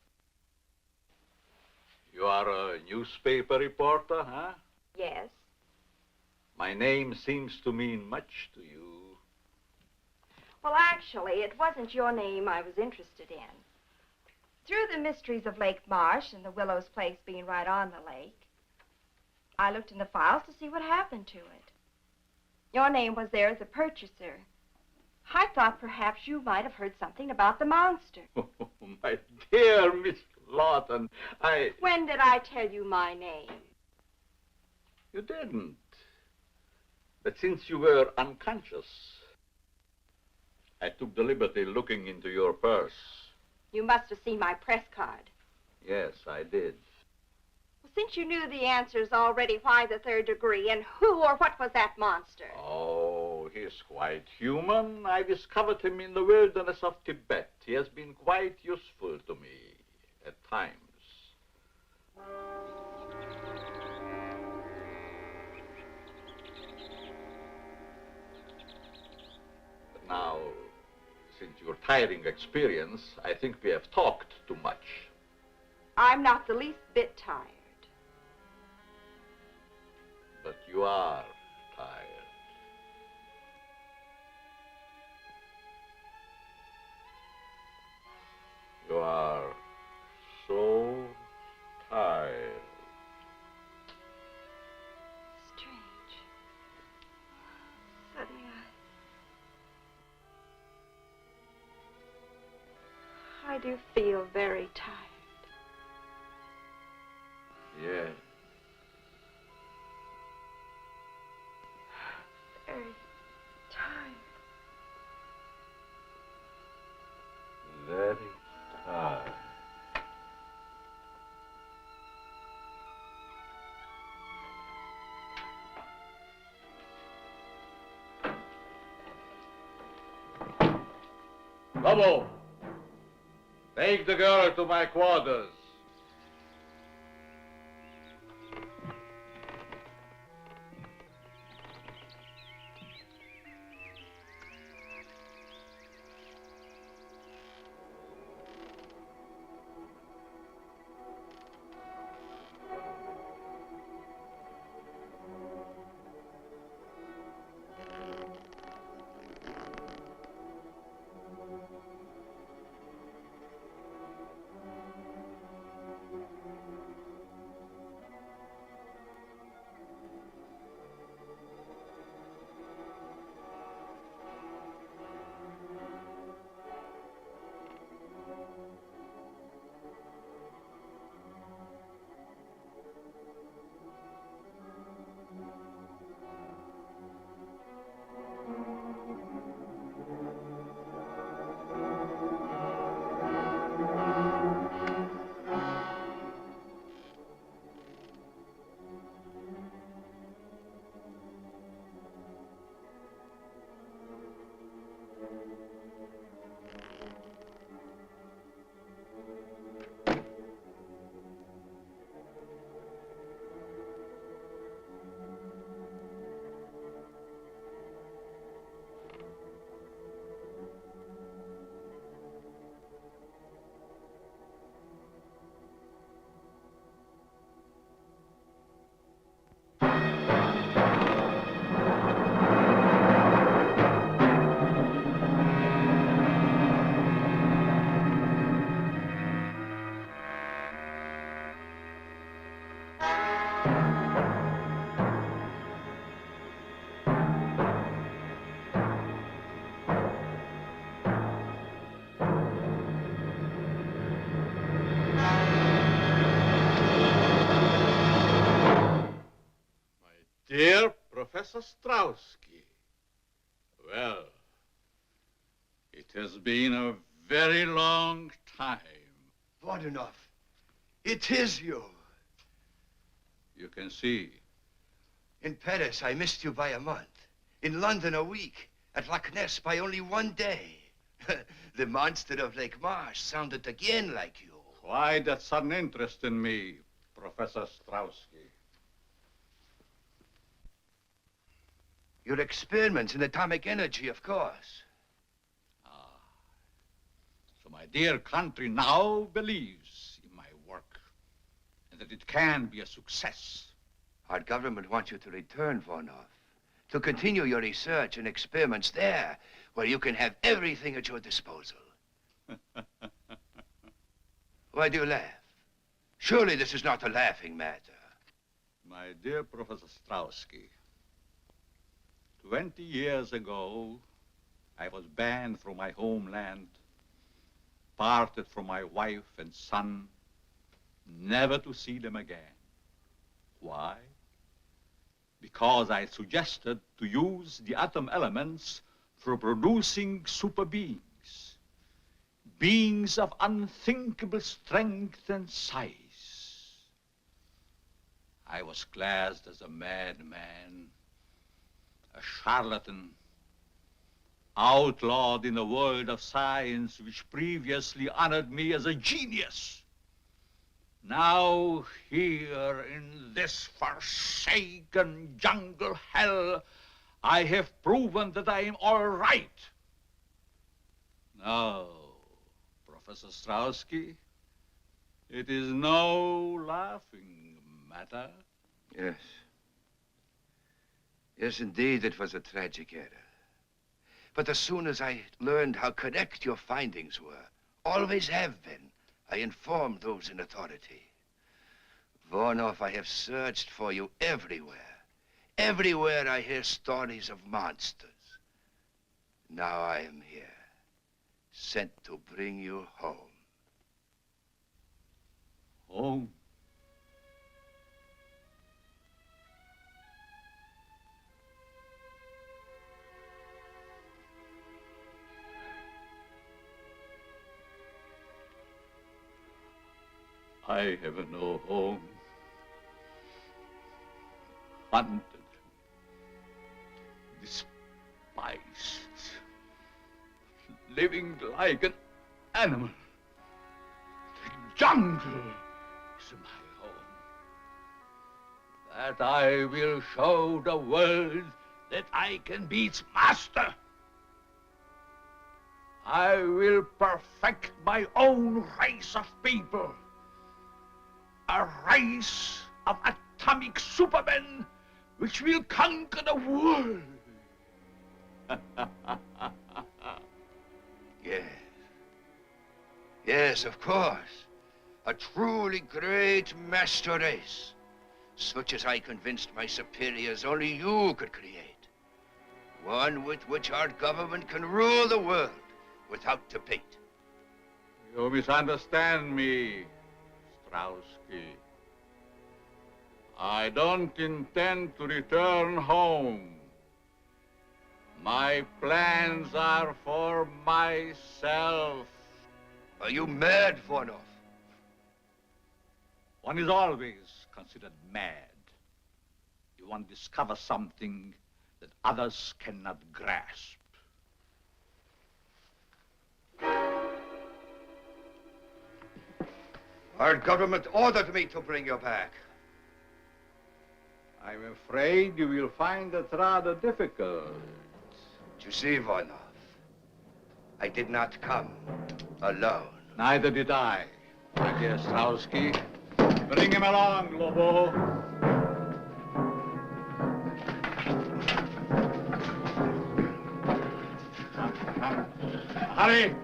Speaker 12: You are a newspaper reporter, huh?
Speaker 23: Yes.
Speaker 12: My name seems to mean much to you.
Speaker 23: Well, actually, it wasn't your name I was interested in. Through the mysteries of Lake Marsh and the Willows place being right on the lake, I looked in the files to see what happened to it. Your name was there as a purchaser. I thought perhaps you might have heard something about the monster.
Speaker 12: Oh, my dear Miss Lawton,
Speaker 23: When did I tell you my name?
Speaker 12: You didn't. But since you were unconscious, I took the liberty looking into your purse.
Speaker 23: You must have seen my press card.
Speaker 12: Yes, I did.
Speaker 23: Well, since you knew the answers already, why the third degree, and who or what was that monster?
Speaker 12: Oh, he's quite human. I discovered him in the wilderness of Tibet. He has been quite useful to me at times. But now, since your tiring experience, I think we have talked too much.
Speaker 23: I'm not the least bit tired.
Speaker 12: But you are tired. You are so tired.
Speaker 23: Strange. Suddenly I do feel very tired.
Speaker 12: Yes.
Speaker 23: Very tired.
Speaker 12: Very tired. Lobo, take the girl to my quarters.
Speaker 22: Dear Professor Strauski, well, it has been a very long time.
Speaker 2: Voronov, it is you.
Speaker 22: You can see.
Speaker 2: In Paris, I missed you by a month. In London, a week. At Loch Ness, by only 1 day. The monster of Lake Marsh sounded again like you.
Speaker 22: Why that sudden interest in me, Professor Strauski?
Speaker 2: Your experiments in atomic energy, of course.
Speaker 22: So my dear country now believes in my work and that it can be a success.
Speaker 2: Our government wants you to return, Voronov, to continue your research and experiments there, where you can have everything at your disposal. Why do you laugh? Surely this is not a laughing matter.
Speaker 22: My dear Professor Strauski, 20 years ago, I was banned from my homeland, parted from my wife and son, never to see them again. Why? Because I suggested to use the atom elements for producing super beings, beings of unthinkable strength and size. I was classed as a madman, a charlatan, outlawed in a world of science which previously honored me as a genius. Now, here in this forsaken jungle hell, I have proven that I am all right. Now, Professor Strauski, it is no laughing matter.
Speaker 2: Yes. Yes, indeed, it was a tragic error. But as soon as I learned how correct your findings were, always have been, I informed those in authority. Voronov, I have searched for you everywhere. Everywhere I hear stories of monsters. Now I am here, sent to bring you home.
Speaker 22: Home? I have no home. Hunted, despised, living like an animal. The jungle is my home. That I will show the world that I can be its master. I will perfect my own race of people. A race of atomic supermen which will conquer the world.
Speaker 2: Yes. Yes, of course. A truly great master race, such as I convinced my superiors only you could create. One with which our government can rule the world without debate.
Speaker 22: You misunderstand me, Strauski. I don't intend to return home. My plans are for myself.
Speaker 2: Are you mad, Voronov?
Speaker 22: One is always considered mad if one discovers something that others cannot grasp.
Speaker 2: Our government ordered me to bring you back.
Speaker 22: I'm afraid you will find it rather difficult.
Speaker 2: You see, Voronov, I did not come alone.
Speaker 22: Neither did I, my dear Strauski. Bring him along, Lobo. Hurry!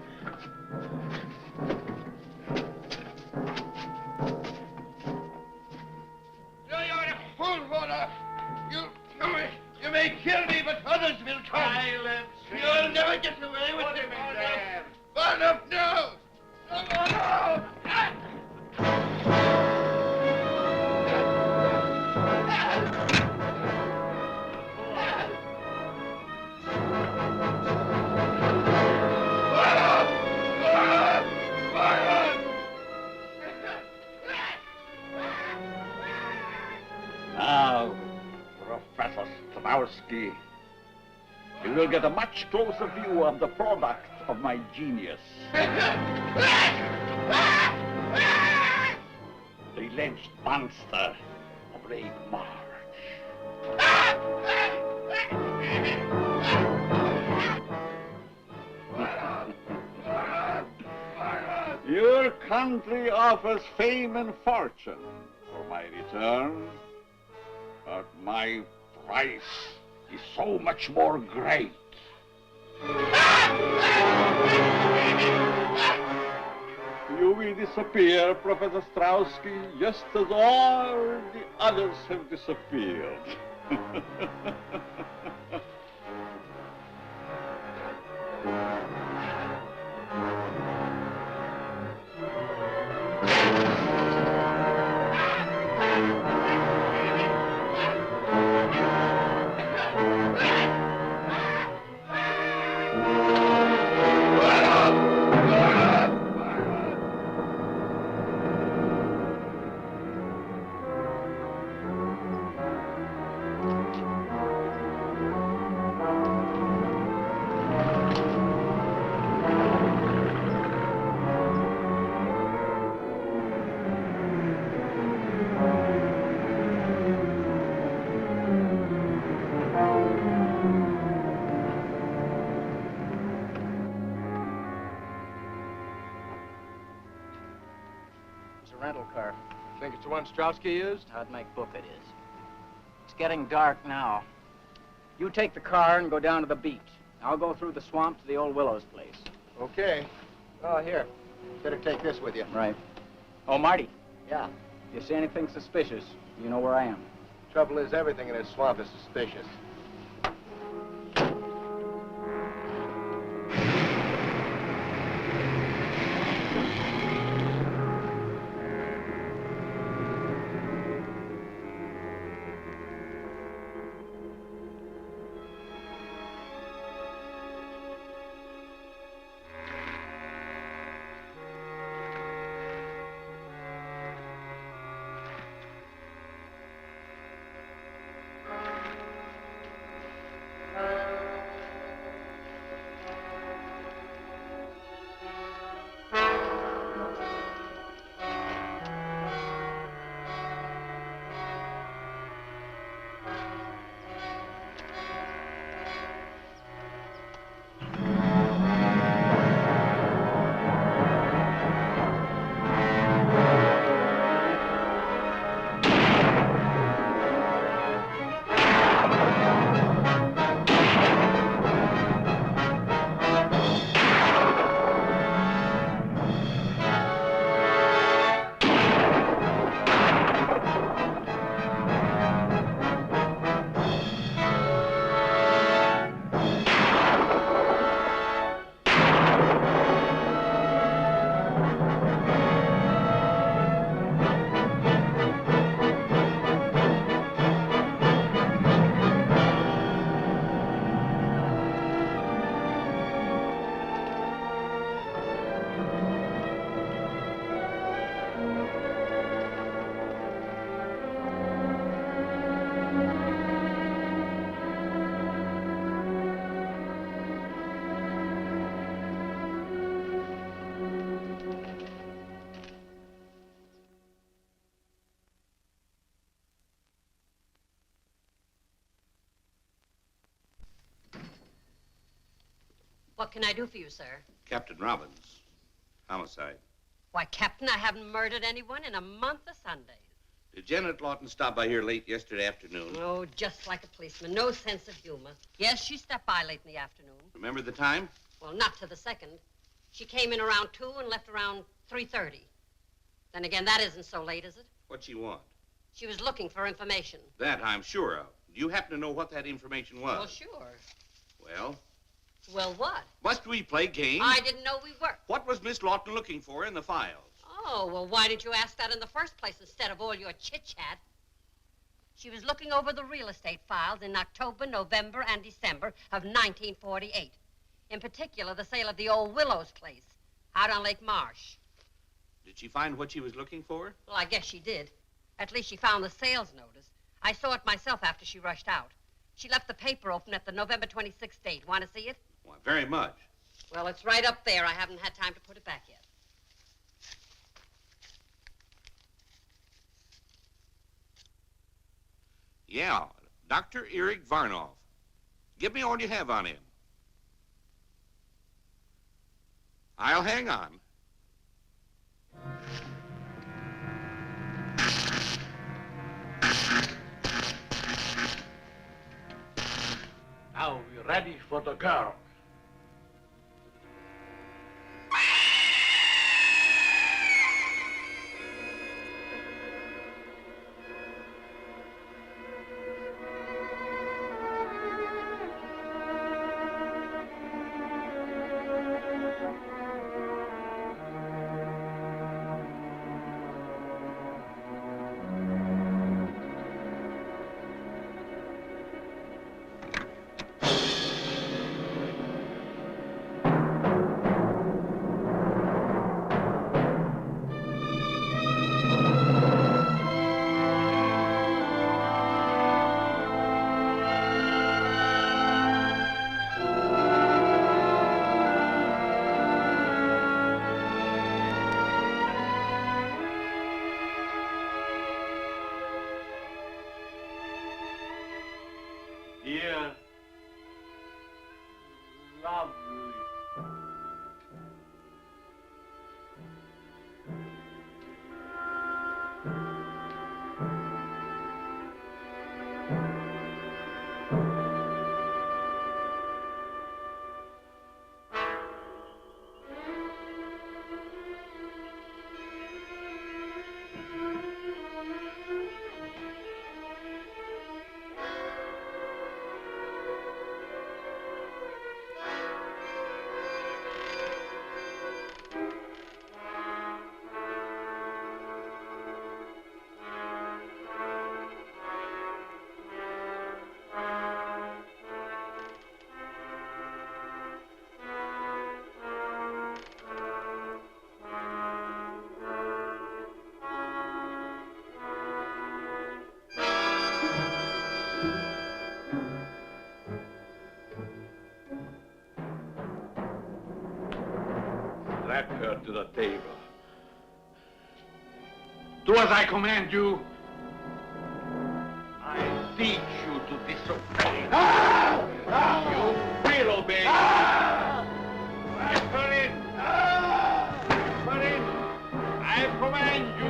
Speaker 4: You may kill me, but others will come. Silence. You'll never get away with it, Voronov. Voronov, no! No!
Speaker 12: Professor Strowski. You will get a much closer view of the product of my genius. The alleged monster of Lake Marsh. Your country offers fame and fortune for my return, but my price is so much more great. You will disappear, Professor Strowski, just as all the others have disappeared.
Speaker 5: Rental car.
Speaker 13: Think it's the one Strowski used?
Speaker 5: I'd make book it is. It's getting dark now. You take the car and go down to the beach. I'll go through the swamp to the old Willows place.
Speaker 13: Okay. Oh, here. Better take this with you.
Speaker 5: Right. Oh, Marty.
Speaker 13: Yeah.
Speaker 5: If you see anything suspicious, you know where I am.
Speaker 13: Trouble is, everything in this swamp is suspicious.
Speaker 8: What can I do for you, sir?
Speaker 1: Captain Robbins. Homicide.
Speaker 8: Why, Captain, I haven't murdered anyone in a month of Sundays.
Speaker 1: Did Janet Lawton stop by here late yesterday afternoon?
Speaker 8: Oh, just like a policeman. No sense of humor. Yes, she stepped by late in the afternoon.
Speaker 1: Remember the time?
Speaker 8: Well, not to the second. She came in around 2 and left around 3:30. Then again, that isn't so late, is it?
Speaker 1: What'd she want?
Speaker 8: She was looking for information.
Speaker 1: That I'm sure of. Do you happen to know what that information was?
Speaker 8: Well, sure.
Speaker 1: Well?
Speaker 8: Well, what?
Speaker 1: Must we play games?
Speaker 8: I didn't know we were.
Speaker 1: What was Miss Lawton looking for in the files?
Speaker 8: Oh, well, why didn't you ask that in the first place instead of all your chit-chat? She was looking over the real estate files in October, November, and December of 1948. In particular, the sale of the old Willows place out on Lake Marsh.
Speaker 1: Did she find what she was looking for?
Speaker 8: Well, I guess she did. At least she found the sales notice. I saw it myself after she rushed out. She left the paper open at the November 26th date. Want to see it?
Speaker 1: Why, very much.
Speaker 8: Well, it's right up there. I haven't had time to put it back yet.
Speaker 12: Yeah, Dr. Eric Varnoff. Give me all you have on him. I'll hang on.
Speaker 21: Now we're ready for the girl.
Speaker 12: Dear, lovely. Strap her to the table. Do as I command you. I teach you to disobey. You will obey. Put in. Put in. I command you.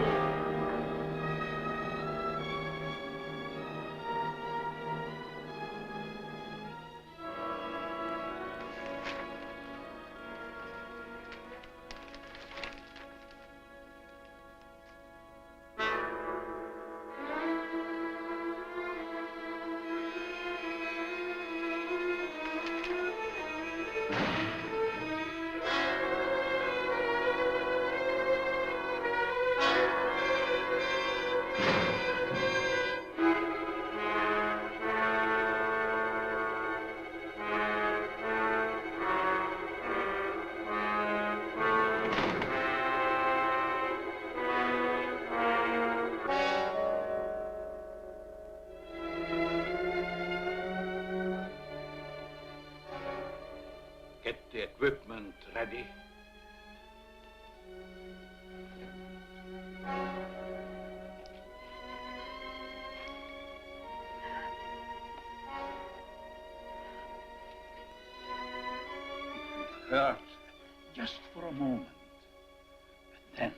Speaker 12: Get the equipment ready. It will hurt just for a moment. But then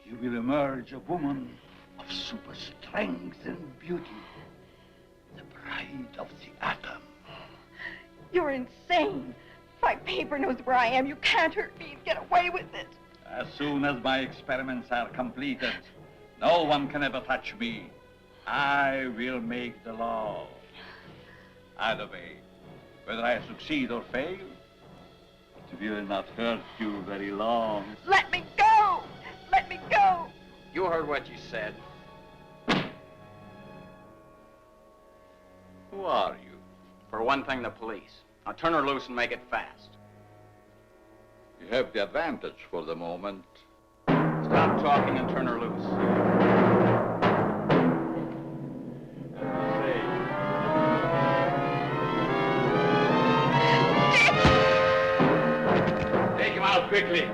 Speaker 12: you will emerge a woman of super strength and beauty. The bride of the atom.
Speaker 23: You're insane. My paper knows where I am. You can't hurt me. Get away with it.
Speaker 12: As soon as my experiments are completed, no one can ever touch me. I will make the law. Either way, whether I succeed or fail, it will not hurt you very long.
Speaker 23: Let me go! Let me go!
Speaker 5: You heard what you said.
Speaker 12: Who are you?
Speaker 5: For one thing, the police. Now turn her loose and make it fast.
Speaker 12: You have the advantage for the moment.
Speaker 5: Stop talking and turn her loose.
Speaker 1: quickly.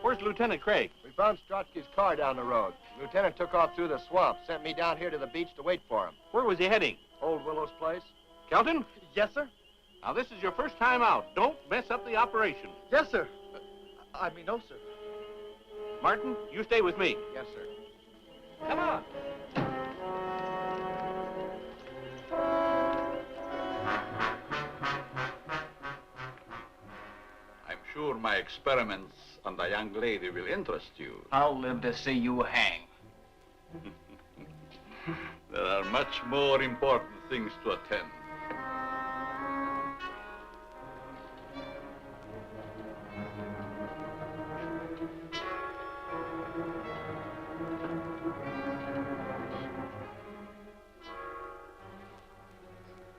Speaker 13: Where's Lieutenant Craig? We found Strotsky's car down the road. The lieutenant took off through the swamp, sent me down here to the beach to wait for him.
Speaker 1: Where was he heading?
Speaker 13: Old Willow's place.
Speaker 1: Kelton?
Speaker 3: Yes, sir?
Speaker 1: Now, this is your first time out. Don't mess up the operation.
Speaker 3: Yes, sir. No, sir.
Speaker 1: Martin, you stay with me.
Speaker 13: Yes, sir.
Speaker 1: Come on.
Speaker 22: I'm sure my experiments on the young lady will interest you.
Speaker 5: I'll live to see you hang.
Speaker 22: There are much more important things to attend.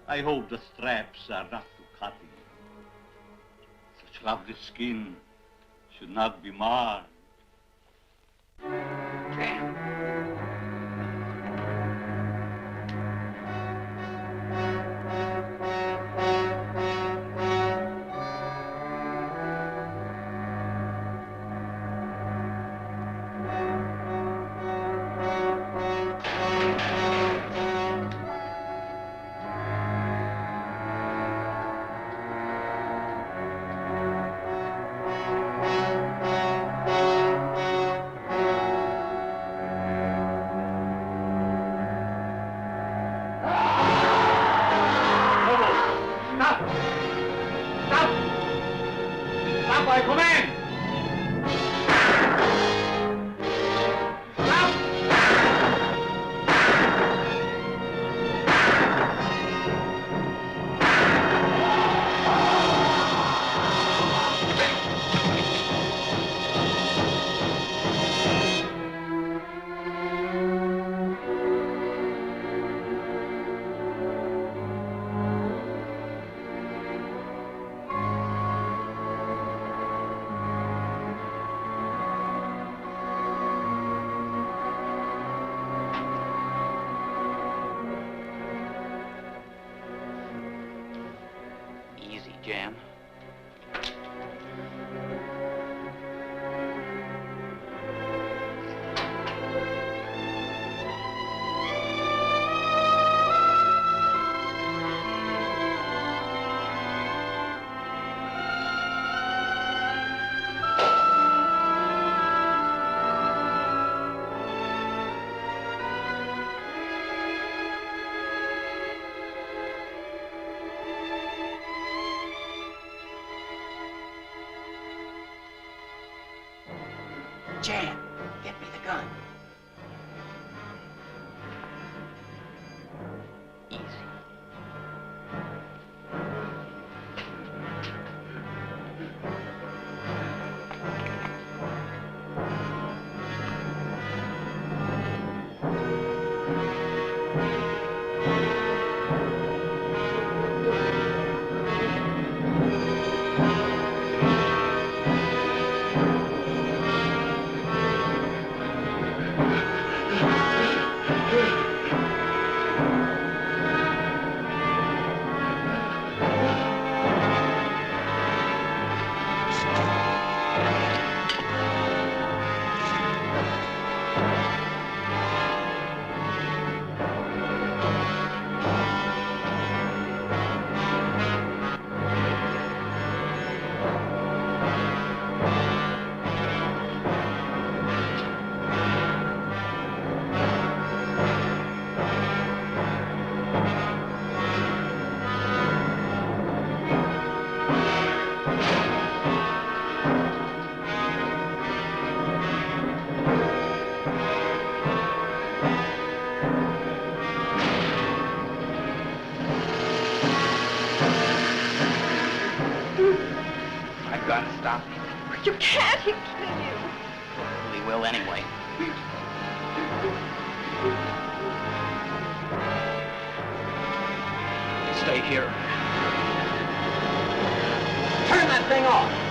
Speaker 12: I hope the straps are not too cutting. Such lovely skin should not be marred.
Speaker 5: Jan.
Speaker 9: Jan, get me the gun.
Speaker 5: gotta stop him.
Speaker 23: You can't. He'll kill you.
Speaker 5: We will anyway. Stay here. Turn that thing off.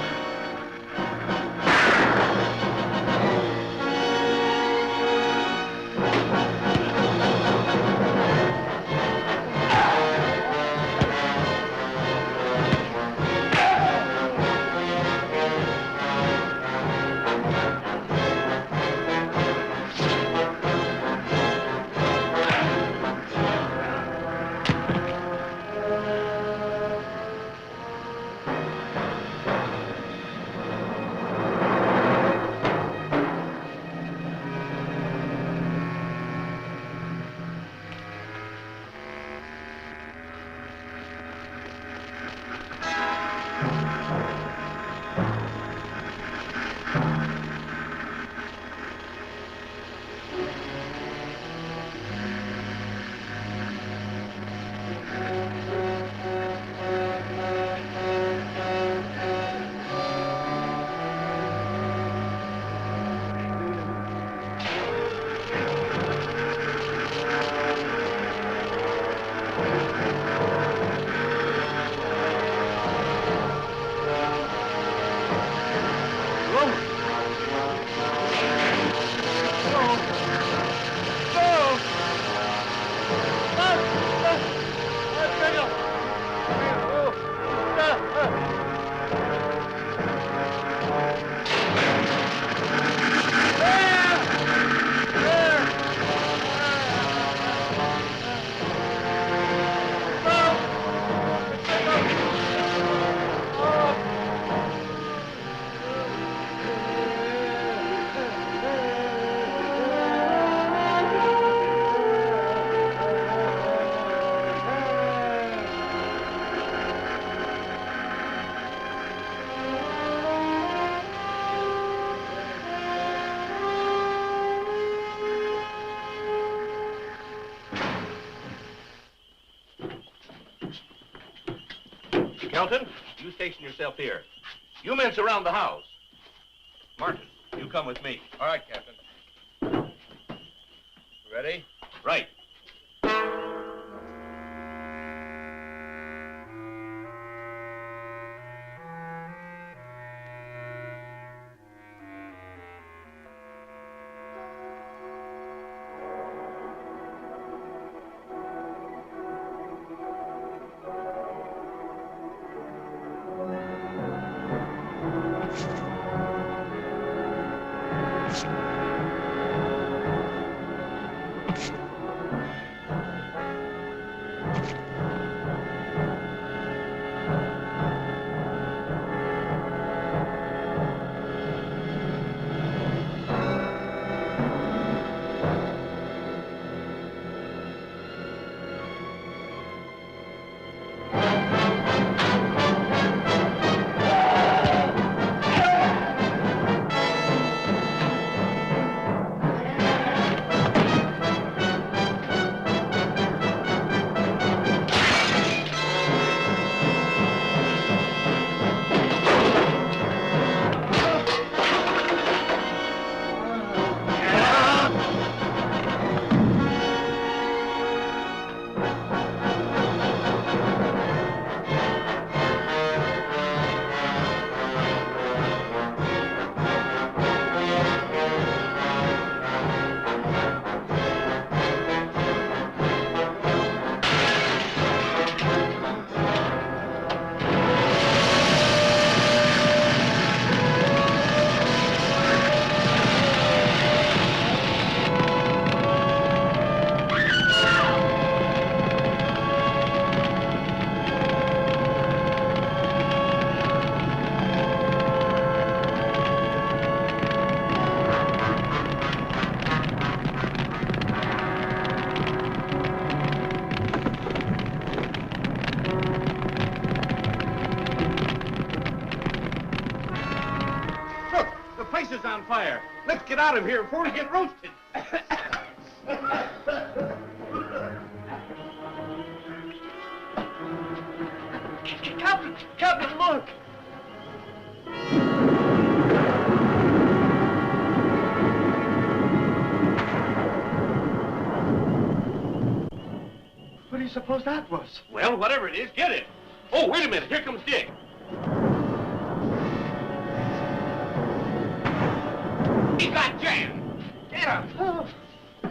Speaker 1: Kelton, you station yourself here. You men surround the house. Martin, you come with me.
Speaker 13: All right, Captain. Ready?
Speaker 1: Right.
Speaker 4: On fire. Let's get out of here before we get roasted. Captain, look.
Speaker 3: do you suppose that was?
Speaker 1: Well, whatever it is, get it. Oh, wait a minute. Here comes Dick. He got Jan. Get him.
Speaker 3: Oh.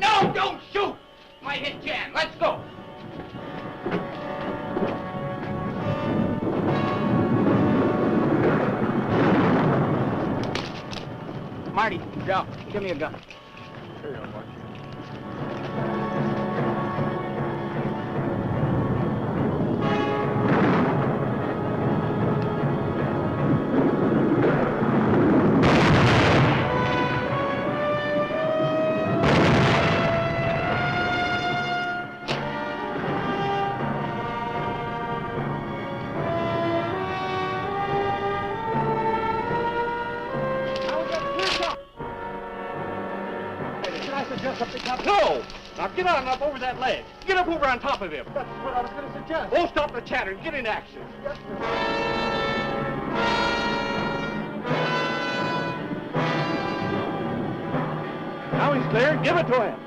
Speaker 1: No, don't shoot. Might hit Jan. Let's go.
Speaker 5: Marty, Joe, give me a gun.
Speaker 13: Here you go, Mark. No! Now get on up over that ledge. Get up over on top of him.
Speaker 3: That's what I was going to suggest.
Speaker 13: Oh, stop the chatter and get in action.
Speaker 3: Yes, sir.
Speaker 13: Now he's clear. Give it to him.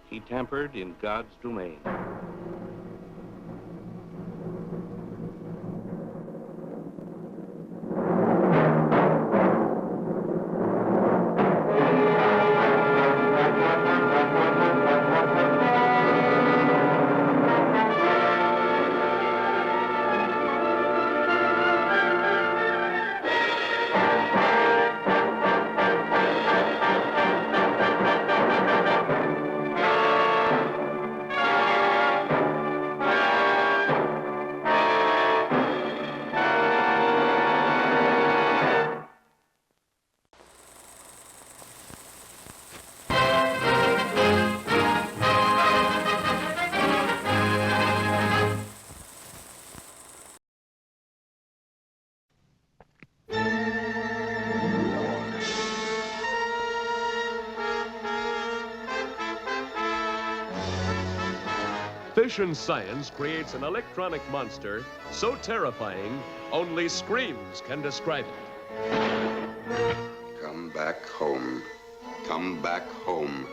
Speaker 1: He tampered in God's domain.
Speaker 15: Fission science creates an electronic monster so terrifying, only screams can describe it.
Speaker 16: Come back home. Come back home.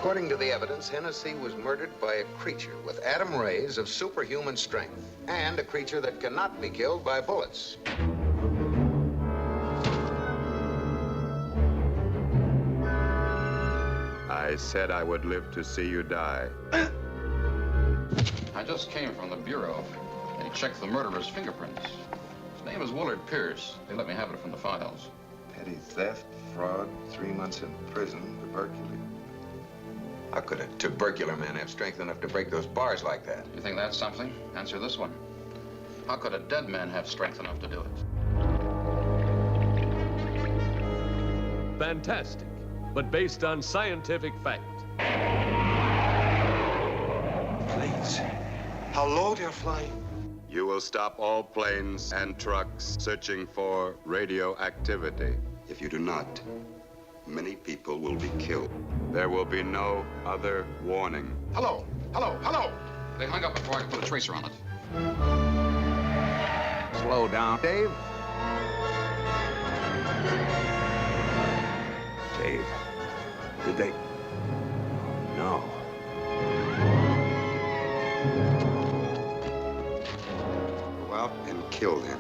Speaker 16: According to the evidence, Hennessy was murdered by a creature with atom rays of superhuman strength, and a creature that cannot be killed by bullets.
Speaker 10: I said I would live to see you die.
Speaker 18: I just came from the Bureau. They checked the murderer's fingerprints. His name is Willard Pierce. They let me have it from the files.
Speaker 16: Petty theft, fraud, 3 months in prison, tubercular. How could a tubercular man have strength enough to break those bars like that?
Speaker 18: You think that's something? Answer this one. How could a dead man have strength enough to do it?
Speaker 15: Fantastic, but based on scientific fact.
Speaker 16: Planes. How low they're flying.
Speaker 10: You will stop all planes and trucks searching for radioactivity.
Speaker 16: If you do not, many people will be killed.
Speaker 10: There will be no other warning.
Speaker 18: Hello! Hello! Hello! They hung up before I could put a tracer on it.
Speaker 16: Slow down, Dave. Dave, did they? No. Go out and kill them.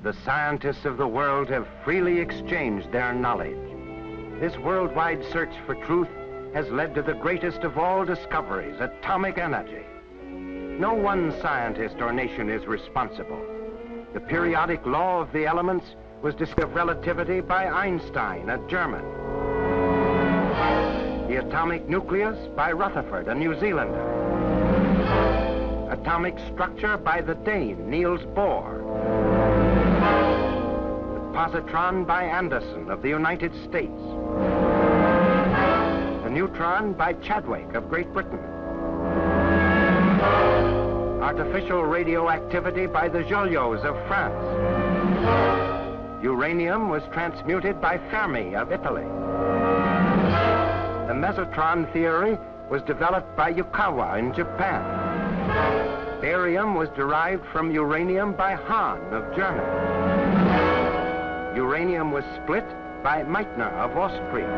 Speaker 19: The scientists of the world have freely exchanged their knowledge. This worldwide search for truth has led to the greatest of all discoveries, atomic energy. No one scientist or nation is responsible. The periodic law of the elements was discovered of relativity by Einstein, a German. The atomic nucleus by Rutherford, a New Zealander. Atomic structure by the Dane, Niels Bohr. Positron by Anderson of the United States. The neutron by Chadwick of Great Britain. Artificial radioactivity by the Joliots of France. Uranium was transmuted by Fermi of Italy. The mesotron theory was developed by Yukawa in Japan. Barium was derived from uranium by Hahn of Germany. Uranium was split by Meitner of Austria.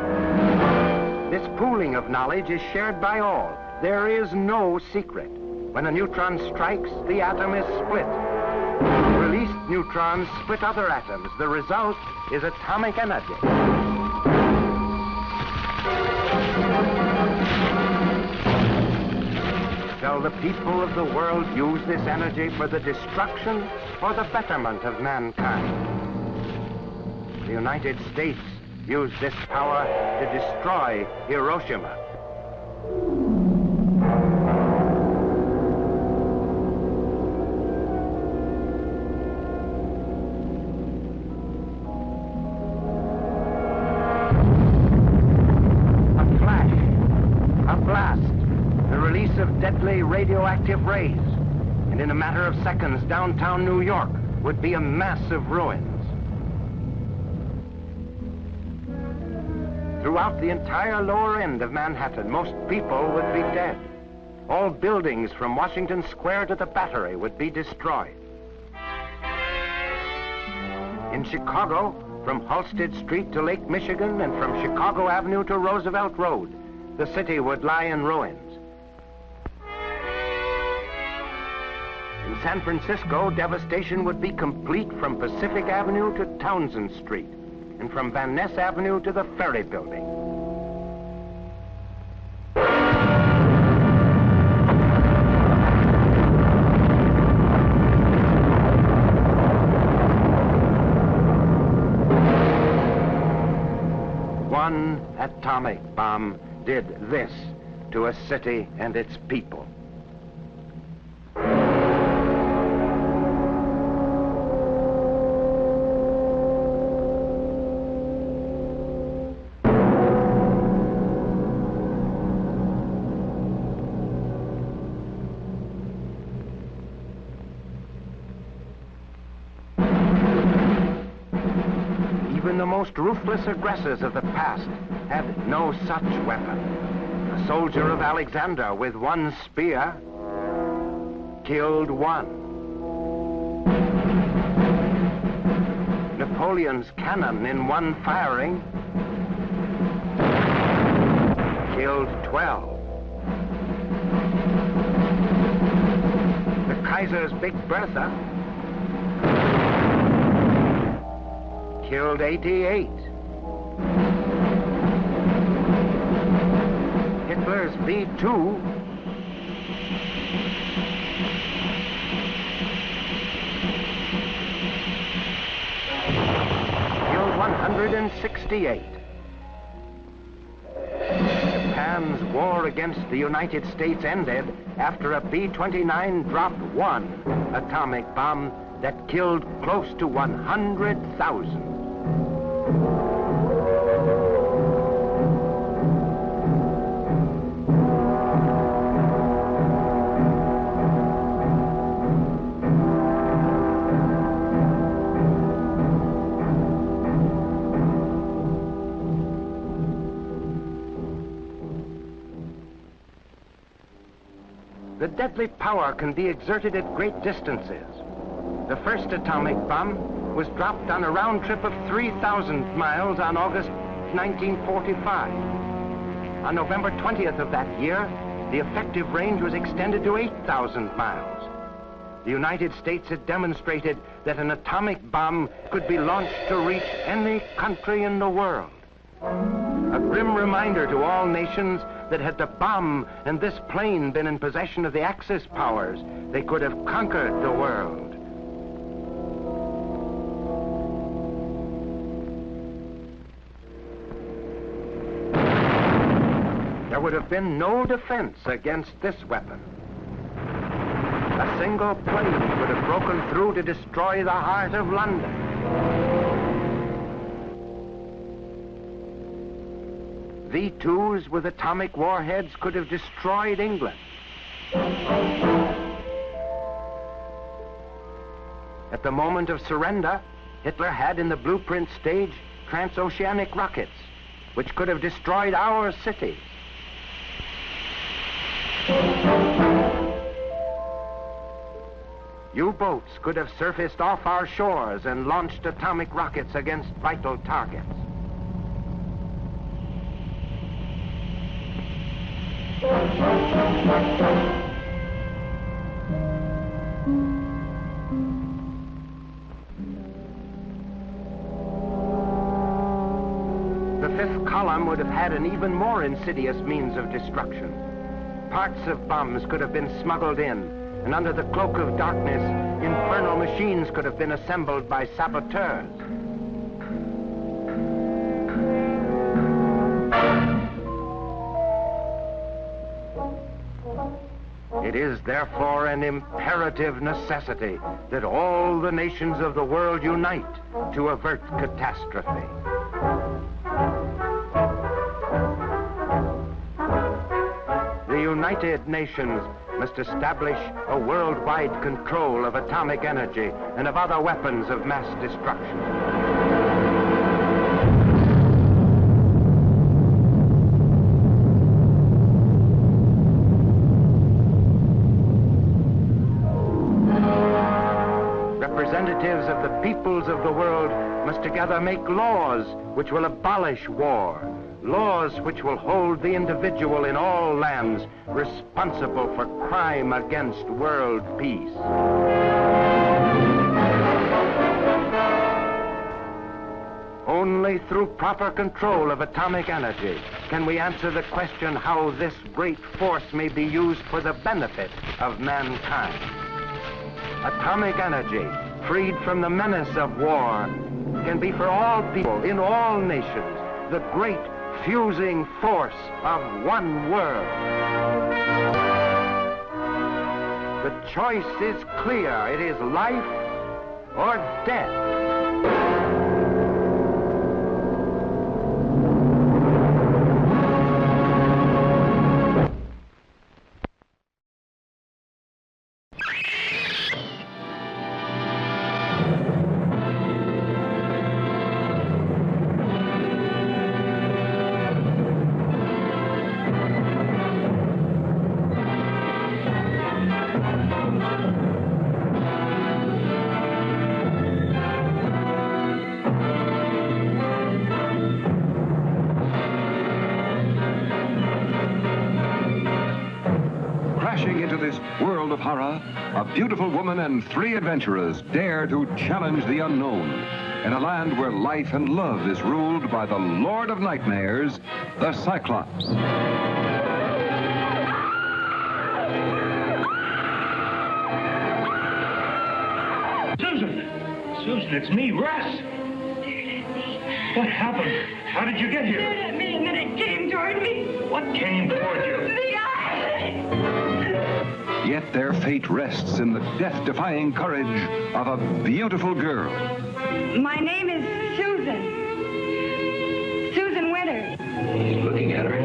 Speaker 19: This pooling of knowledge is shared by all. There is no secret. When a neutron strikes, the atom is split. Released neutrons split other atoms. The result is atomic energy. Shall the people of the world use this energy for the destruction or the betterment of mankind? The United States used this power to destroy Hiroshima. A flash, a blast, the release of deadly radioactive rays, and in a matter of seconds, downtown New York would be a mass of ruins. Throughout the entire lower end of Manhattan, most people would be dead. All buildings from Washington Square to the Battery would be destroyed. In Chicago, from Halsted Street to Lake Michigan and from Chicago Avenue to Roosevelt Road, the city would lie in ruins. In San Francisco, devastation would be complete from Pacific Avenue to Townsend Street. and from Van Ness Avenue to the Ferry Building. One atomic bomb did this to a city and its people. Even the most ruthless aggressors of the past had no such weapon. A soldier of Alexander with one spear killed one. Napoleon's cannon in one firing killed 12. The Kaiser's Big Bertha killed 88. Hitler's B-2 killed 168. Japan's war against the United States ended after a B-29 dropped one atomic bomb that killed close to 100,000. The deadly power can be exerted at great distances. The first atomic bomb was dropped on a round trip of 3,000 miles on August 1945. On November 20th of that year, the effective range was extended to 8,000 miles. The United States had demonstrated that an atomic bomb could be launched to reach any country in the world. A grim reminder to all nations that had the bomb and this plane been in possession of the Axis powers, they could have conquered the world. There would have been no defense against this weapon. A single plane would have broken through to destroy the heart of London. V-2s with atomic warheads could have destroyed England. At the moment of surrender, Hitler had in the blueprint stage transoceanic rockets, which could have destroyed our cities. U-boats could have surfaced off our shores and launched atomic rockets against vital targets. The fifth column would have had an even more insidious means of destruction. Parts of bombs could have been smuggled in, and under the cloak of darkness, infernal machines could have been assembled by saboteurs. It is therefore an imperative necessity that all the nations of the world unite to avert catastrophe. The United Nations must establish a worldwide control of atomic energy and of other weapons of mass destruction. Representatives of the peoples of the world must together make laws which will abolish war, laws which will hold the individual in all lands responsible for crime against world peace. Only proper control of atomic energy, can we answer the question how this great force may be used for the benefit of mankind. Atomic energy, freed from the menace of war, can be for all people in all nations the great fusing force of one world. The choice is clear. It is life or death.
Speaker 6: World of horror, a beautiful woman and 3 adventurers dare to challenge the unknown in a land where life and love is ruled by the Lord of Nightmares, the Cyclops.
Speaker 7: Susan, it's me, Russ. What happened? How did you get here?
Speaker 20: Stared at me and then it came toward me.
Speaker 7: What came toward you?
Speaker 20: The eye!
Speaker 6: Yet their fate rests in the death-defying courage of a beautiful girl.
Speaker 20: My name is Susan. Susan Winters.
Speaker 7: He's looking at her.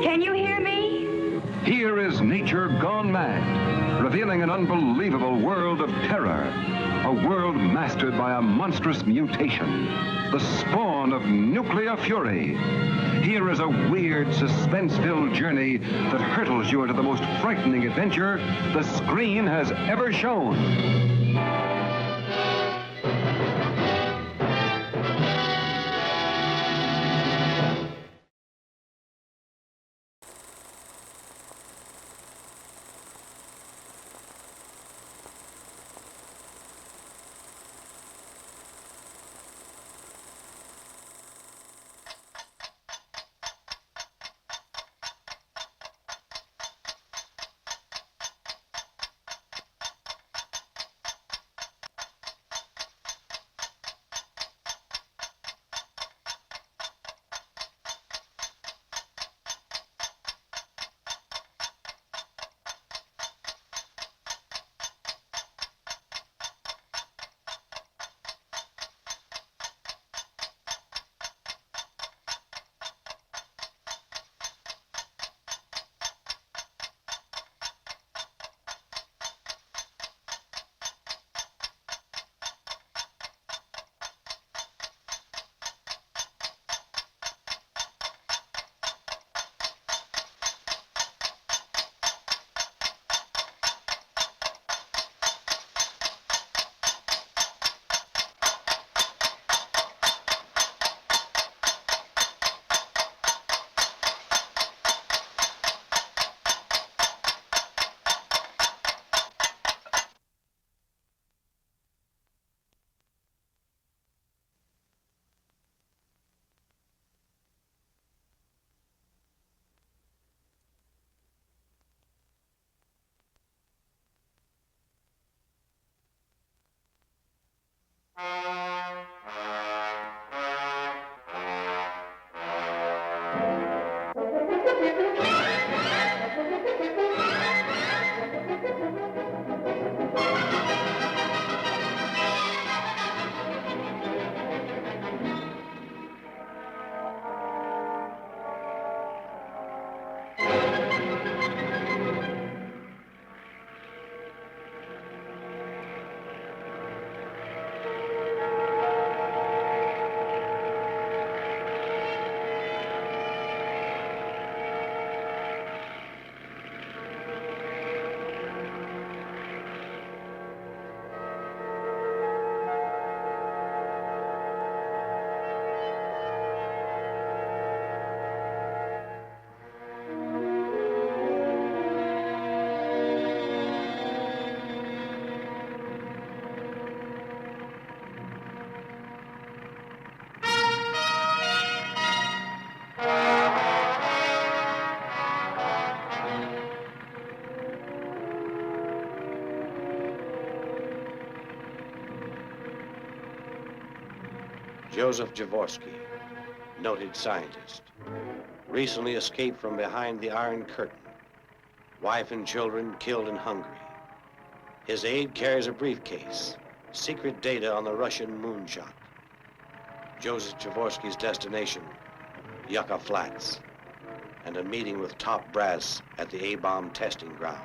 Speaker 20: Can you hear me?
Speaker 6: Here is nature gone mad, revealing an unbelievable world of terror, a world mastered by a monstrous mutation, the spawn of nuclear fury. Here is a weird, suspense-filled journey that hurtles you into the most frightening adventure the screen has ever shown.
Speaker 11: Joseph Jaworski, noted scientist, recently escaped from behind the Iron Curtain. Wife and children killed in Hungary. His aide carries a briefcase, secret data on the Russian moonshot. Joseph Jaworski's destination, Yucca Flats, and a meeting with top brass at the A-bomb testing ground.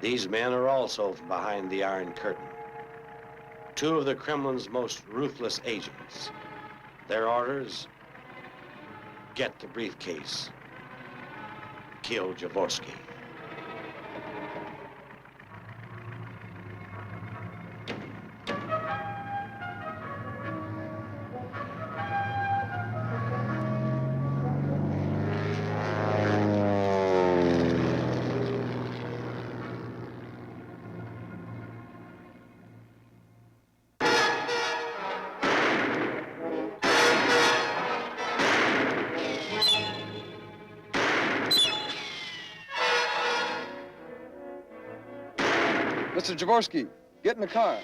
Speaker 11: These men are also from behind the Iron Curtain. Two of the Kremlin's most ruthless agents. Their orders: get the briefcase, kill Jaworski.
Speaker 14: Mr. Jaworski, get in the car.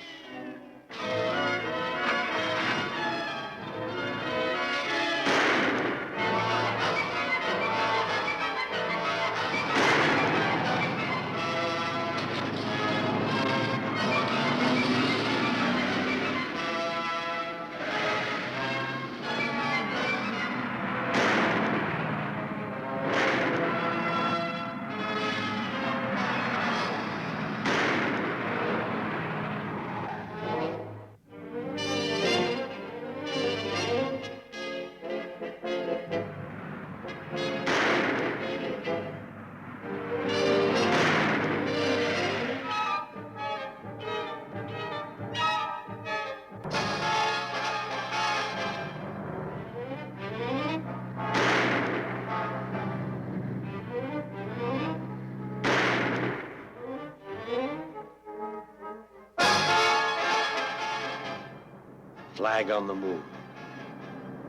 Speaker 11: Flag on the moon.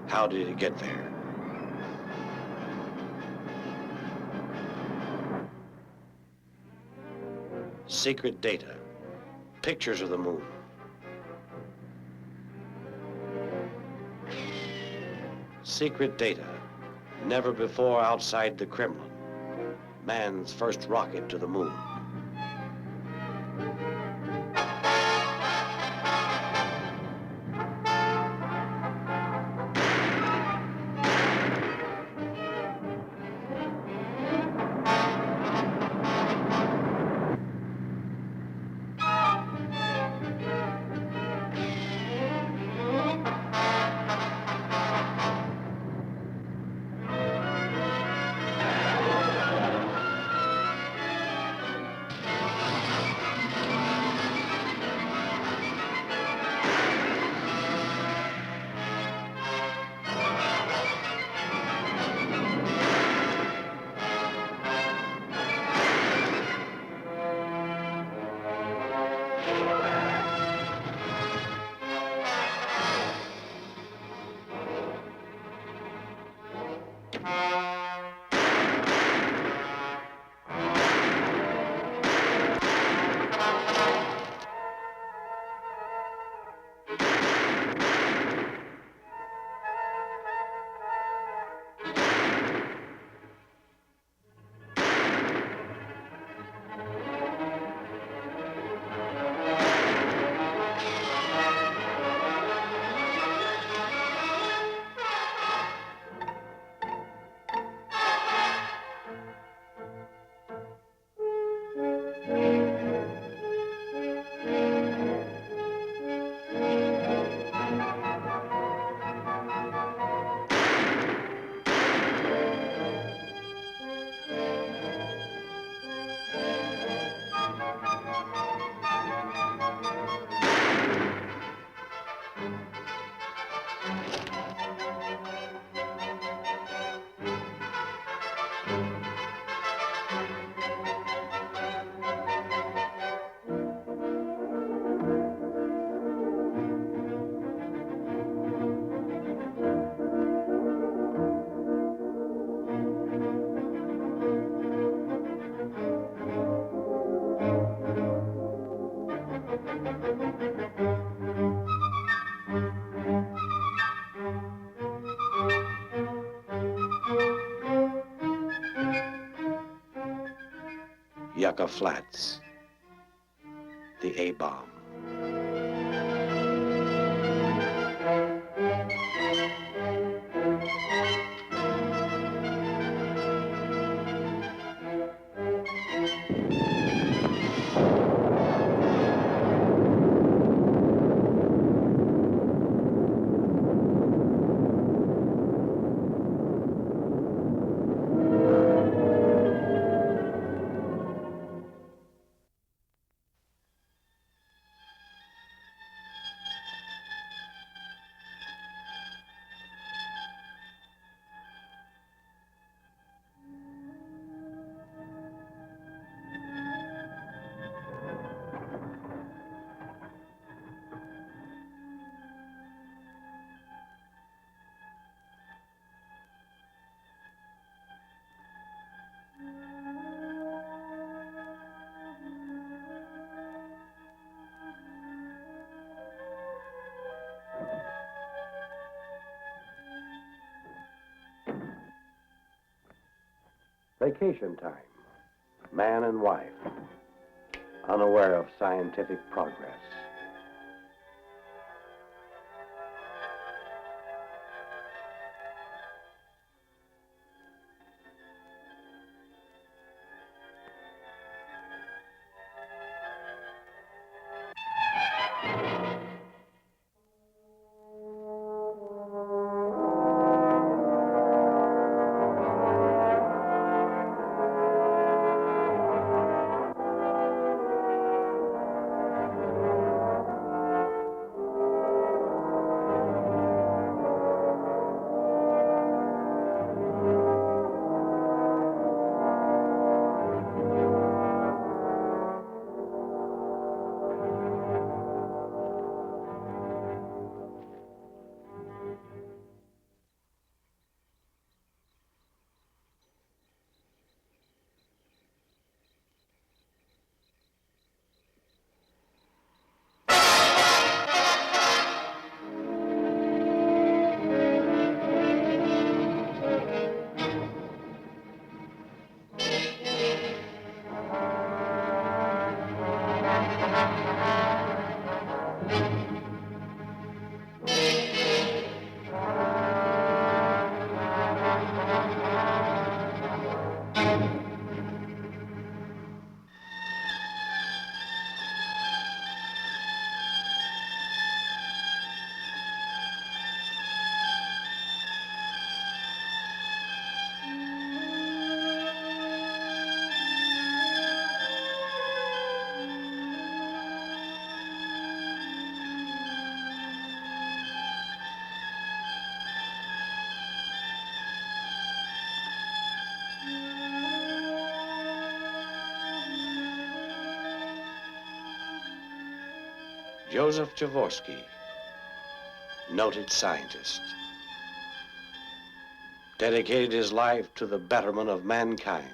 Speaker 11: How did it get there? Secret data. Pictures of the moon. Secret data. Never before outside the Kremlin. Man's first rocket to the moon. Yucca Flats. The A-bomb. Vacation time. Man and wife, unaware of scientific progress. Joseph Jaworski, noted scientist, dedicated his life to the betterment of mankind.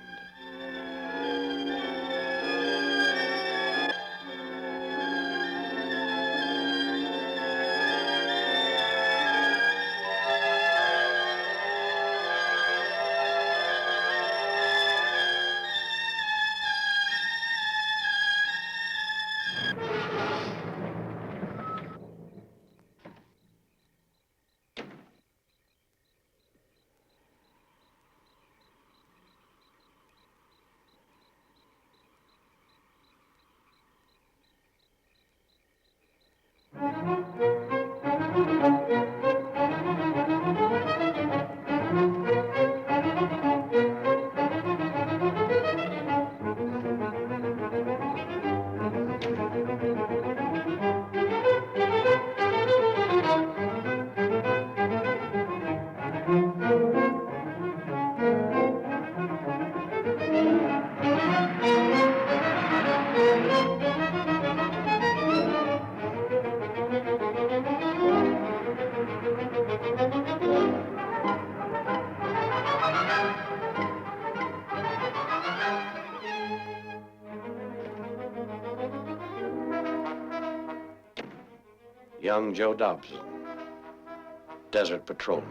Speaker 11: Young Joe Dobson, desert patrolman.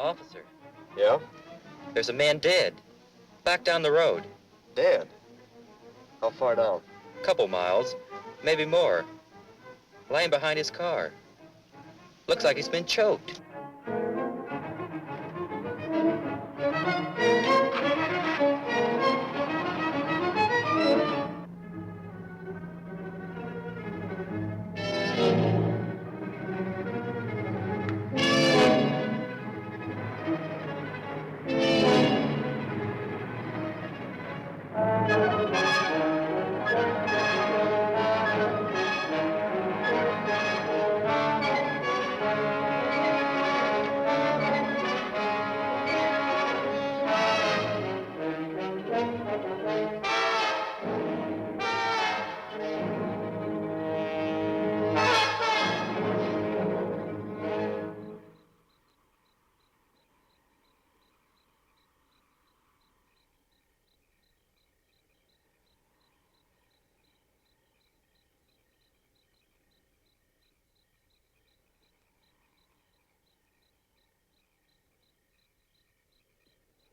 Speaker 2: Officer,
Speaker 8: Yeah?
Speaker 2: there's a man dead. Back down the road.
Speaker 8: Dead? How far down?
Speaker 2: Couple miles, maybe more. Lying behind his car. Looks like he's been choked.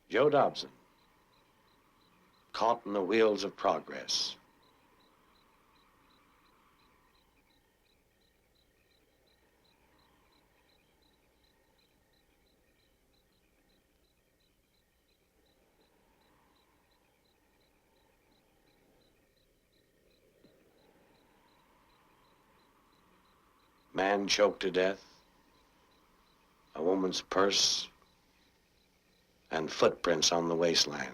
Speaker 11: Joe Dobson, caught in the wheels of progress. Man choked to death, a woman's purse, and footprints on the wasteland.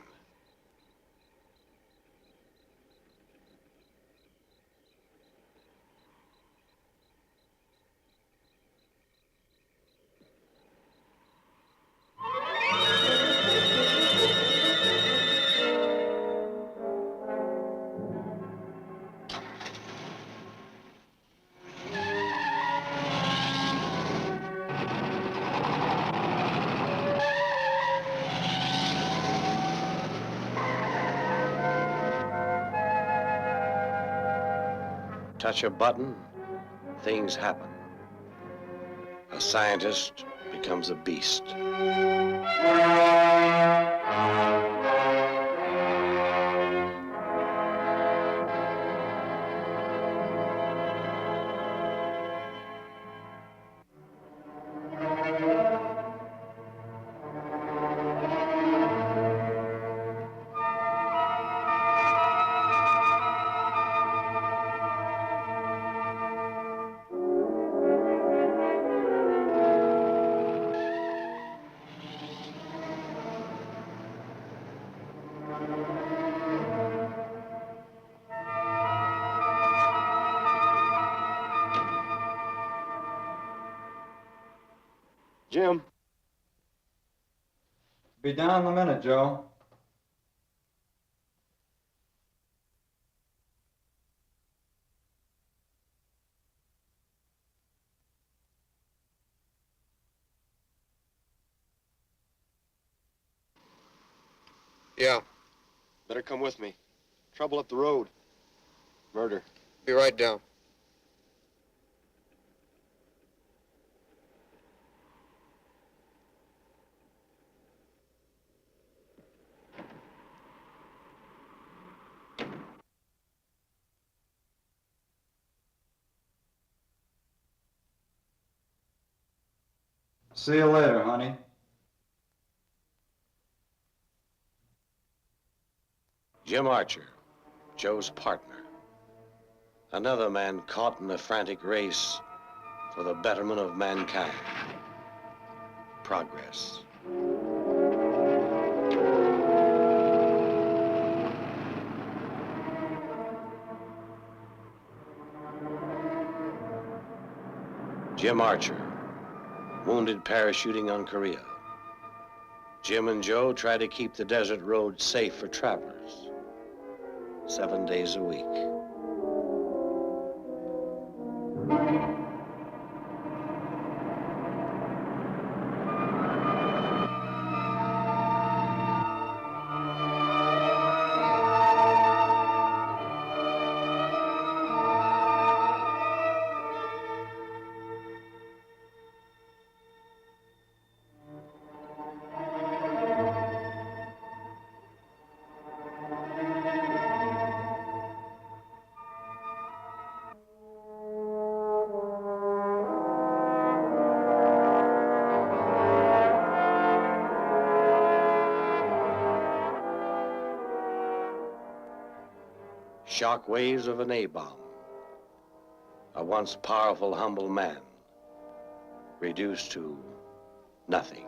Speaker 11: Touch a button, things happen. A scientist becomes a beast.
Speaker 14: Jim.
Speaker 17: Be down in a minute, Joe.
Speaker 8: Yeah.
Speaker 14: Better come with me. Trouble up the road. Murder.
Speaker 8: Be right down.
Speaker 17: See you later, honey.
Speaker 11: Jim Archer, Joe's partner. Another man caught in a frantic race for the betterment of mankind. Progress. Jim Archer, wounded parachuting on Korea. Jim and Joe try to keep the desert road safe for travelers, 7 days a week. shock waves of an A-bomb. A once powerful, humble man, reduced to nothing.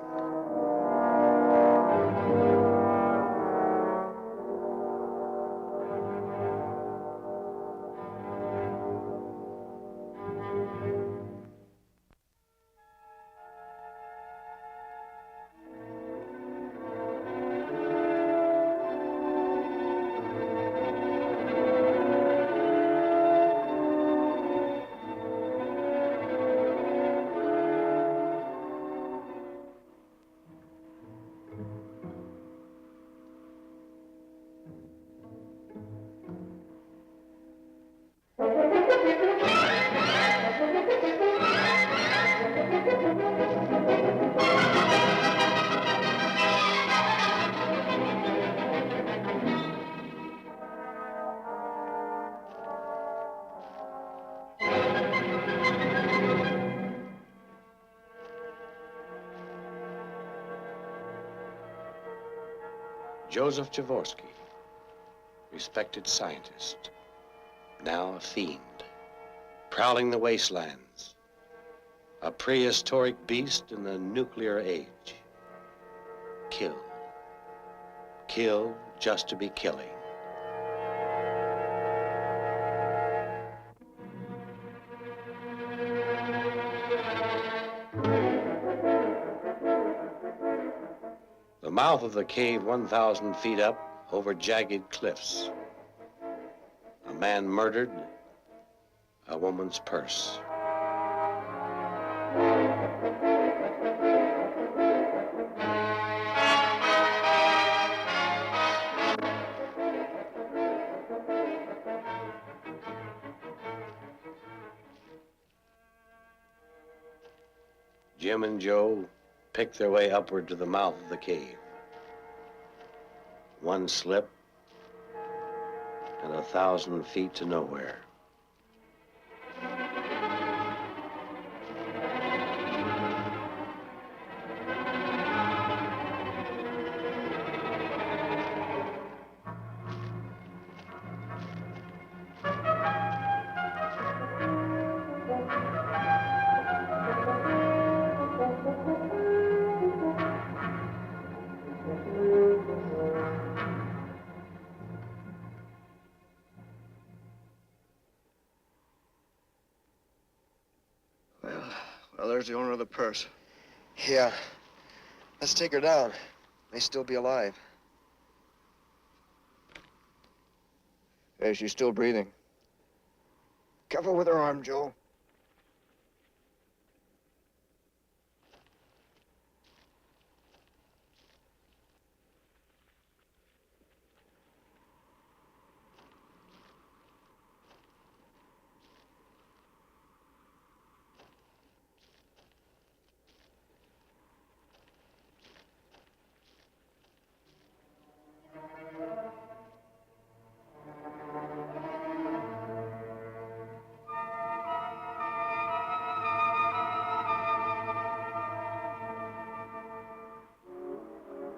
Speaker 11: Joseph Jaworski, respected scientist, now a fiend, prowling the wastelands, a prehistoric beast in the nuclear age. Kill. Kill just to be killing. The mouth of the cave 1,000 feet up over jagged cliffs. A man murdered, a woman's purse. Jim and Joe picked their way upward to the mouth of the cave. One slip, and 1,000 feet to nowhere.
Speaker 14: Well, there's the owner of the purse.
Speaker 8: Yeah. Let's take her down. May still be alive.
Speaker 14: Hey, she's still breathing.
Speaker 8: Careful with her arm, Joe.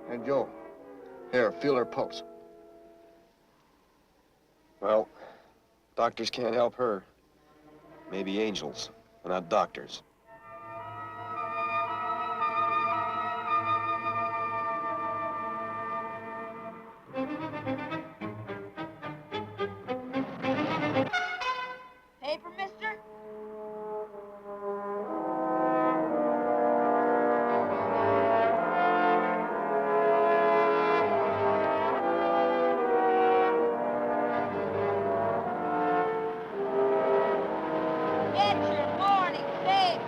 Speaker 14: Hey, Joe. Here, feel her pulse. Well, doctors can't help her. Maybe angels, but not doctors.
Speaker 20: Paper, mister? Get your morning paper.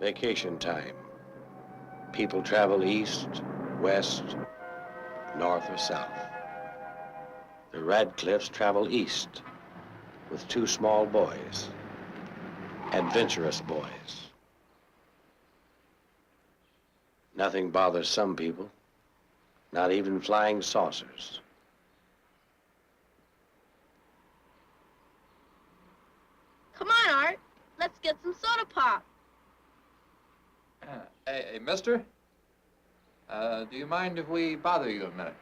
Speaker 11: Vacation time. People travel east, west, north, or south. The Radcliffes travel east with two small boys, adventurous boys. Nothing bothers some people, not even flying saucers.
Speaker 20: get some soda pop.
Speaker 12: Hey, mister? Do you mind if we bother you a minute?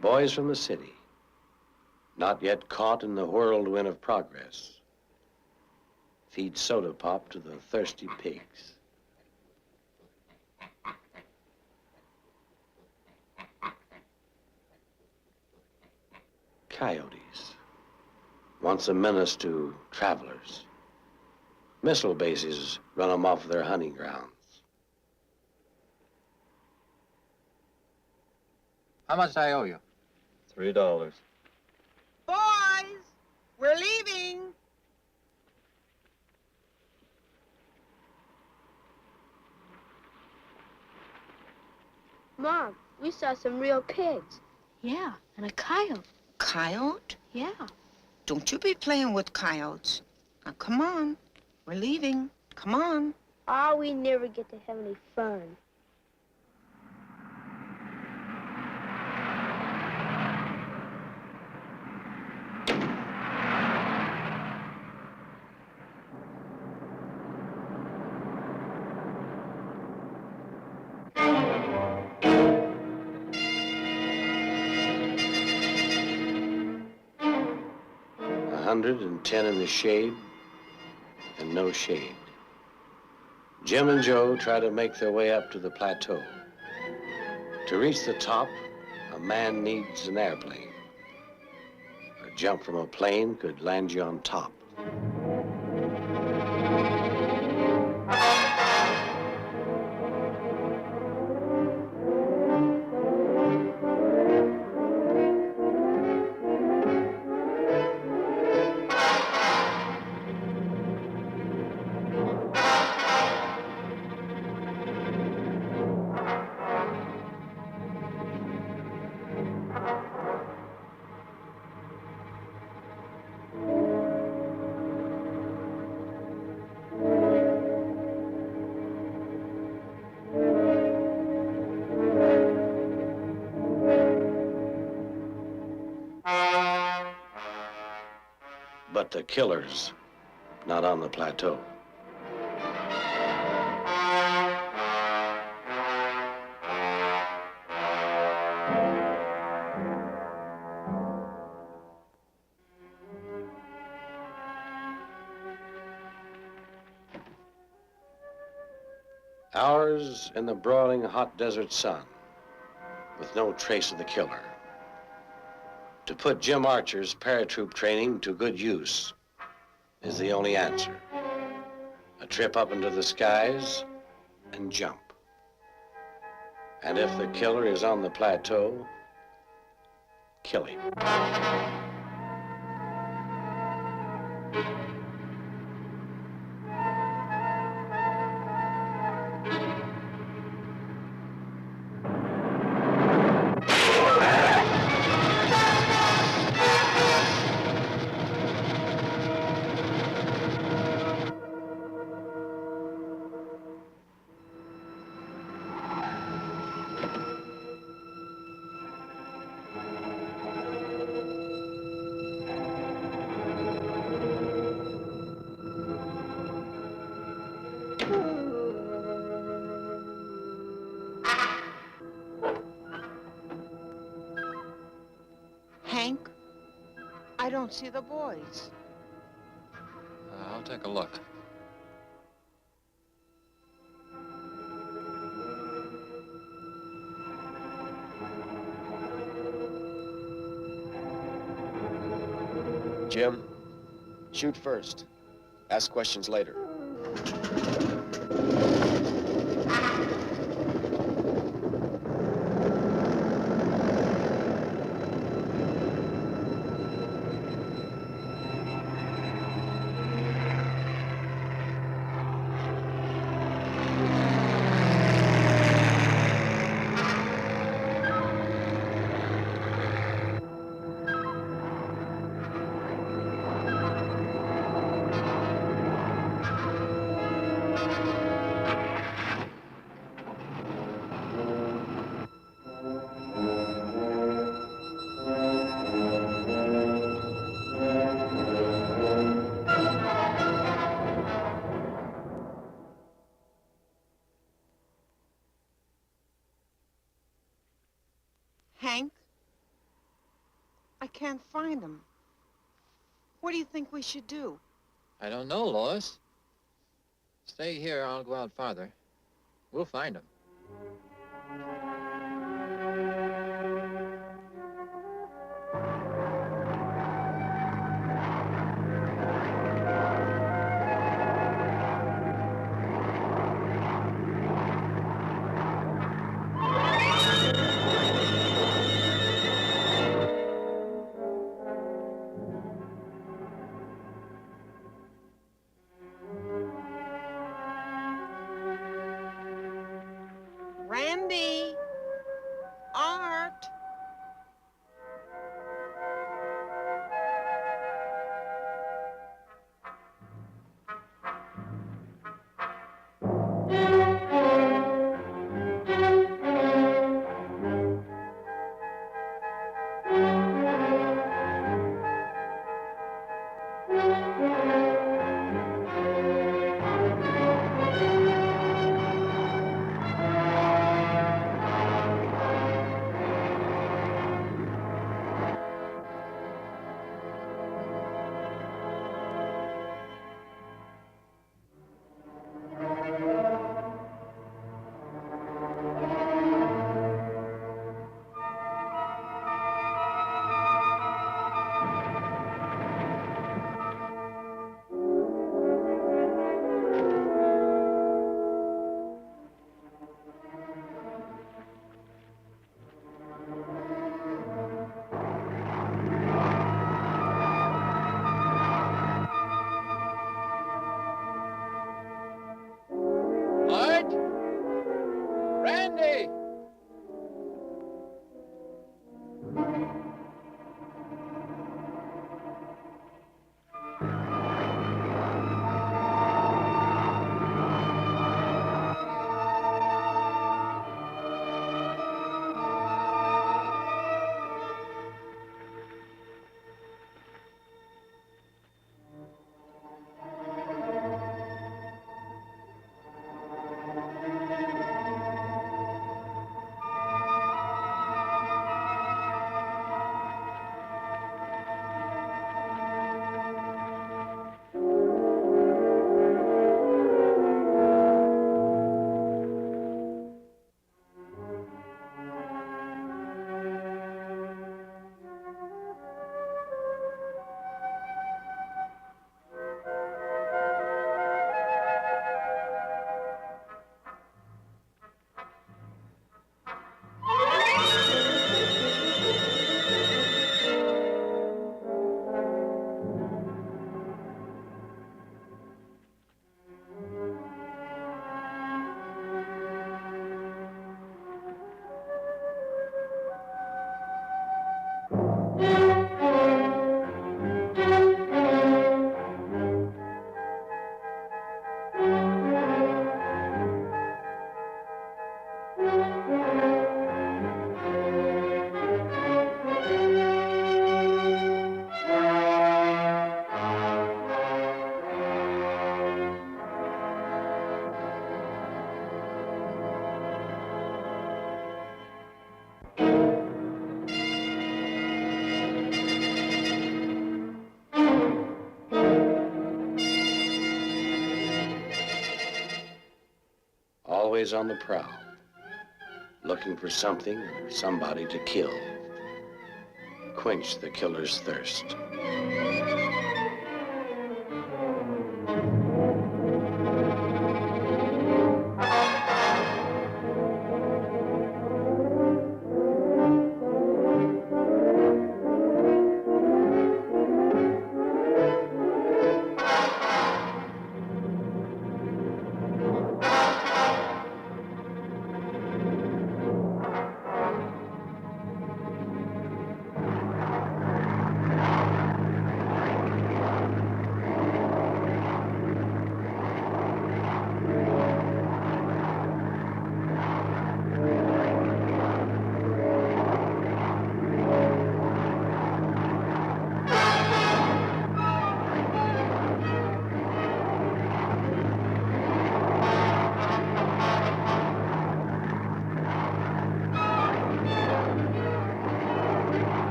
Speaker 11: Boys from the city, not yet caught in the whirlwind of progress, feed soda pop to the thirsty pigs. Coyotes, once a menace to travelers. Missile bases run them off their hunting grounds.
Speaker 12: How much do I owe you?
Speaker 14: $3.
Speaker 21: Boys, we're leaving.
Speaker 20: Mom, we saw some real pigs.
Speaker 21: Yeah, and a coyote. Coyote?
Speaker 20: Yeah.
Speaker 21: Don't you be playing with coyotes. Now, come on. We're leaving. Come on.
Speaker 20: Oh, we never get to have any fun.
Speaker 11: $110 in the shade, and no shade. Jim and Joe try to make their way up to the plateau. To reach the top, a man needs an airplane. A jump from a plane could land you on top. But the killer's not on the plateau. Hours in the broiling hot desert sun with no trace of the killer. To put Jim Archer's paratroop training to good use is the only answer. A trip up into the skies and jump. And if the killer is on the plateau, kill him.
Speaker 21: Hank, I don't see the boys.
Speaker 12: I'll take a look.
Speaker 14: Jim, shoot first. Ask questions later.
Speaker 21: Hank, I can't find them. What do you think we should do?
Speaker 12: I don't know, Lois. Stay here, I'll go out farther. We'll find him.
Speaker 21: Randy! Art!
Speaker 12: Art? Randy!
Speaker 11: Always on the prowl, looking for something or somebody to kill. Quench the killer's thirst.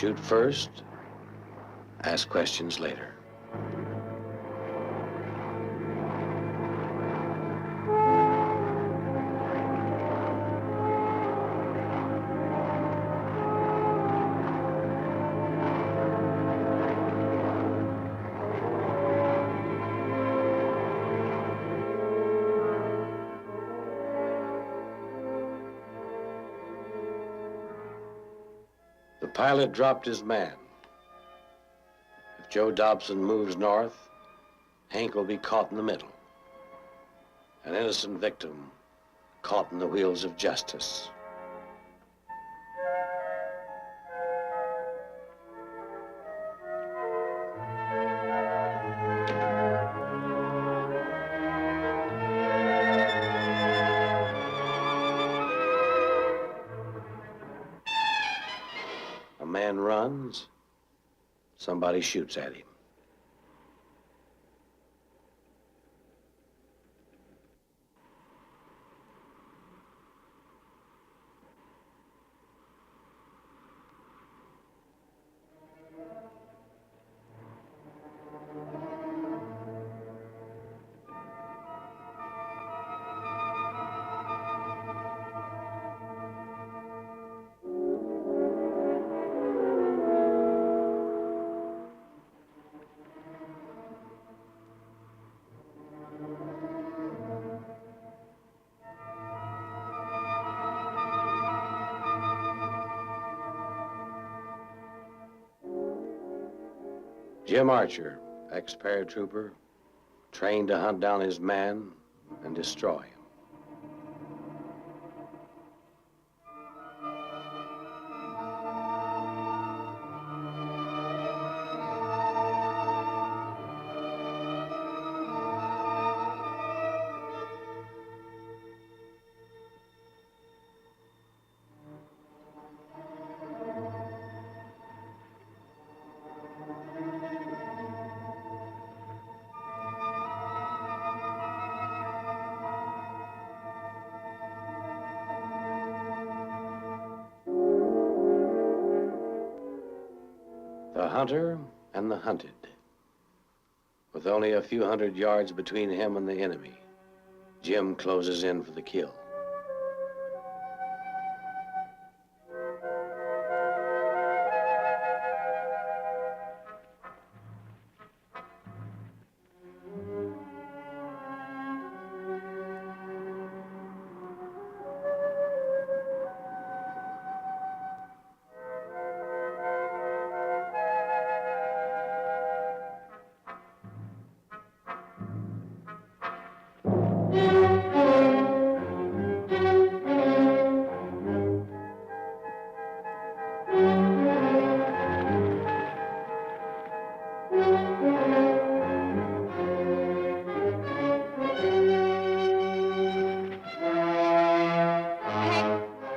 Speaker 11: Shoot first, ask questions later. The pilot dropped his man. If Joe Dobson moves north, Hank will be caught in the middle. An innocent victim caught in the wheels of justice. A man runs, somebody shoots at him. Jim Archer, ex-paratrooper, trained to hunt down his man and destroy him. The hunter and the hunted. With only a few hundred yards between him and the enemy, Jim closes in for the kill.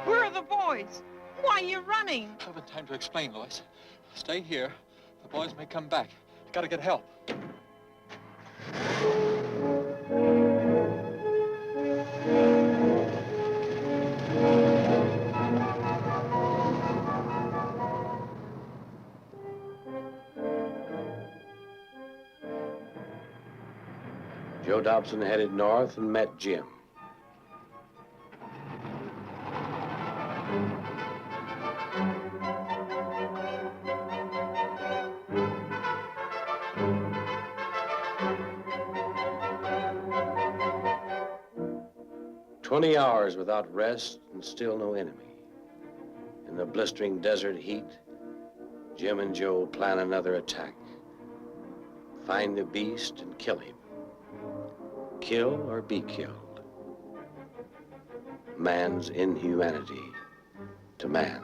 Speaker 21: Where are the boys? Why are you running?
Speaker 9: I haven't time to explain, Lois. Stay here. The boys may come back. Gotta get help.
Speaker 11: Joe Dobson headed north and met Jim. "20 hours without rest and still no enemy. In the blistering desert heat, Jim and Joe plan another attack. Find the beast and kill him. Kill or be killed. Man's inhumanity to man."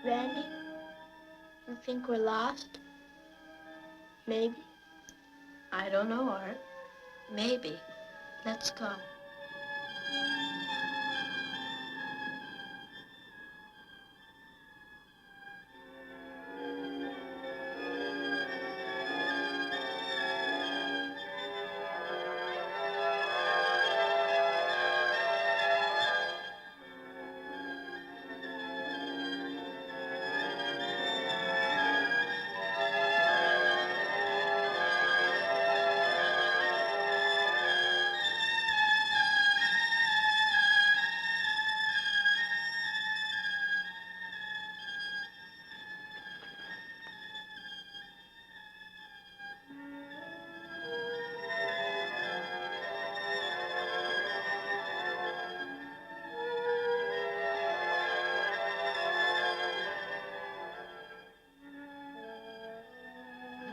Speaker 20: Randy, you think we're lost? Maybe.
Speaker 4: I don't know, Art. Maybe.
Speaker 20: Let's go.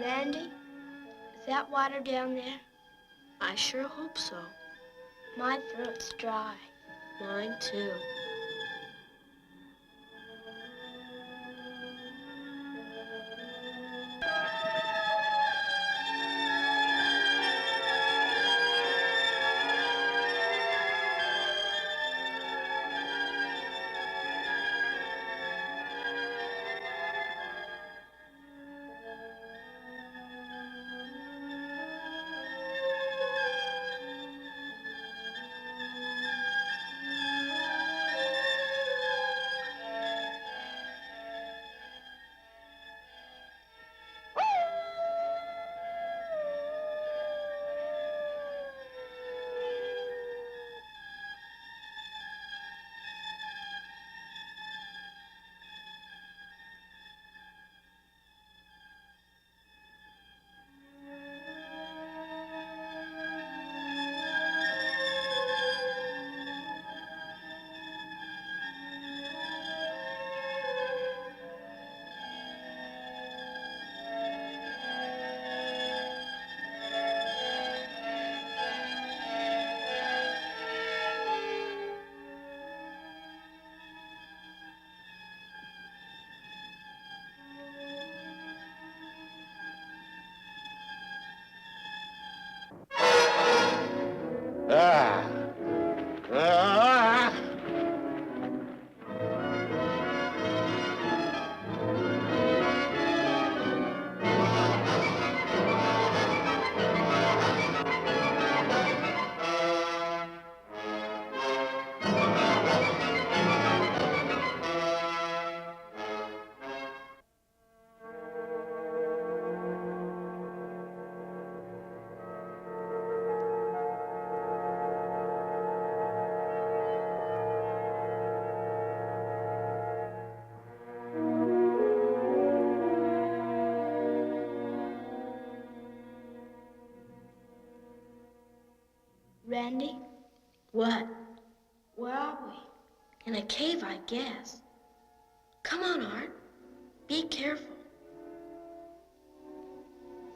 Speaker 20: Randy, is that water down there?
Speaker 4: I sure hope so.
Speaker 20: My throat's dry.
Speaker 4: Mine too.
Speaker 20: Randy?
Speaker 4: What?
Speaker 20: Where are we?
Speaker 4: In a cave, I guess. Come on, Art. Be careful.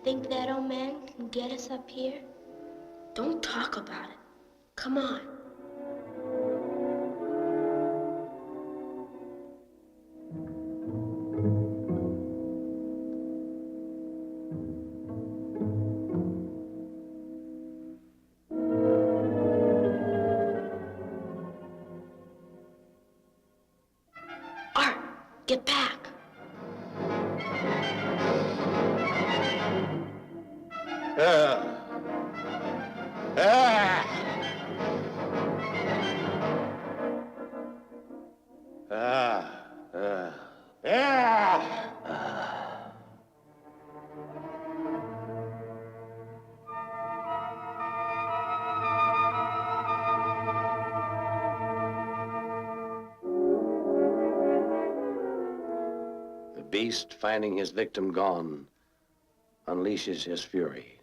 Speaker 20: Think that old man can get us up here?
Speaker 4: Don't talk about it. Come on. Art, get back.
Speaker 11: The beast, finding his victim gone, unleashes his fury.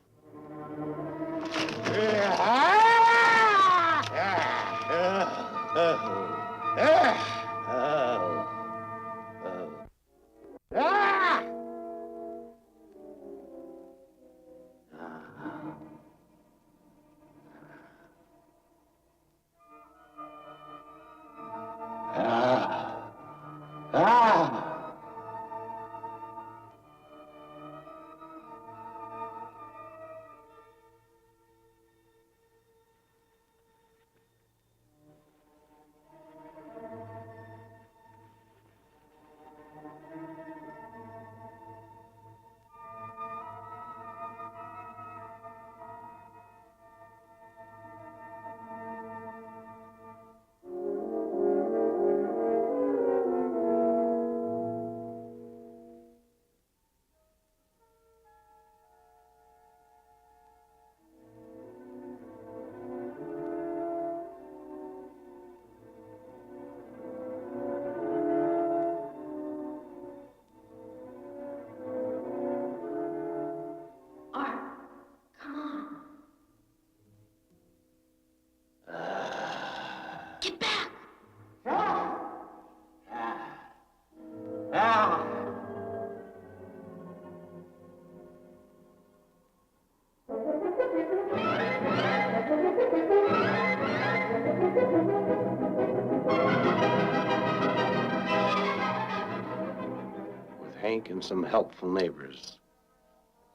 Speaker 11: bank and some helpful neighbors.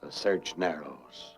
Speaker 11: The search narrows.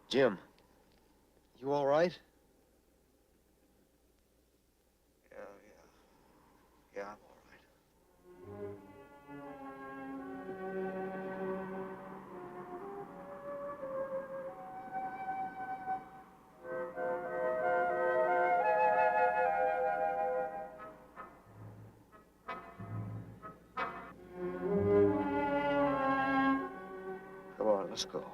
Speaker 14: Jim, you all right?
Speaker 8: Yeah, I'm all right. Come on, let's go.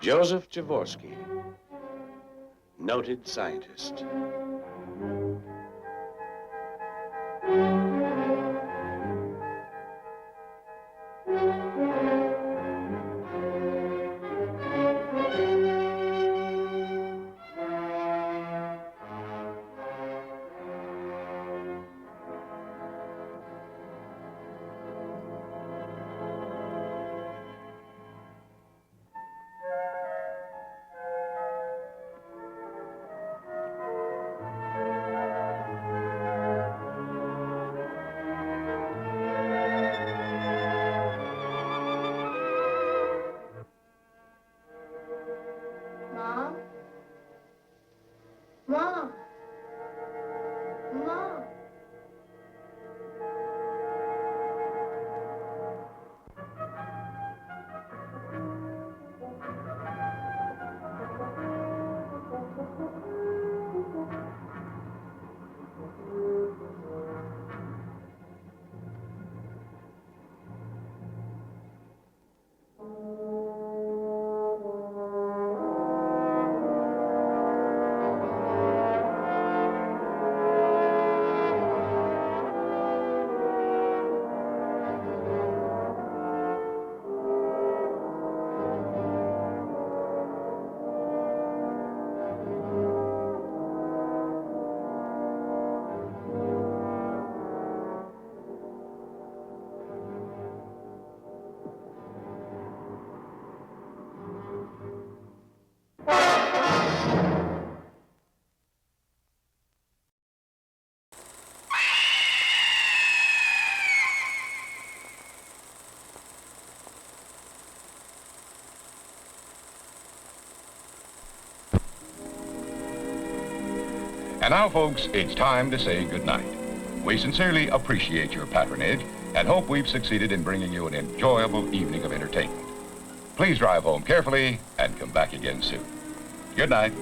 Speaker 11: Joseph Jaworski, noted scientist.
Speaker 5: And now, folks, it's time to say goodnight. We sincerely appreciate your patronage and hope we've succeeded in bringing you an enjoyable evening of entertainment. Please drive home carefully and come back again soon. Good night.